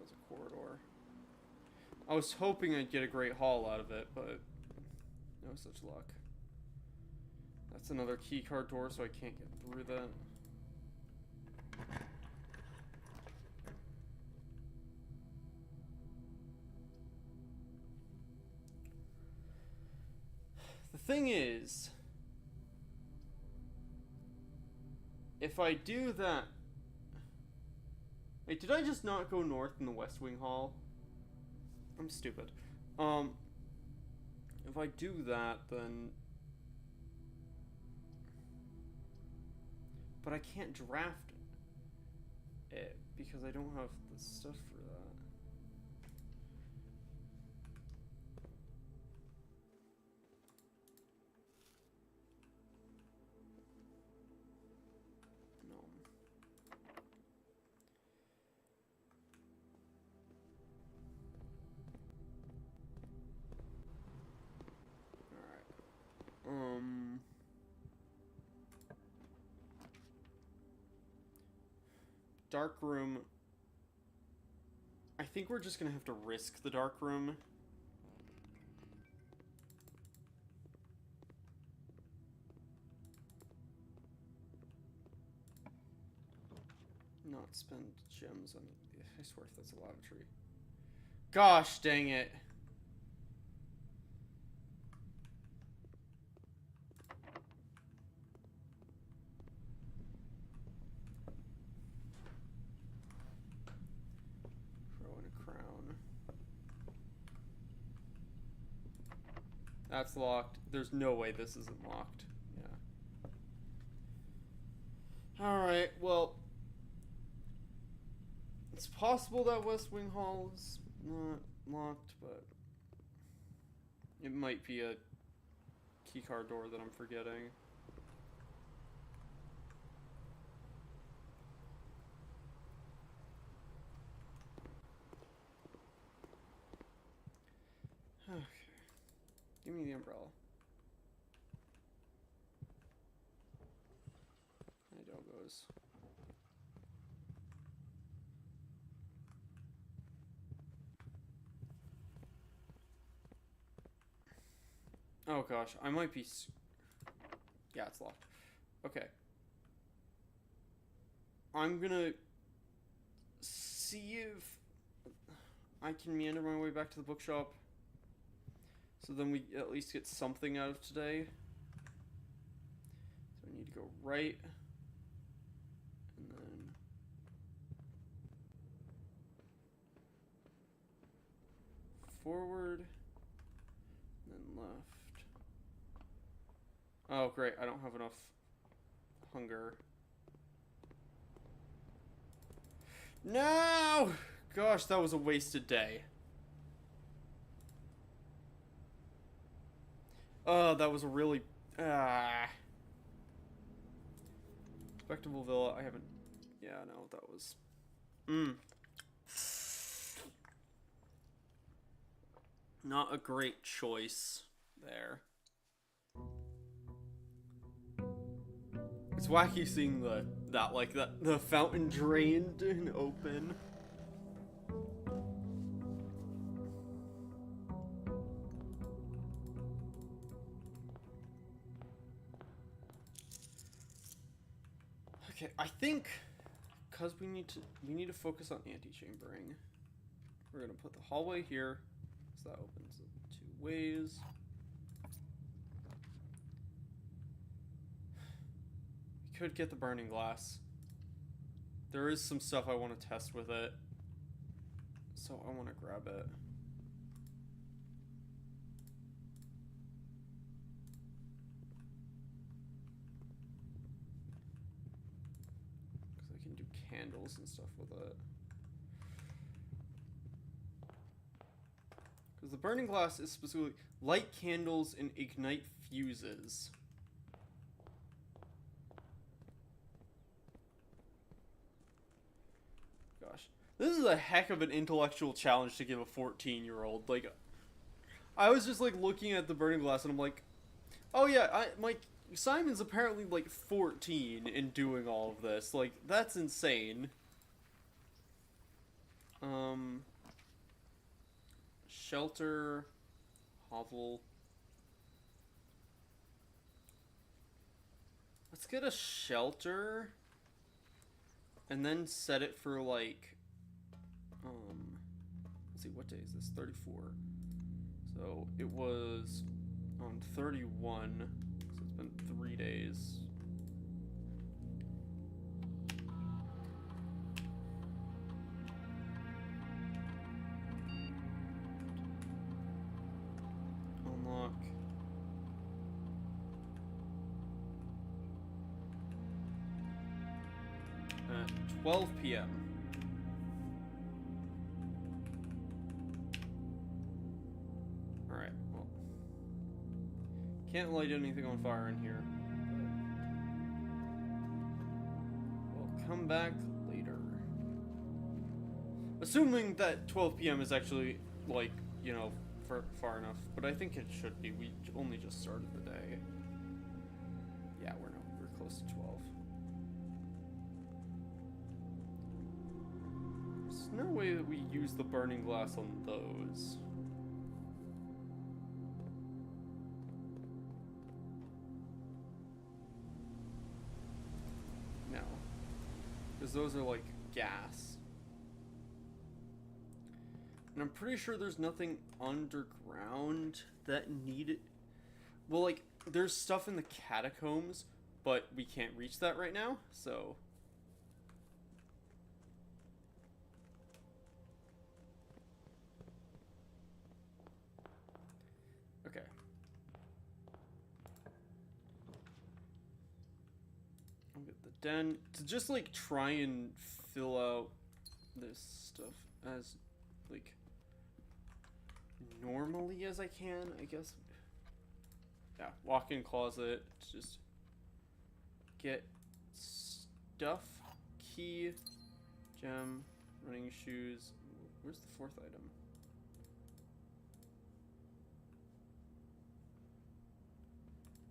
As a corridor. I was hoping I'd get a great haul out of it, but no such luck. That's another keycard door, so I can't get through that. The thing is, if I do that... Wait, did I just not go north in the West Wing Hall? I'm stupid. If I do that, then... But I can't draft it, because I don't have the stuff for that. Dark room. I think we're just gonna have to risk the dark room. Not spend gems on it. I swear if that's a lavatory. Gosh dang it. That's locked. There's no way this isn't locked. Yeah. Alright, well... It's possible that West Wing Hall is not locked, but... It might be a keycard door that I'm forgetting. Okay. Give me the umbrella. Hi, doggos. Oh gosh, I might be... Yeah, it's locked. Okay. I'm gonna see if I can meander my way back to the bookshop So then we at least get something out of today. So we need to go right. And then... forward. And then left. Oh, great. I don't have enough hunger. No! Gosh, that was a wasted day. Oh, that was a really... Respectable villa. I haven't... Yeah, no, that was... Not a great choice there. It's wacky seeing the fountain drained and open. Okay, I think because we need to focus on antechambering. We're gonna put the hallway here, so that opens it 2 ways. We could get the burning glass. There is some stuff I want to test with it, so I want to grab it. Because I can do candles and stuff with it. Because the burning glass is specifically light candles and ignite fuses. Gosh. This is a heck of an intellectual challenge to give a 14-year-old. Like, I was just, like, looking at the burning glass and I'm like, oh yeah, Simon's apparently, like, 14 and doing all of this. Like, that's insane. Shelter, hovel. Let's get a shelter and then set it for like, let's see, what day is this? 34. So it was on 31, so it's been 3 days. Unlock. At 12 p.m. Alright, well. Can't light anything on fire in here. But we'll come back later. Assuming that 12 p.m. is actually, like, you know, far enough. But I think it should be. We only just started the day. Yeah, we're close to 12. There's no way that we use the burning glass on those. No. Because those are like gas. And I'm pretty sure there's nothing underground that needed... Well, like, there's stuff in the catacombs, but we can't reach that right now, so... Okay. I'll get the den to just, like, try and fill out this stuff as, like... normally as I can, I guess. Yeah, walk-in closet, just get stuff, key, gem, running shoes. Where's the 4th item?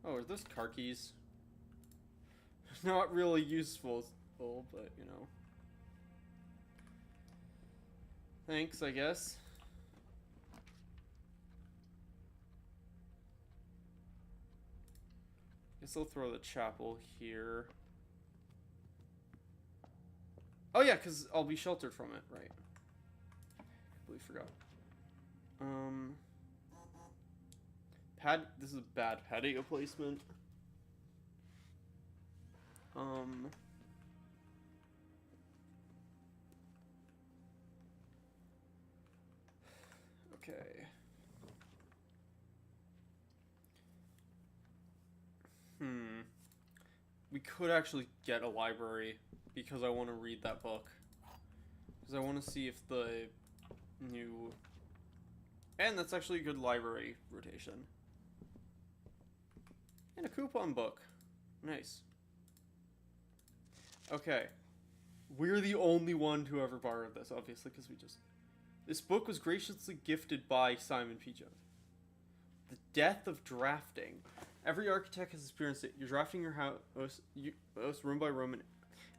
Oh, are those car keys? Not really useful, but you know. Thanks, I guess. Guess I'll throw the chapel here. Oh yeah, because I'll be sheltered from it, right. Completely forgot. This is a bad patio placement. Okay. We could actually get a library because I want to read that book. Because I want to see if the new... And that's actually a good library rotation. And a coupon book. Nice. Okay. We're the only one to ever borrow this, obviously, because we just... This book was graciously gifted by Simon P. Jones. The Death of Drafting. Every architect has experienced it. You're drafting your house room by room, and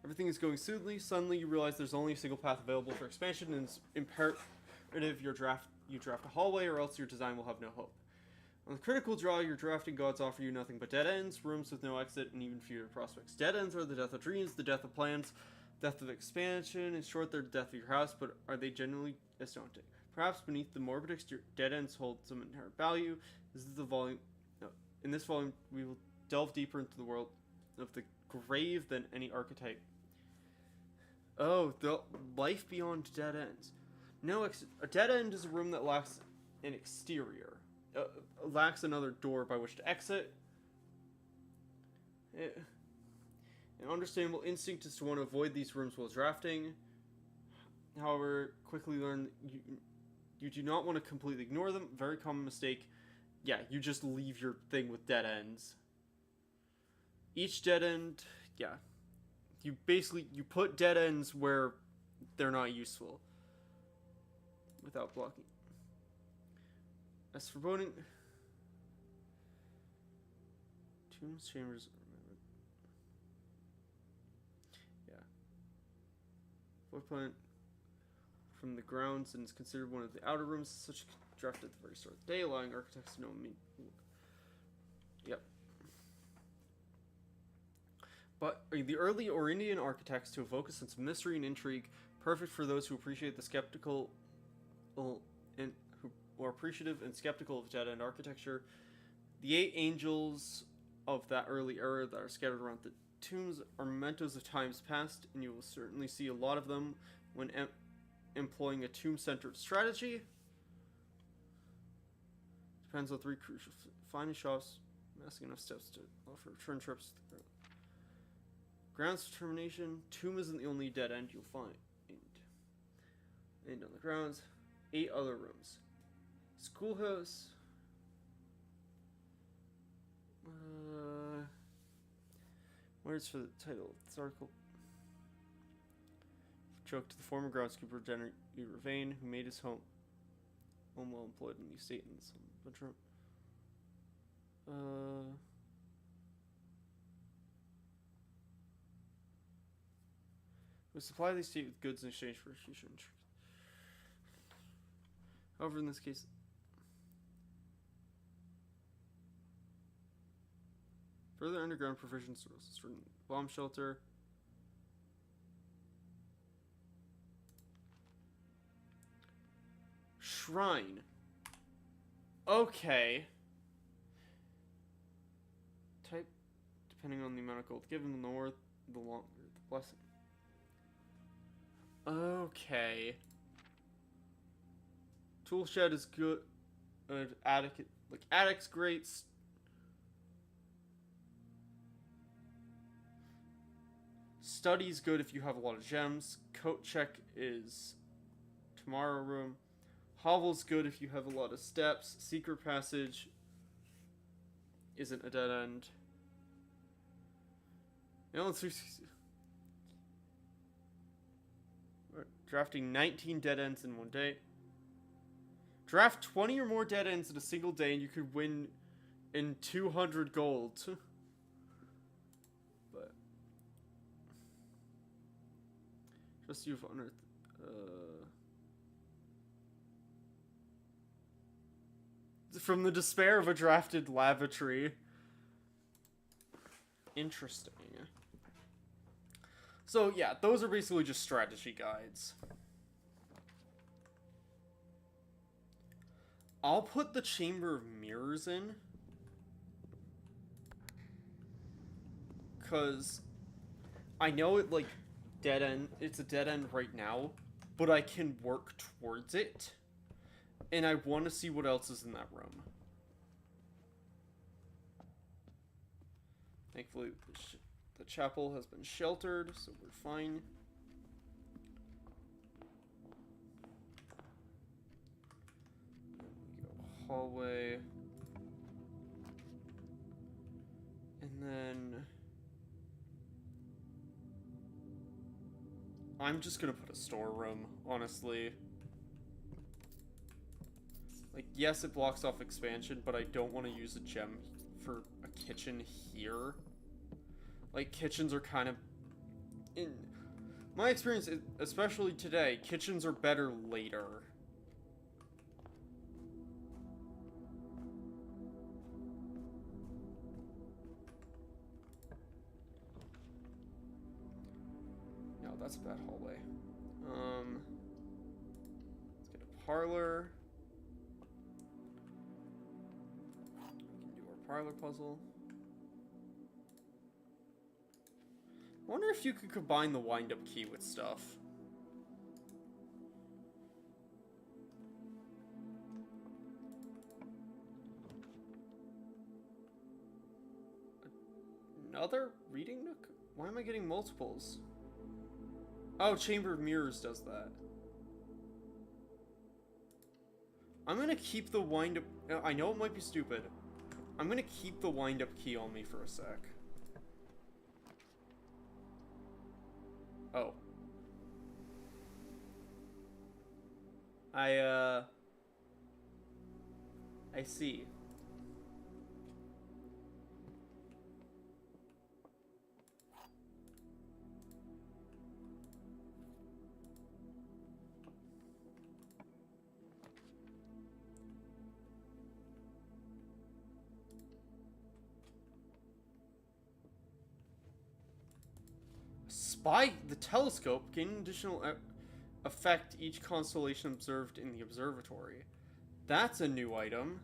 everything is going smoothly. Suddenly, you realize there's only a single path available for expansion, and it's imperative you draft a hallway, or else your design will have no hope. On the critical draw, your drafting gods offer you nothing but dead ends, rooms with no exit, and even fewer prospects. Dead ends are the death of dreams, the death of plans, death of expansion. In short, they're the death of your house, but are they genuinely as daunting? Perhaps beneath the morbid exterior, dead ends hold some inherent value. This is the volume. In this volume, we will delve deeper into the world of the grave than any archetype. Oh, the life beyond dead ends. A dead end is a room that lacks an exterior. Lacks another door by which to exit. An understandable instinct is to want to avoid these rooms while drafting. However, quickly learn you do not want to completely ignore them. Very common mistake. Yeah, you just leave your thing with dead ends. Each dead end, yeah. You put dead ends where they're not useful. Without blocking. As for voting... Tombs, chambers... Yeah. Void point from the grounds and is considered one of the outer rooms, such drafted at the very start of the day, allowing architects to know me. Yep. But the early Orindian architects to evoke a sense of mystery and intrigue, perfect for those who appreciate the skeptical and who are appreciative and skeptical of dead-end architecture. The 8 angels of that early era that are scattered around the tombs are mementos of times past, and you will certainly see a lot of them when employing a tomb-centered strategy. Depends on 3 crucial finding shops, amassing enough steps to offer return trips to the grounds determination. Tomb isn't the only dead end you'll find. And on the grounds, 8 other rooms. Schoolhouse. Words for the title of this article. Joke to the former groundskeeper, Jenny Ravane, who made his home well employed in the estate in some bedroom. We supply the estate with goods in exchange for future interest. However, in this case, further underground provision sources for bomb shelter. Shrine. Okay. Type, depending on the amount of gold given, the more, the longer the blessing. Okay. Tool shed is good. Attic's great. Study's good if you have a lot of gems. Coat check is tomorrow room. Hovel's good if you have a lot of steps. Secret passage isn't a dead end. Now let's drafting 19 dead ends in one day. Draft 20 or more dead ends in a single day and you could win in 200 gold. But just you've unearthed from the despair of a drafted lavatory. Interesting. So yeah, those are basically just strategy guides. I'll put the Chamber of Mirrors in, because I know it, like, dead end. It's a dead end right now, but I can work towards it, and I want to see what else is in that room. Thankfully, the chapel has been sheltered, so we're fine. We go hallway. And then I'm just gonna put a storeroom, honestly. Like, yes, it blocks off expansion, but I don't want to use a gem for a kitchen here. Like, kitchens are kind of... In my experience, especially today, kitchens are better later. No, that's a bad hallway. Let's get a parlor. We can do our parlor puzzle. I wonder if you could combine the wind-up key with stuff. Another reading nook? Why am I getting multiples? Oh, Chamber of Mirrors does that. I'm gonna keep the wind-up... I know it might be stupid. I'm gonna keep the wind-up key on me for a sec. Oh. I see. By the telescope, gain an additional effect each constellation observed in the observatory. That's a new item.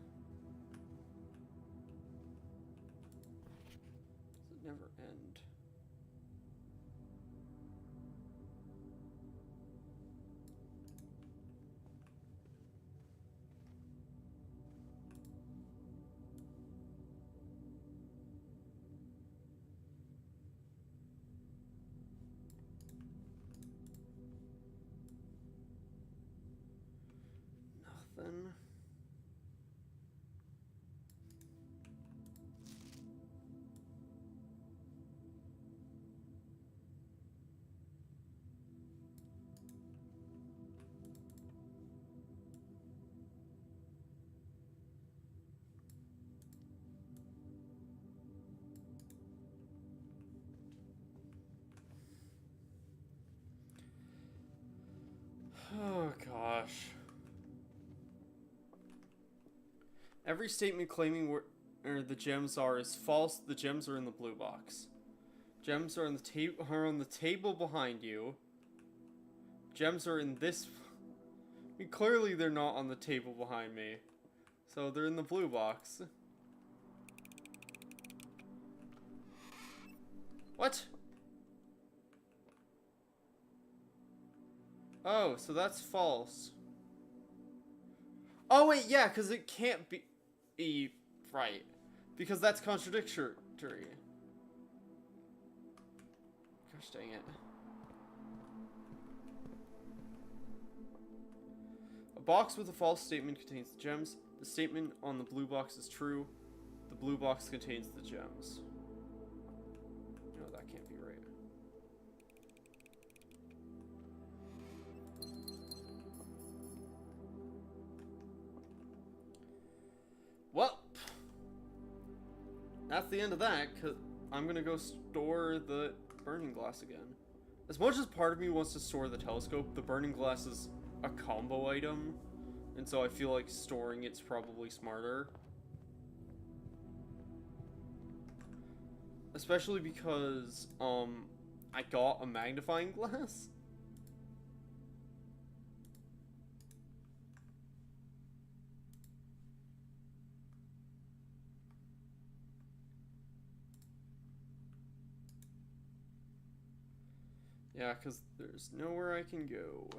Does it never end? Nothing. Oh gosh. Every statement claiming where the gems are is false. The gems are in the blue box. Gems are on the table behind you. Gems are in this... I mean, clearly they're not on the table behind me. So they're in the blue box. What? Oh, so that's false. Oh wait, yeah, because it can't be right. Because that's contradictory. Gosh dang it. A box with a false statement contains the gems. The statement on the blue box is true. The blue box contains the gems. No, that can't be right. Well, that's the end of that, because I'm going to go store the burning glass again. As much as part of me wants to store the telescope, the burning glass is a combo item, and so I feel like storing it's probably smarter. Especially because, I got a magnifying glass. Yeah, because there's nowhere I can go.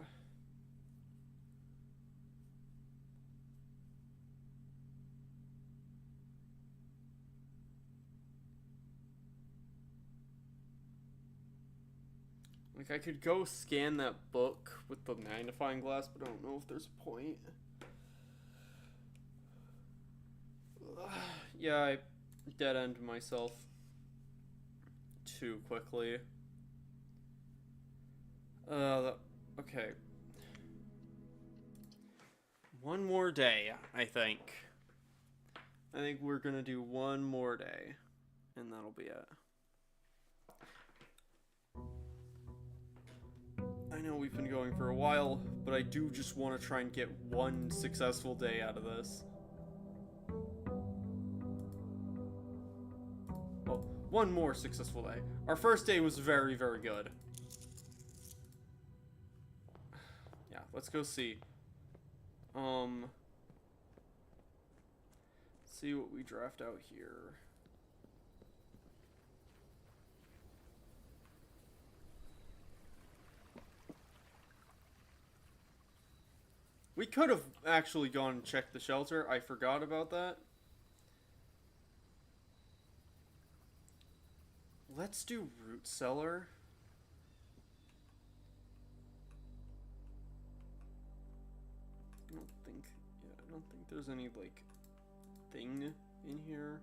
Like, I could go scan that book with the magnifying glass, but I don't know if there's a point. Yeah, I dead-end myself too quickly. Okay. One more day, I think. I think we're gonna do one more day, and that'll be it. I know we've been going for a while, but I do just want to try and get one successful day out of this. Well, one more successful day. Our first day was very, very good. Yeah, let's go see. See what we draft out here. We could have actually gone and checked the shelter. I forgot about that. Let's do root cellar. I don't think there's any, like, thing in here.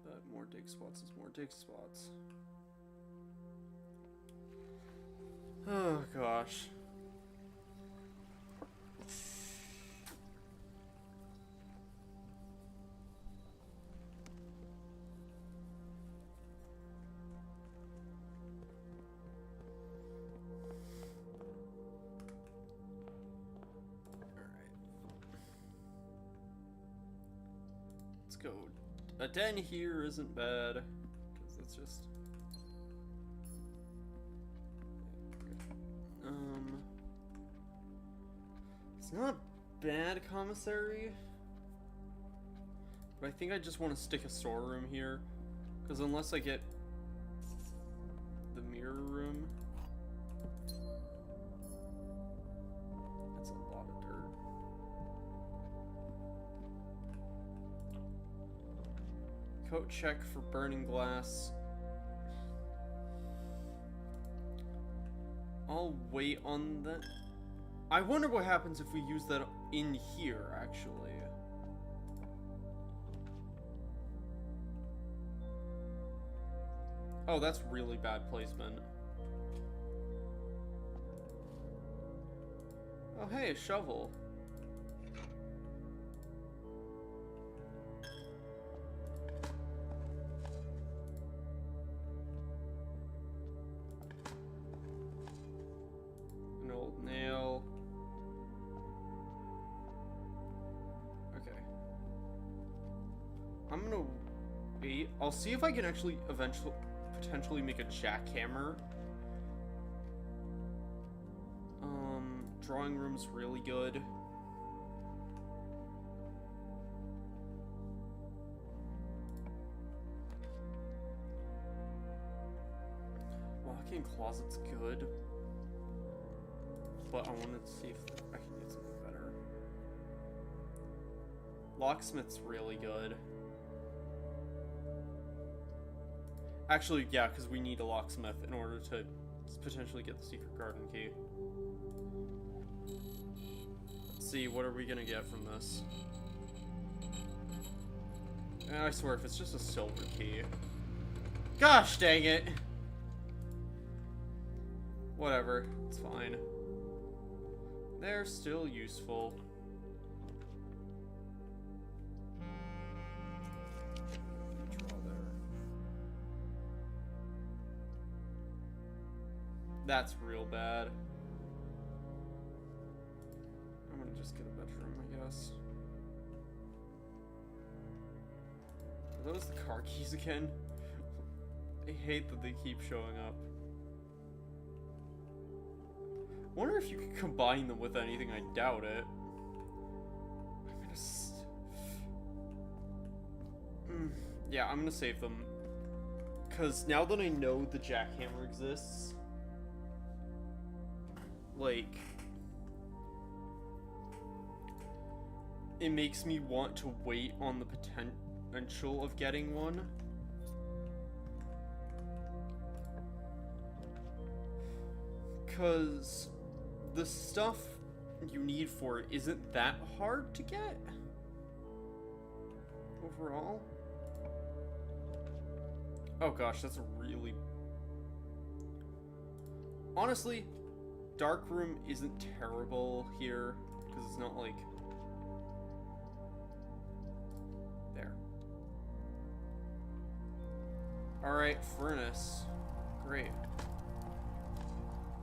But more dig spots is more dig spots. Oh, gosh. Go. A den here isn't bad, because it's just it's not bad commissary, but I think I just want to stick a storeroom here, because unless I get the mirror room, that's a lot of dirt. Coat check for burning glass. I'll wait on that. I wonder what happens if we use that in here, actually. Oh, that's really bad placement. Oh, hey, a shovel. I'll see if I can actually potentially make a jackhammer. Drawing room's really good. Walk-in closet's good, but I wanted to see if I can get something better. Locksmith's really good. Actually, yeah, because we need a locksmith in order to potentially get the secret garden key. Let's see, what are we gonna get from this? And I swear, if it's just a silver key. Gosh dang it! Whatever, it's fine. They're still useful. That's real bad. I'm gonna just get a bedroom, I guess. Are those the car keys again? I hate that they keep showing up. I wonder if you could combine them with anything. I doubt it. I'm gonna yeah, I'm gonna save them. Because now that I know the jackhammer exists, like, it makes me want to wait on the potential of getting one. Because the stuff you need for it isn't that hard to get overall. Oh gosh, that's a really... Honestly, Dark Room isn't terrible here, because it's not like... There. Alright, Furnace. Great.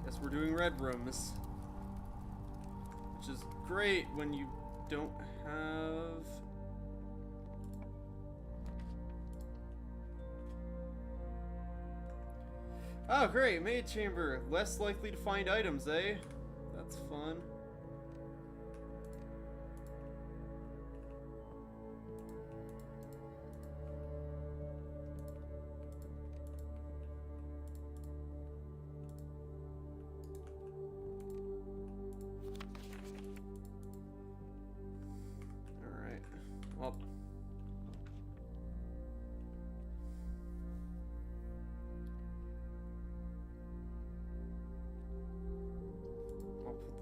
Guess we're doing red rooms. Which is great when you don't have... Oh, great, maid chamber. Less likely to find items, eh? That's fun. Alright. Well.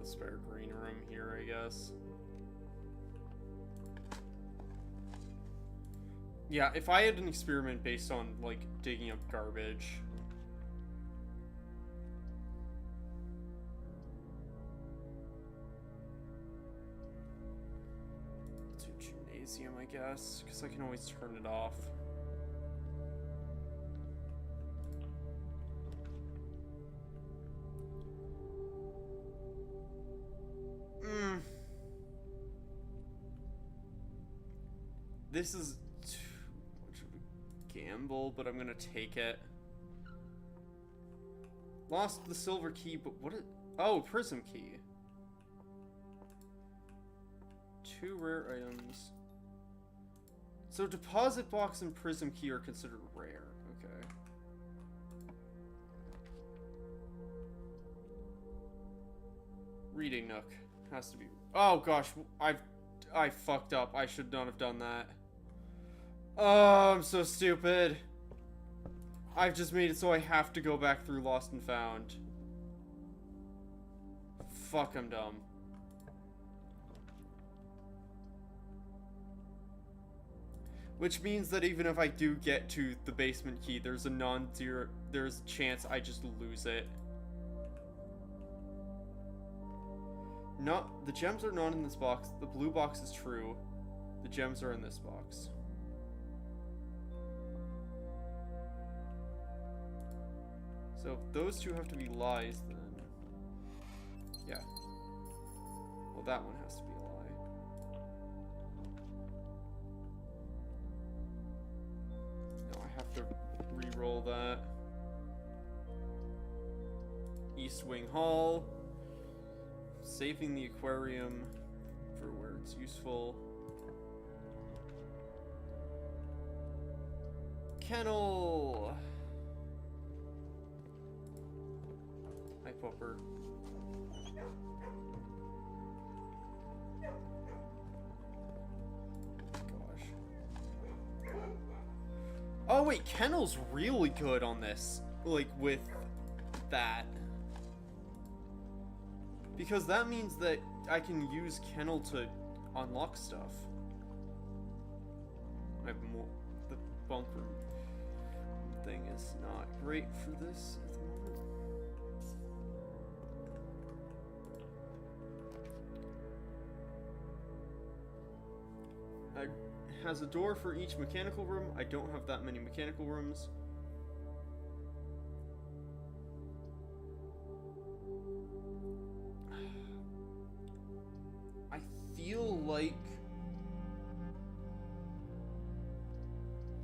Spare green room here, I guess. Yeah, if I had an experiment based on, like, digging up garbage. To gymnasium, I guess, because I can always turn it off. This is too much of a gamble, but I'm gonna take it. Lost the silver key, but what is... Oh, prism key. 2 rare items. So deposit box and prism key are considered rare. Okay. Reading nook. Has to be... Oh gosh, I fucked up. I should not have done that. Oh, I'm so stupid. I've just made it so I have to go back through Lost and Found. Fuck, I'm dumb. Which means that even if I do get to the basement key, there's a chance I just lose it. The gems are not in this box. The blue box is true. The gems are in this box. So those two have to be lies, then. Yeah. Well, that one has to be a lie. No, I have to re-roll that. East Wing Hall. Saving the aquarium for where it's useful. Kennel! Hi, Popper. Gosh. Oh wait, Kennel's really good on this. Like, with that. Because that means that I can use Kennel to unlock stuff. I have more... The bunk room thing is not great for this at the moment. It has a door for each mechanical room. I don't have that many mechanical rooms. I feel like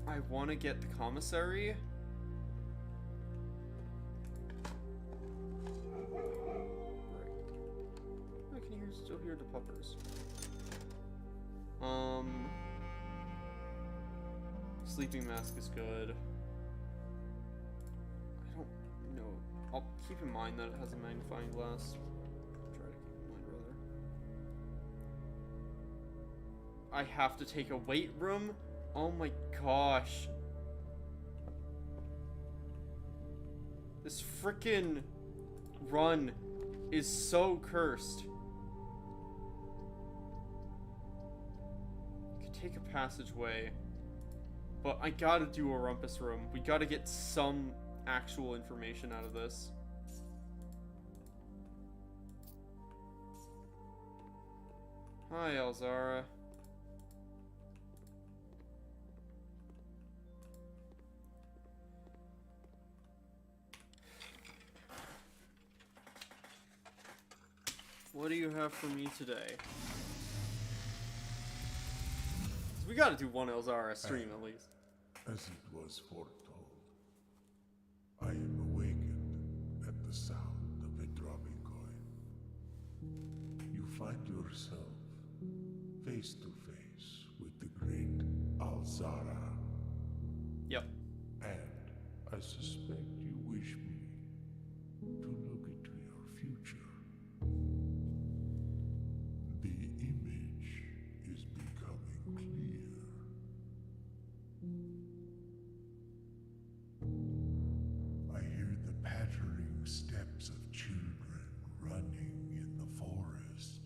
I want to get the commissary. Right. I can still hear the puppers. Sleeping mask is good. keep in mind that it has a magnifying glass. Try to keep in mind, rather. I have to take a weight room? Oh my gosh. This frickin' run is so cursed. I could take a passageway, but I gotta do a rumpus room. We gotta get some actual information out of this. Hi, Elzara. What do you have for me today? So we gotta do one Elzara stream at least. As it was foretold, I am awakened at the sound of a dropping coin. You find yourself face to face with the great Elzara. Yep. And I suspect you wish me to look into your future. The image is becoming clear. I hear the pattering steps of children running in the forest.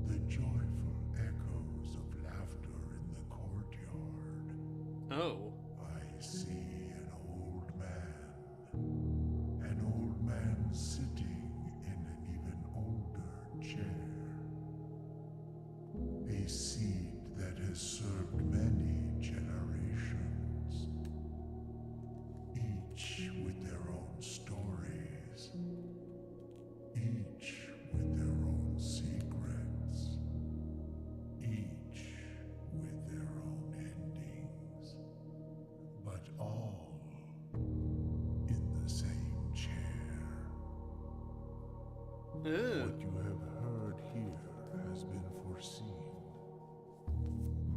The joyful echoes of laughter in the courtyard. Oh. I see an old man sitting in an even older chair. A seed that has served many generations, each with their own stories, each with their own secrets, each with their own endings, but all in the same chair. Ew. What you have heard here has been foreseen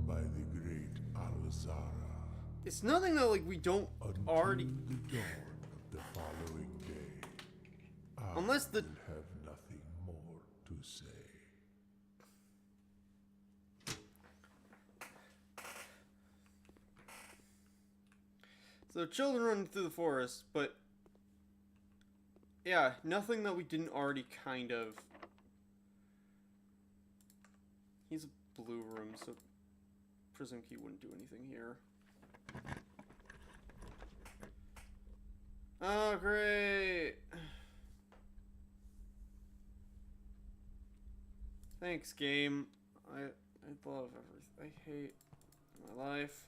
by the great Elzara. It's nothing that, like, we don't Until already... the dawn of the following day, I Unless the... will have nothing more to say. So children running through the forest, but... Yeah, nothing that we didn't already kind of... He's a blue room, so... Prism key wouldn't do anything here. Oh, great! Thanks, game. I love everything. I hate my life.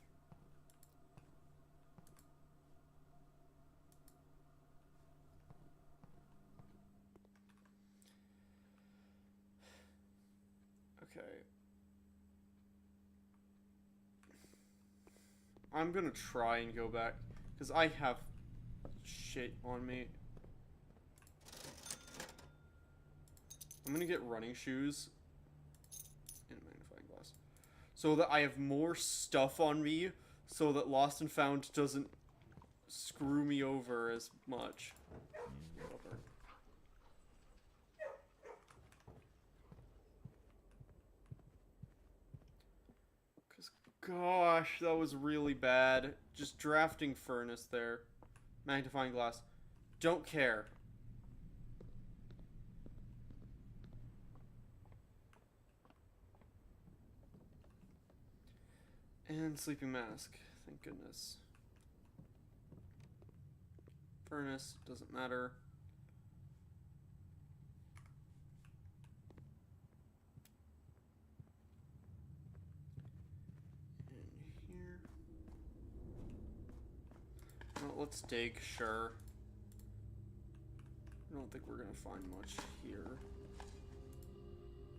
Okay. I'm gonna try and go back, because I have shit on me. I'm gonna get running shoes and a magnifying glass, so that I have more stuff on me, so that Lost and Found doesn't screw me over as much. Whatever. Gosh, that was really bad. Just drafting furnace there. Magnifying glass. Don't care. And sleeping mask. Thank goodness. Furnace. Doesn't matter. Here. Well, let's dig, sure. I don't think we're gonna find much here.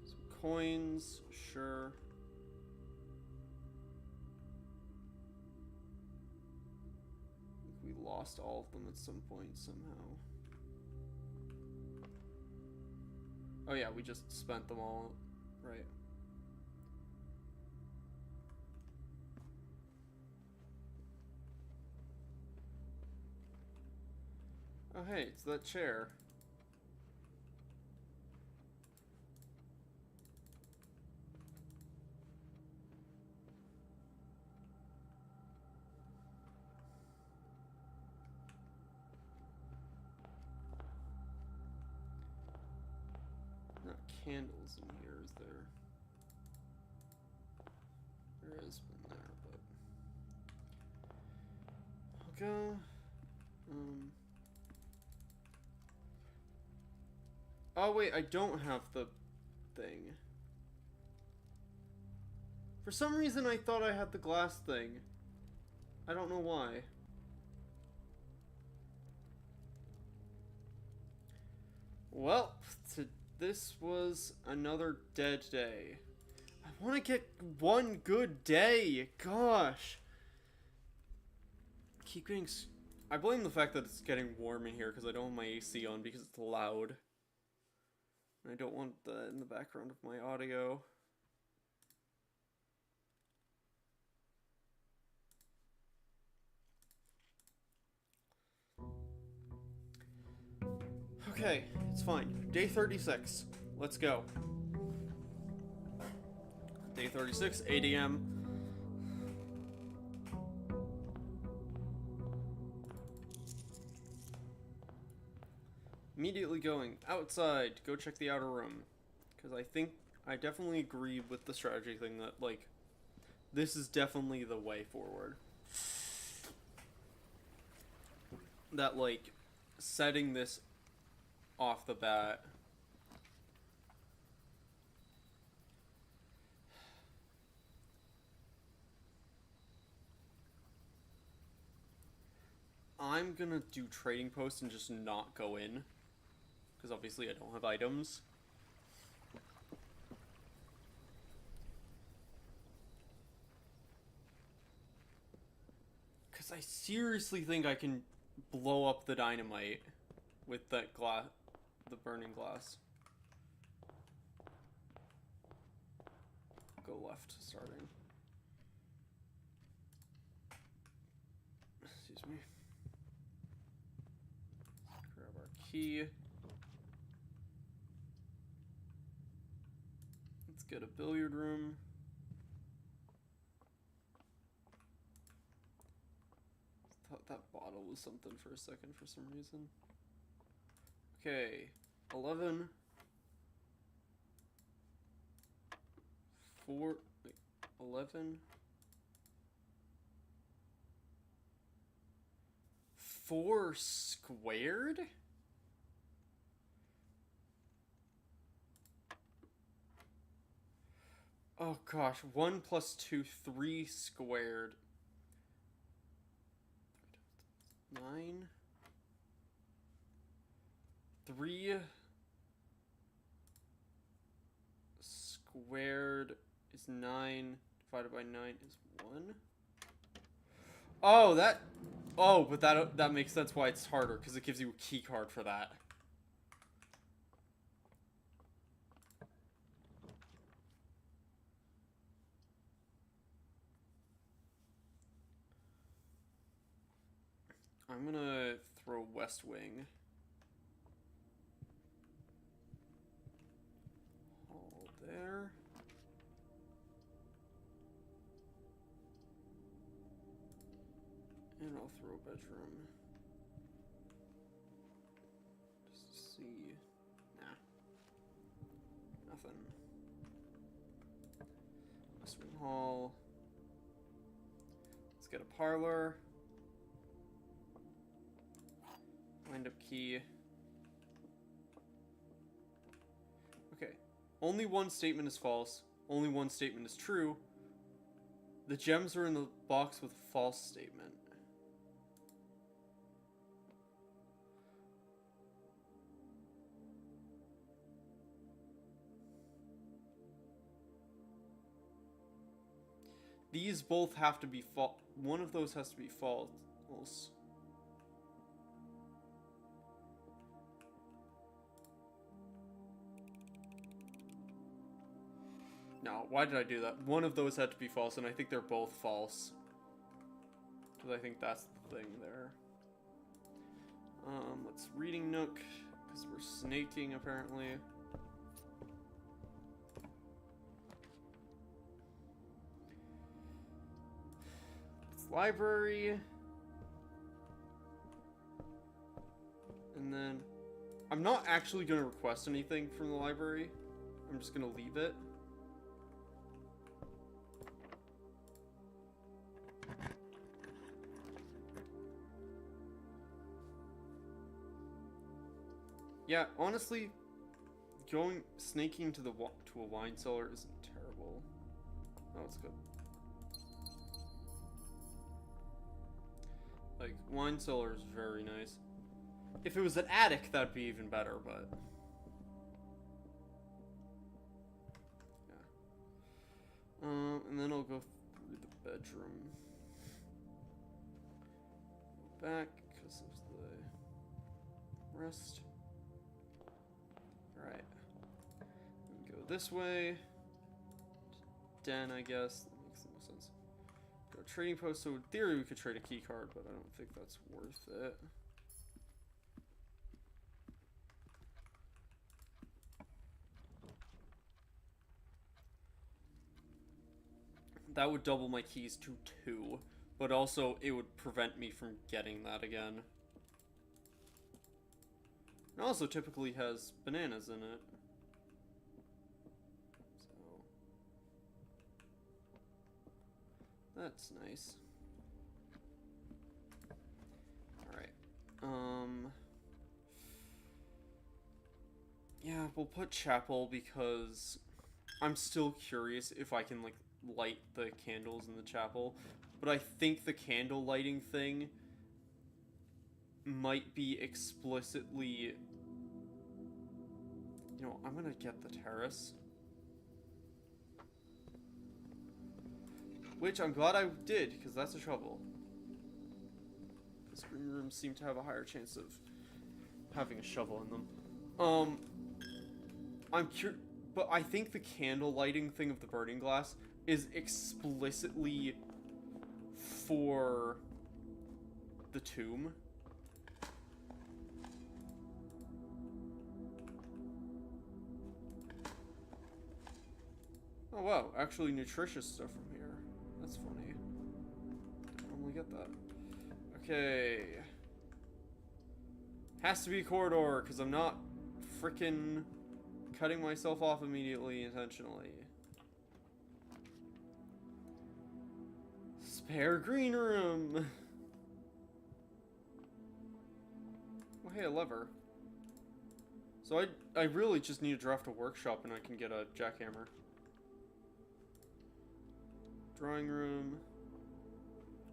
Some coins, sure. I think we lost all of them at some point somehow. Oh yeah, we just spent them all, right? hey, it's that chair. Not candles in here, is there? There is one there, but I'll go. Oh wait, I don't have the thing. For some reason I thought I had the glass thing. I don't know why. Well, this was another dead day. I want to get one good day. Gosh. Keep getting... I blame the fact that it's getting warm in here because I don't have my AC on because it's loud. And I don't want that in the background of my audio. Okay, it's fine. Day 36. Let's go. Day 36, 8 a.m. Immediately going outside to go check the outer room. Because I think I definitely agree with the strategy thing that, like, this is definitely the way forward. That, like, setting this off the bat. I'm gonna do trading posts and just not go in. Because obviously I don't have items. Because I seriously think I can blow up the dynamite with that glass, the burning glass. Go left, starting. Excuse me. Grab our key. Let's get a billiard room. Thought that bottle was something for a second for some reason. Okay, 11. 4, wait, 11. 4 squared? Oh gosh, 1 plus 2, 3 squared. 9. 3 squared is 9. Divided by 9 is 1. Oh, that... Oh, but that makes sense why it's harder, because it gives you a key card for that. I'm gonna throw West Wing. All there. And I'll throw a bedroom. Just to see. Nah. Nothing. West Wing Hall. Let's get a parlor. Wind up key. Okay. Only one statement is false. Only one statement is true. The gems are in the box with a false statement. These both have to be false. One of those has to be false. No, why did I do that? One of those had to be false, and I think they're both false. Because I think that's the thing there. Let's reading nook, because we're snaking apparently. It's library. And then I'm not actually going to request anything from the library. I'm just going to leave it. Yeah, honestly, snaking to a wine cellar isn't terrible. Oh, it's good. Like, wine cellar is very nice. If it was an attic, that'd be even better, but... yeah. And then I'll go through the bedroom. Go back, because of the rest. Alright. Go this way. Den, I guess. That makes the most sense. Go to trading post, so in theory we could trade a key card, but I don't think that's worth it. That would double my keys to 2, but also it would prevent me from getting that again. It also typically has bananas in it. So that's nice. Alright. Yeah, we'll put chapel because I'm still curious if I can, like, light the candles in the chapel. But I think the candle lighting thing might be explicitly... You know, I'm gonna get the terrace. Which I'm glad I did, because that's a trouble. Because green rooms seem to have a higher chance of having a shovel in them. I'm curious, but I think the candle lighting thing of the burning glass is explicitly for the tomb. Oh wow, actually nutritious stuff from here. That's funny. Don't normally get that. Okay. Has to be a corridor, because I'm not frickin' cutting myself off immediately intentionally. Spare green room! Oh hey, a lever. So I really just need to draft a workshop and I can get a jackhammer. Drawing room.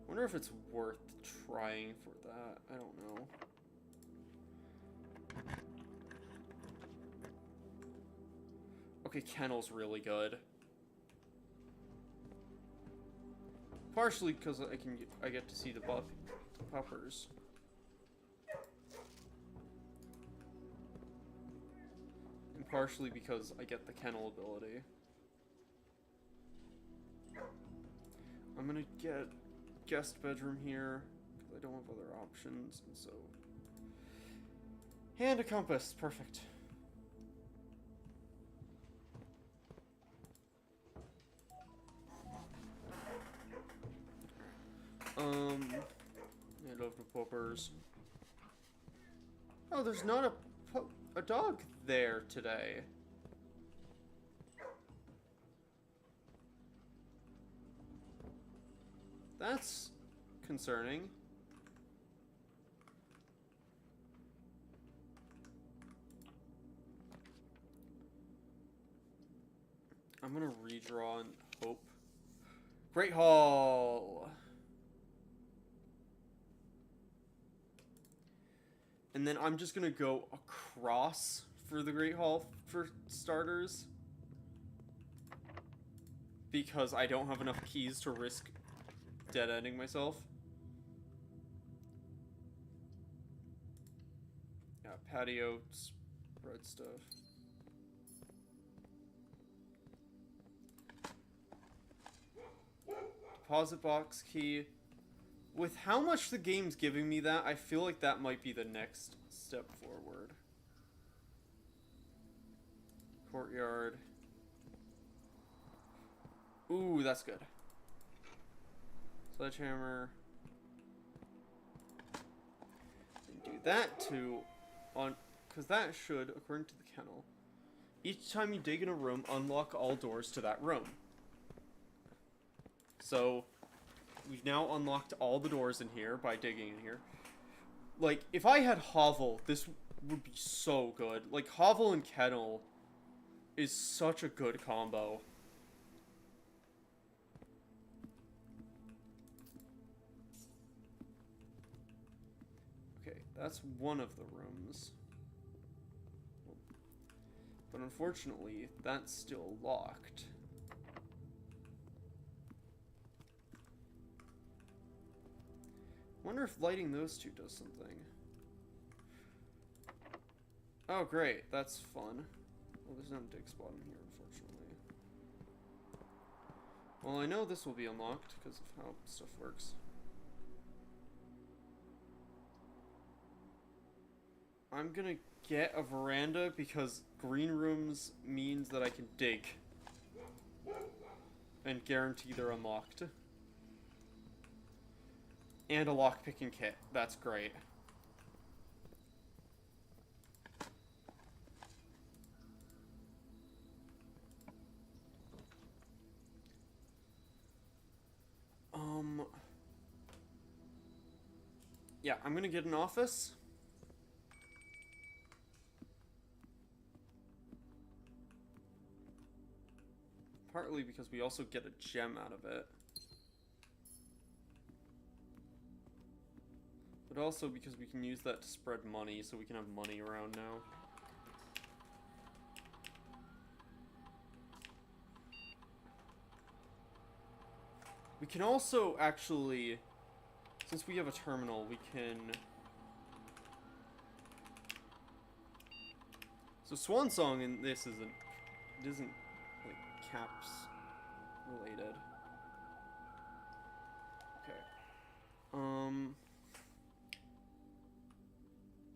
Wonder if it's worth trying for that. I don't know. Okay, kennel's really good. Partially because I get to see the puppers. And partially because I get the kennel ability. I'm gonna get guest bedroom here because I don't have other options, and so and a compass, perfect. I love the puppers. Oh, there's not a dog there today. That's concerning. I'm gonna redraw and hope. Great Hall! And then I'm just gonna go across for the Great Hall for starters. Because I don't have enough keys to risk dead-ending myself. Yeah, patio, spread stuff. Deposit box key. With how much the game's giving me that, I feel like that might be the next step forward. Courtyard. Ooh, that's good. Sledgehammer. And do that to on, because that should, according to the kennel, each time you dig in a room, unlock all doors to that room. So we've now unlocked all the doors in here by digging in here. Like, if I had Hovel, this would be so good. Like, Hovel and Kennel is such a good combo. Okay, that's one of the rooms. But unfortunately, that's still locked. Wonder if lighting those two does something. Oh, great. That's fun. Well, there's no dig spot in here, unfortunately. Well, I know this will be unlocked because of how stuff works. I'm gonna get a veranda because green rooms means that I can dig. And guarantee they're unlocked. And a lockpicking kit. That's great. Yeah, I'm gonna get an office. Partly because we also get a gem out of it. But also because we can use that to spread money, so we can have money around now. We can also actually, since we have a terminal, we can... So Swan Song in this isn't, like, caps related. Okay.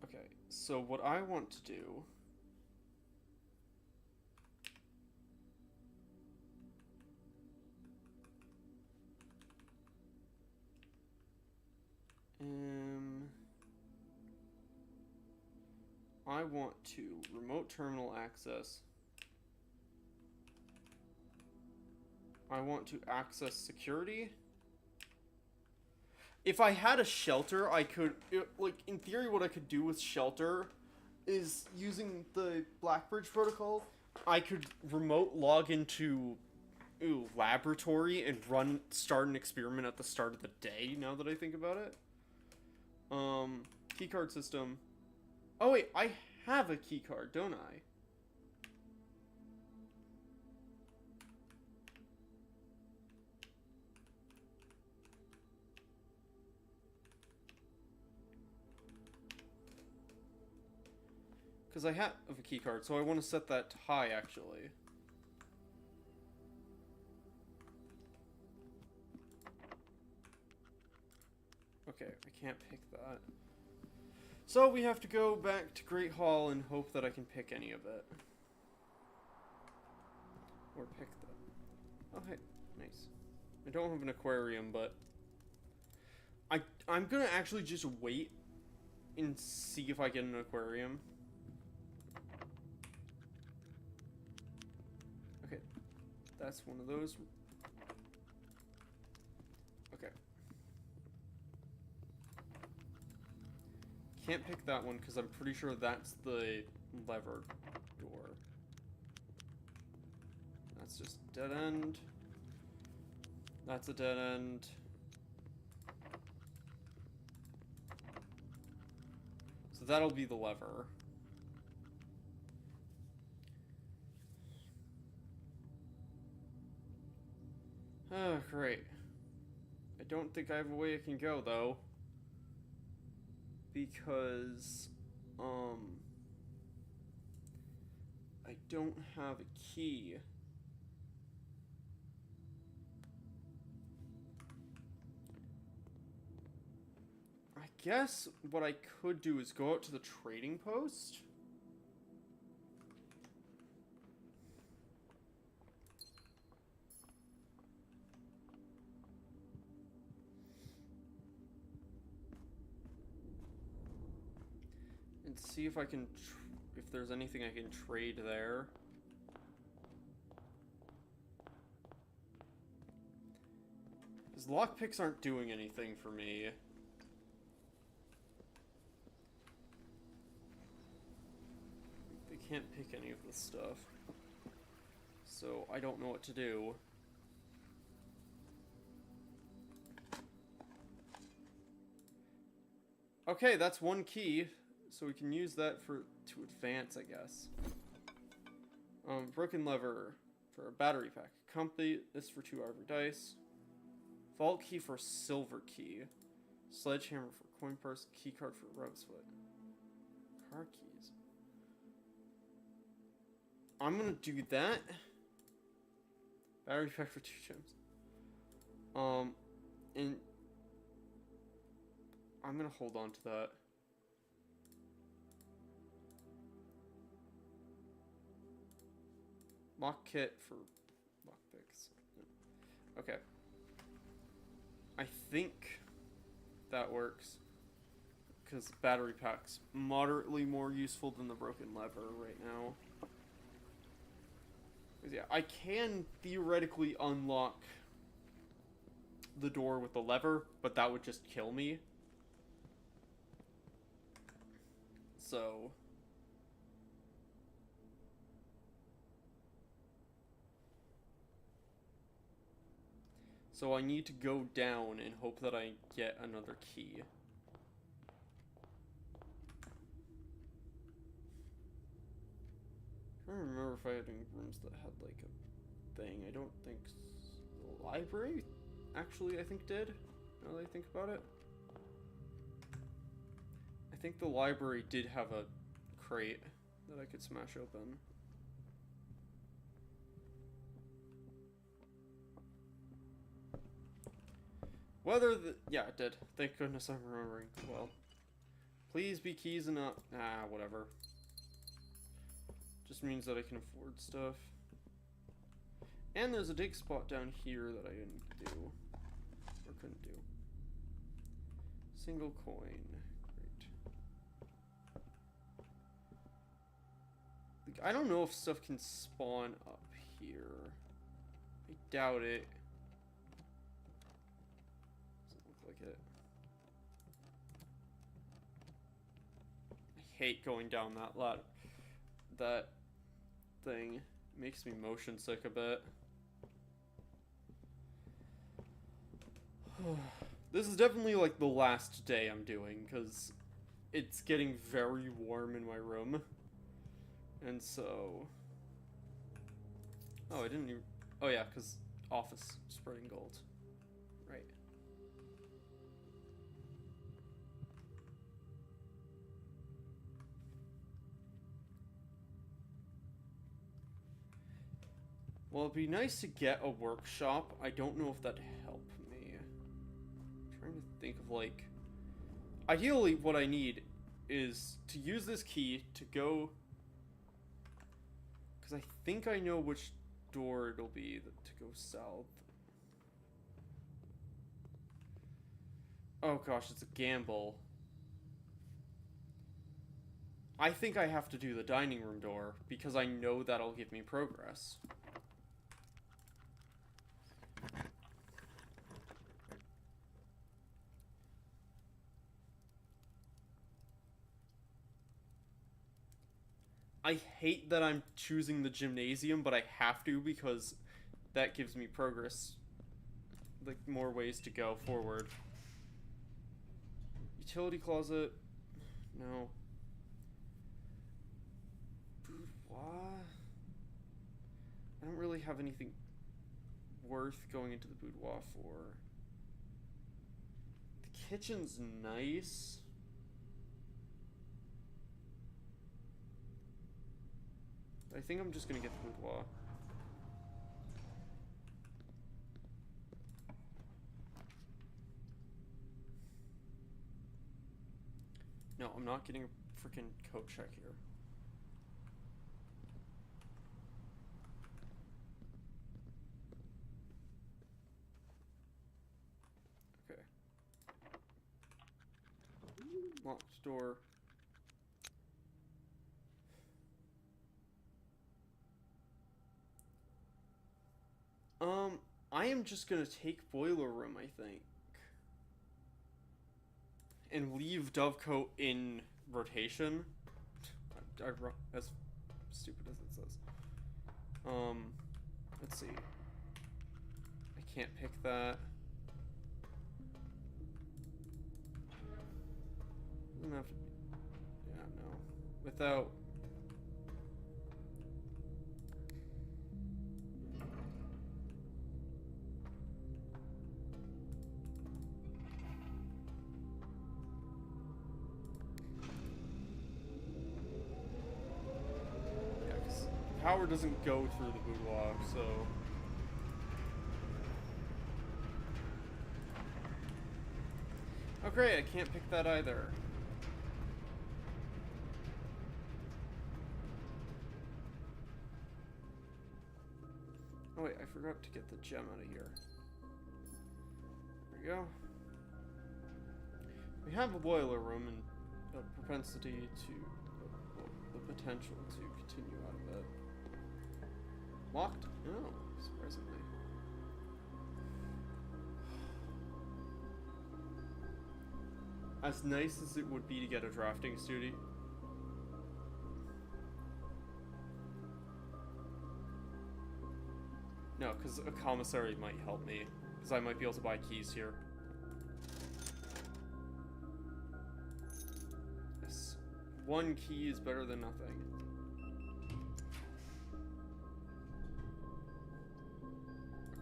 Okay, so what I want to do... I want to remote terminal access. I want to access security. If I had a shelter, I could, like, in theory, what I could do with shelter is using the Blackbridge protocol. I could remote log into laboratory and start an experiment at the start of the day, now that I think about it. Keycard system. Oh wait, I have a keycard, don't I? Because I have a keycard, so I want to set that to high, actually. Okay, I can't pick that. So we have to go back to Great Hall and hope that I can pick any of it. Or pick the... Oh, hey, nice. I don't have an aquarium, but... I'm gonna actually just wait and see if I get an aquarium. Okay, that's one of those. Okay. Can't pick that one because I'm pretty sure that's the lever door. That's just dead end. That's a dead end. So that'll be the lever. Oh, great. I don't think I have a way I can go, though. Because, I don't have a key. guess what I could do is go out to the trading post. And see if I can, if there's anything I can trade there. Because lockpicks aren't doing anything for me. They can't pick any of this stuff. So I don't know what to do. Okay, that's one key. So we can use that to advance, I guess. Broken lever for a battery pack. Complete this for 2 ivory dice. Vault key for silver key. Sledgehammer for coin purse. Key card for rosefoot. Card keys. I'm gonna do that. Battery pack for 2 gems. And I'm gonna hold on to that. Lock kit for lockpicks. Okay. I think that works. Because battery pack's moderately more useful than the broken lever right now. Because yeah, I can theoretically unlock the door with the lever, but that would just kill me. So I need to go down and hope that I get another key. I don't remember if I had any rooms that had like a thing. I don't think the library actually I think did, now that I think about it. I think the library did have a crate that I could smash open. Yeah, it did. Thank goodness I'm remembering. Well, please be keys and not, whatever. Just means that I can afford stuff. And there's a dig spot down here that I didn't do. Or couldn't do. Single coin. Great. Like, I don't know if stuff can spawn up here. I doubt it. It. I hate going down that ladder. That thing makes me motion sick a bit. This is definitely like the last day I'm doing because it's getting very warm in my room. And so... Oh, I didn't even... Oh yeah, because office spreading gold. Right. Well, it'd be nice to get a workshop. I don't know if that'd help me. I'm trying to think of, like... Ideally, what I need is to use this key to go... Because I think I know which door it'll be to go south. Oh gosh, it's a gamble. I think I have to do the dining room door, because I know that'll give me progress. I hate that I'm choosing the gymnasium, but I have to because that gives me progress. Like, more ways to go forward. Utility closet. No. Boudoir. I don't really have anything worth going into the boudoir for. The kitchen's nice. I think I'm just gonna get the boudoir. No, I'm not getting a freaking coat check here. Okay. Locked door. I am just gonna take boiler room, I think. And leave Dovecote in rotation. As stupid as it says. Let's see. I can't pick that. Doesn't have to be. Yeah, no. Without. Power doesn't go through the boudoir, so... Oh great, I can't pick that either. Oh wait, I forgot to get the gem out of here. There we go. We have a boiler room and a propensity to... the potential to continue out of it. Locked? No, surprisingly. As nice as it would be to get a drafting studio. No, because a commissary might help me. Because I might be able to buy keys here. Yes. One key is better than nothing.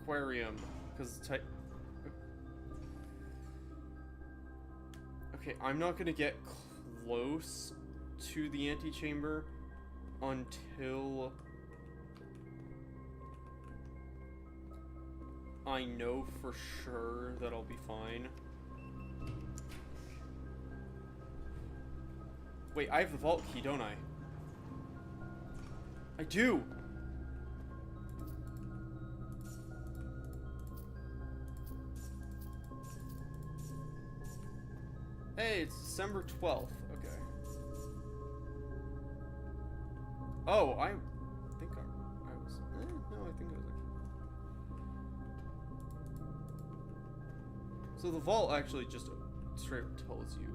Aquarium, because type. Okay, I'm not gonna get close to the antechamber until I know for sure that I'll be fine. Wait, I have the vault key, don't I? I do! Hey, it's December 12th. Okay. Oh, I think I was... no, I think I was actually... So the vault actually just straight up tells you.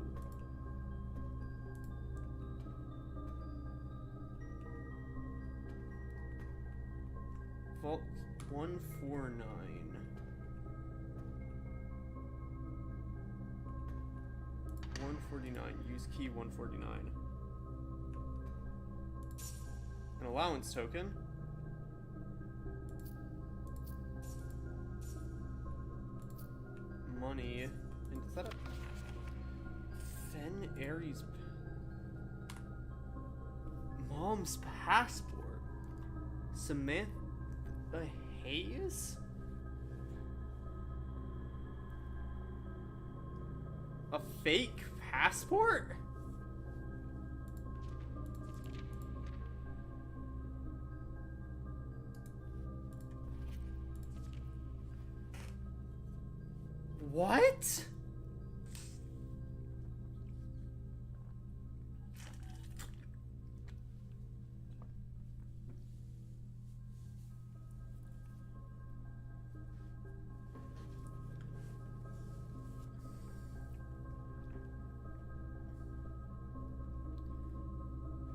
Vault 149. 149. Use key 149. An allowance token. Money. And is that a Fen Aries? Mom's passport. Samantha Hayes? A fake passport? What?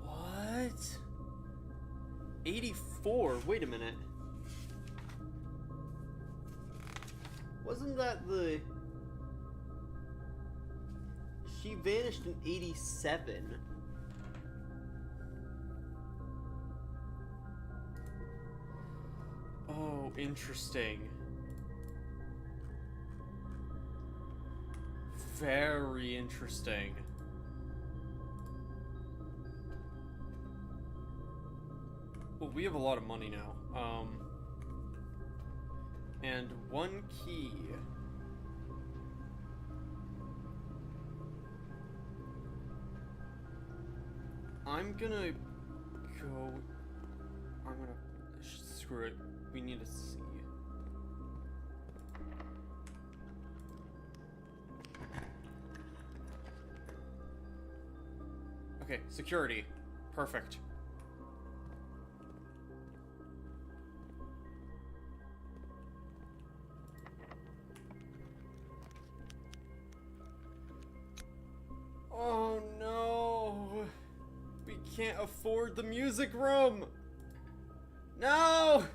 What? 84? Wait a minute. Wasn't that the... She vanished in 87. Oh, interesting. Very interesting. Well, we have a lot of money now. And one key. I'm gonna go... I'm gonna... Screw it. We need to see. Okay, security. Perfect. Oh no! We can't afford the music room! No!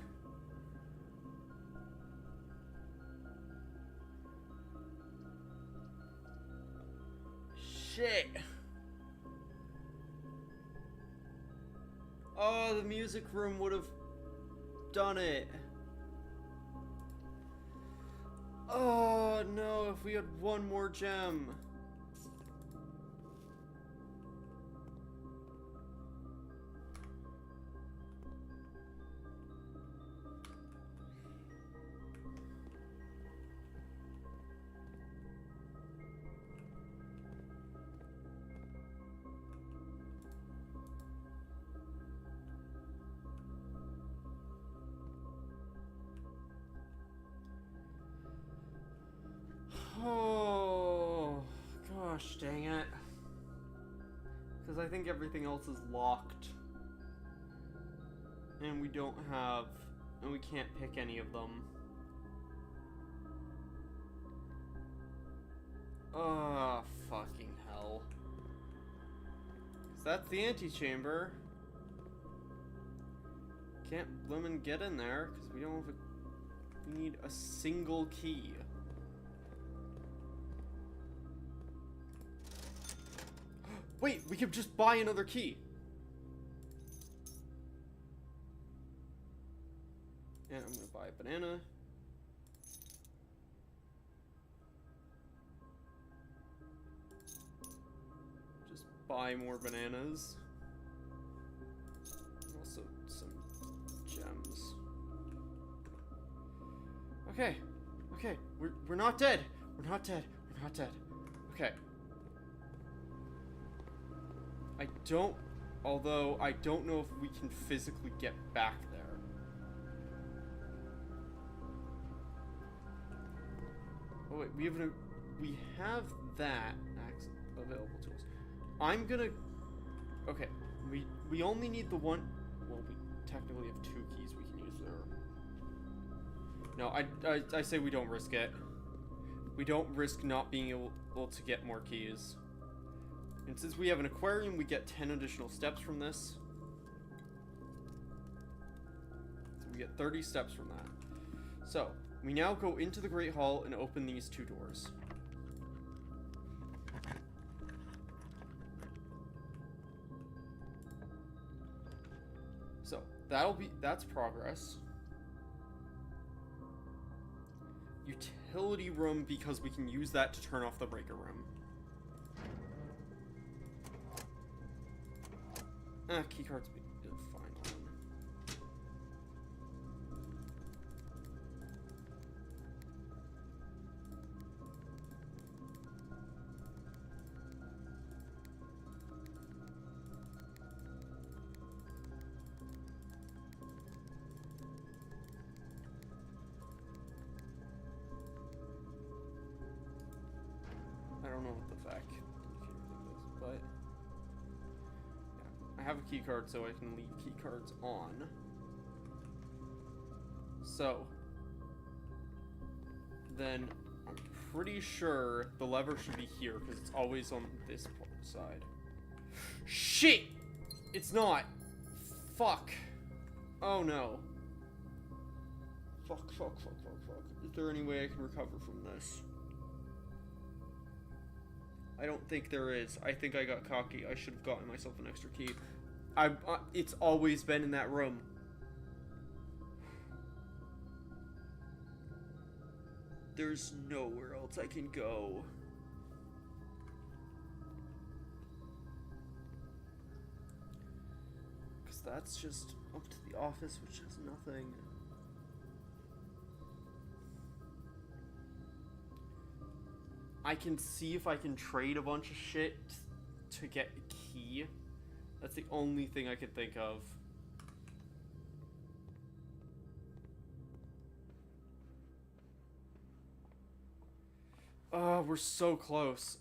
Shit! Oh, the music room would have done it. Oh no, if we had one more gem. Oh, gosh dang it. Because I think everything else is locked. And we don't have... And we can't pick any of them. Oh, fucking hell. 'Cause that's the antechamber. Can't lemon get in there, because we don't have a... We need a single key. Wait, we could just buy another key. And I'm gonna buy a banana. Just buy more bananas. Also some gems. Okay, okay, we're not dead. We're not dead. We're not dead. Okay. Although I don't know if we can physically get back there. Oh wait, we have that available to us. I'm gonna, okay, we only need the one, well, we technically have 2 keys we can use there. No, I say we don't risk it. We don't risk not being able to get more keys. And since we have an aquarium, we get 10 additional steps from this. So we get 30 steps from that. So, we now go into the Great Hall and open these 2 doors. So, that's progress. Utility room, because we can use that to turn off the breaker room. Keycard's fine. I don't know what the fact computer thing is, but yeah, I have a key card, so I can leave key cards on. So then I'm pretty sure the lever should be here because it's always on this side. Shit! It's not. Fuck. Oh no. Fuck. Is there any way I can recover from this? I don't think there is. I think I got cocky. I should have gotten myself an extra key. It's always been in that room. There's nowhere else I can go. Because that's just up to the office, which has nothing. I can see if I can trade a bunch of shit to get a key. That's the only thing I could think of. Oh, we're so close.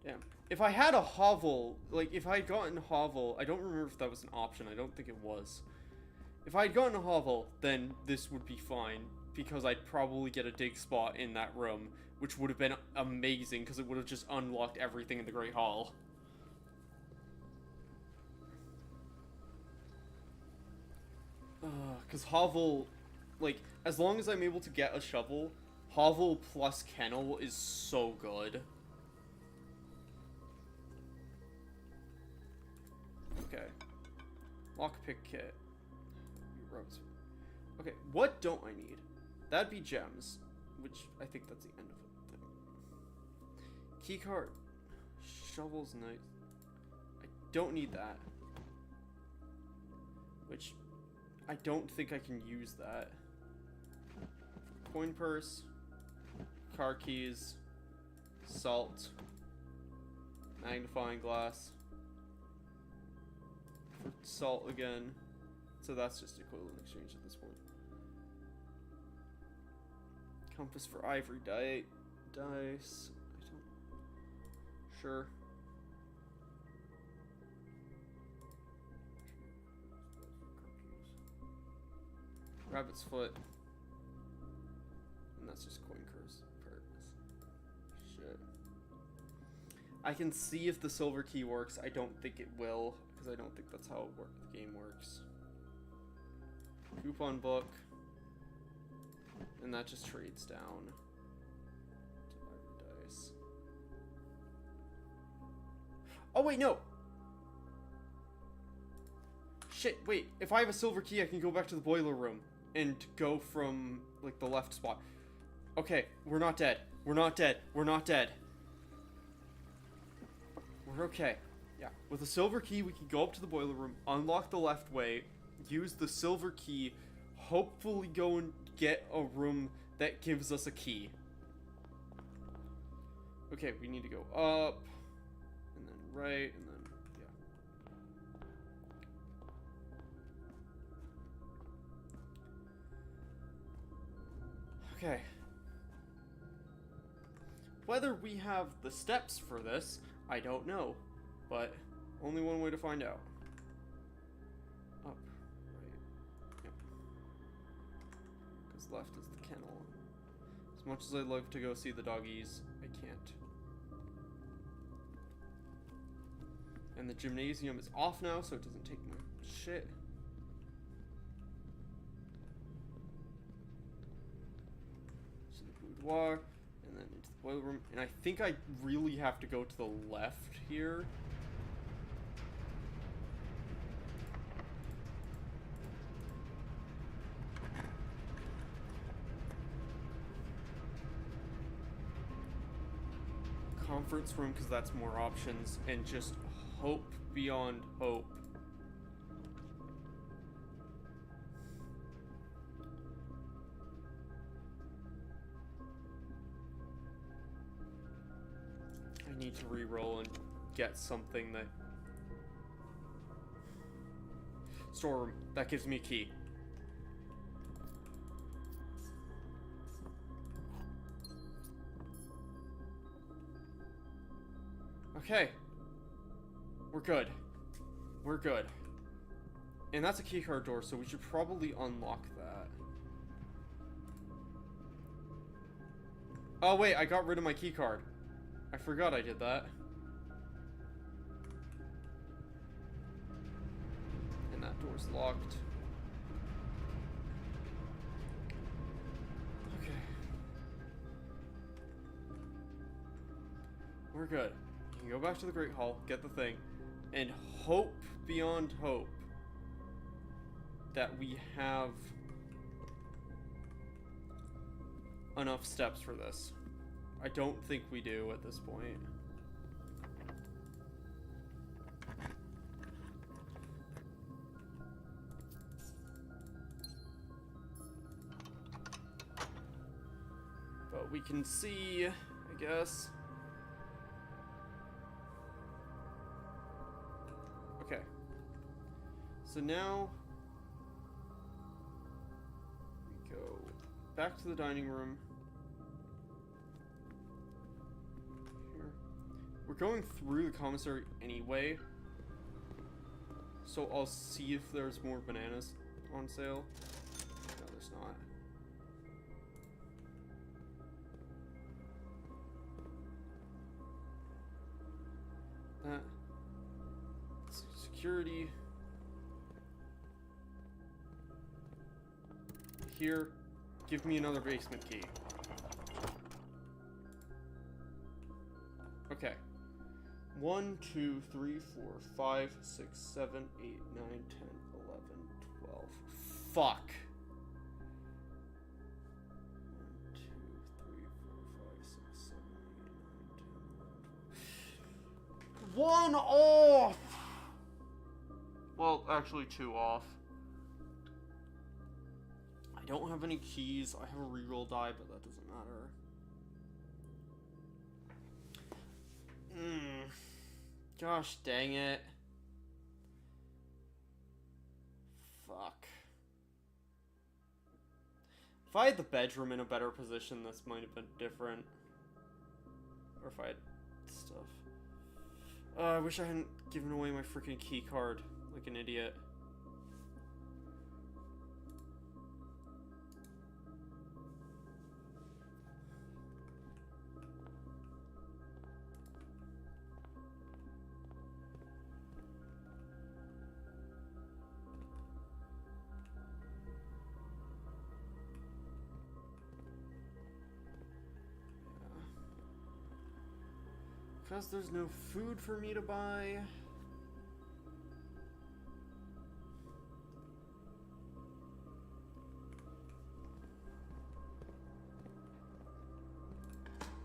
Damn. If I had a hovel, like, if I had gotten a hovel, I don't remember if that was an option. I don't think it was. If I had gotten a hovel, then this would be fine, because I'd probably get a dig spot in that room, which would have been amazing, because it would have just unlocked everything in the Great Hall. Because hovel, like, as long as I'm able to get a shovel, hovel plus kennel is so good. Okay. Lockpick kit. Ropes. Okay, what don't I need? That'd be gems, which I think that's the end of it. Keycard. Shovel's nice. I don't need that. Which, I don't think I can use that. Coin purse. Car keys. Salt. Magnifying glass. For salt again. So that's just equivalent exchange at this point. Compass for ivory dice. I don't. Sure. Rabbit's foot. And that's just coin curse. Shit. I can see if the silver key works. I don't think it will, because I don't think that's how the game works. Coupon book. And that just trades down to ivory dice. Oh wait, no! Shit, wait. If I have a silver key, I can go back to the boiler room and go from, like, the left spot. Okay, we're not dead. We're not dead. We're not dead. We're okay. Yeah, with a silver key, we can go up to the boiler room, unlock the left way, use the silver key, hopefully go and get a room that gives us a key. Okay, we need to go up, and then right, and then, yeah. Okay. Whether we have the steps for this, I don't know, but only one way to find out. Up, right, yep. Because left is the kennel. As much as I'd love to go see the doggies, I can't. And the gymnasium is off now, so it doesn't take my shit. So the boudoir, and then into the boiler room. And I think I really have to go to the left here. Conference room, because that's more options, and just hope beyond hope. I need to re-roll and get something that... Storeroom. That gives me a key. Okay. We're good. We're good. And that's a keycard door, so we should probably unlock that. Oh wait, I got rid of my keycard. I forgot I did that. And that door's locked. Okay. We're good. You can go back to the Great Hall, get the thing, and hope beyond hope that we have enough steps for this. I don't think we do at this point. But we can see, I guess. So now we go back to the dining room. Here. We're going through the commissary anyway, so I'll see if there's more bananas on sale. No, there's not. That. Security. Here. Give me another basement key. Okay. 1, 2, 3, 4, 5, 6, 7, 8, 9, 10, 11, 12. Fuck. 1, 2, 3, 4, 5, 6, 7, 8, 9, 10, 11, 12. One off! Well, actually 2 off. I don't have any keys. I have a reroll die, but that doesn't matter. Gosh dang it. Fuck. If I had the bedroom in a better position, this might have been different. Or if I had stuff. I wish I hadn't given away my freaking key card like an idiot. Because there's no food for me to buy.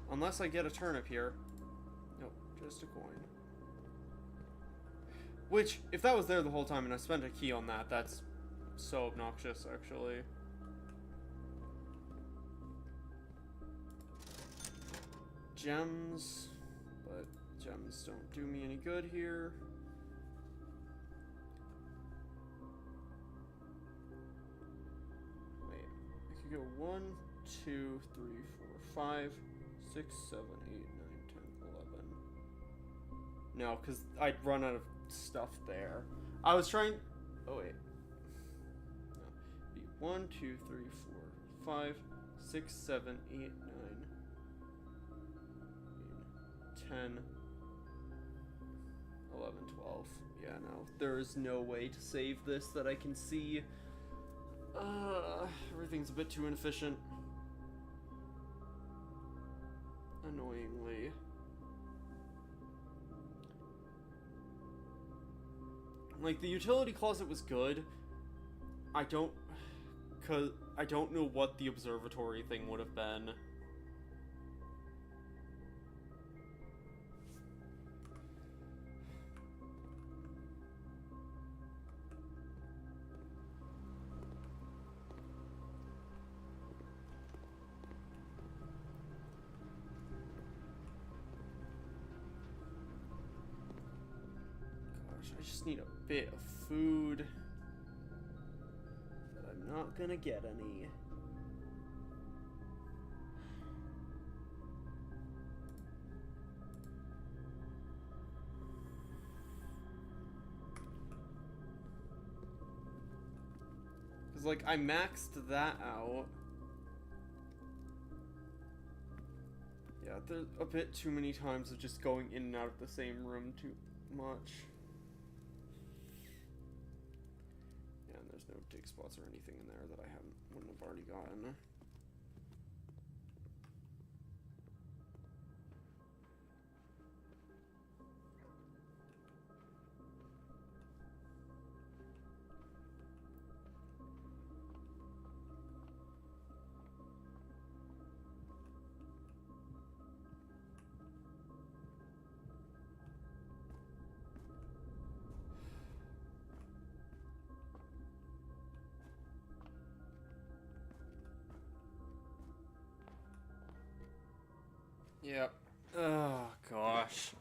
Unless I get a turnip here. Nope, just a coin. Which, if that was there the whole time and I spent a key on that, that's so obnoxious, actually. Gems. But gems don't do me any good here. Wait, I could go 1, 2, 3, 4, 5, 6, 7, 8, 9, 10, 11. No, because I'd run out of stuff there. I was trying. Oh, wait. No. 1, 2, 3, 4, 5, 6, 7, 8, 9. 10, 11, 12. Yeah, no. There is no way to save this that I can see. Everything's a bit too inefficient. Annoyingly. Like, the utility closet was good. I don't know what the observatory thing would have been. I just need a bit of food, but I'm not gonna get any. Cause like I maxed that out. Yeah, there's a bit too many times of just going in and out of the same room too much. No dig spots or anything in there that I wouldn't have already gotten. Yep. Oh, gosh.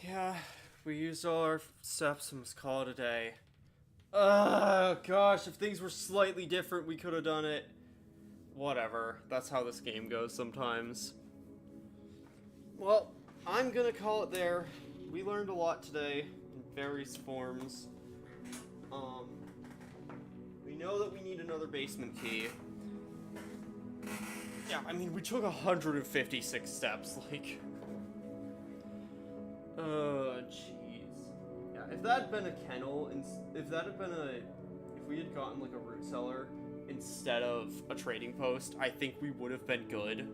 Yeah, We used all our steps and must call it a day. Gosh, if things were slightly different, we could have done it. Whatever. That's how this game goes sometimes. Well, I'm gonna call it there. We learned a lot today in various forms. We know that we need another basement key. Yeah, I mean, we took 156 steps, like... jeez. Yeah, if that had been a kennel, and if that had been if we had gotten, like, a root cellar instead of a trading post, I think we would have been good.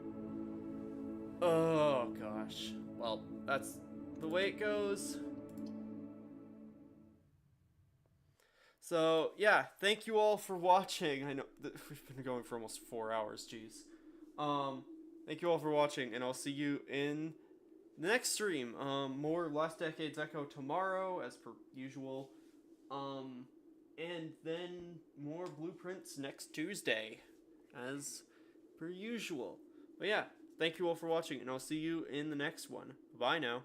Oh, gosh. Well, that's the way it goes. So, yeah, thank you all for watching. I know that we've been going for almost 4 hours, jeez. Thank you all for watching, and I'll see you in the next stream. More Last Decade's Echo tomorrow, as per usual. And then more Blueprints next Tuesday, as per usual. But yeah, thank you all for watching, and I'll see you in the next one. Bye now.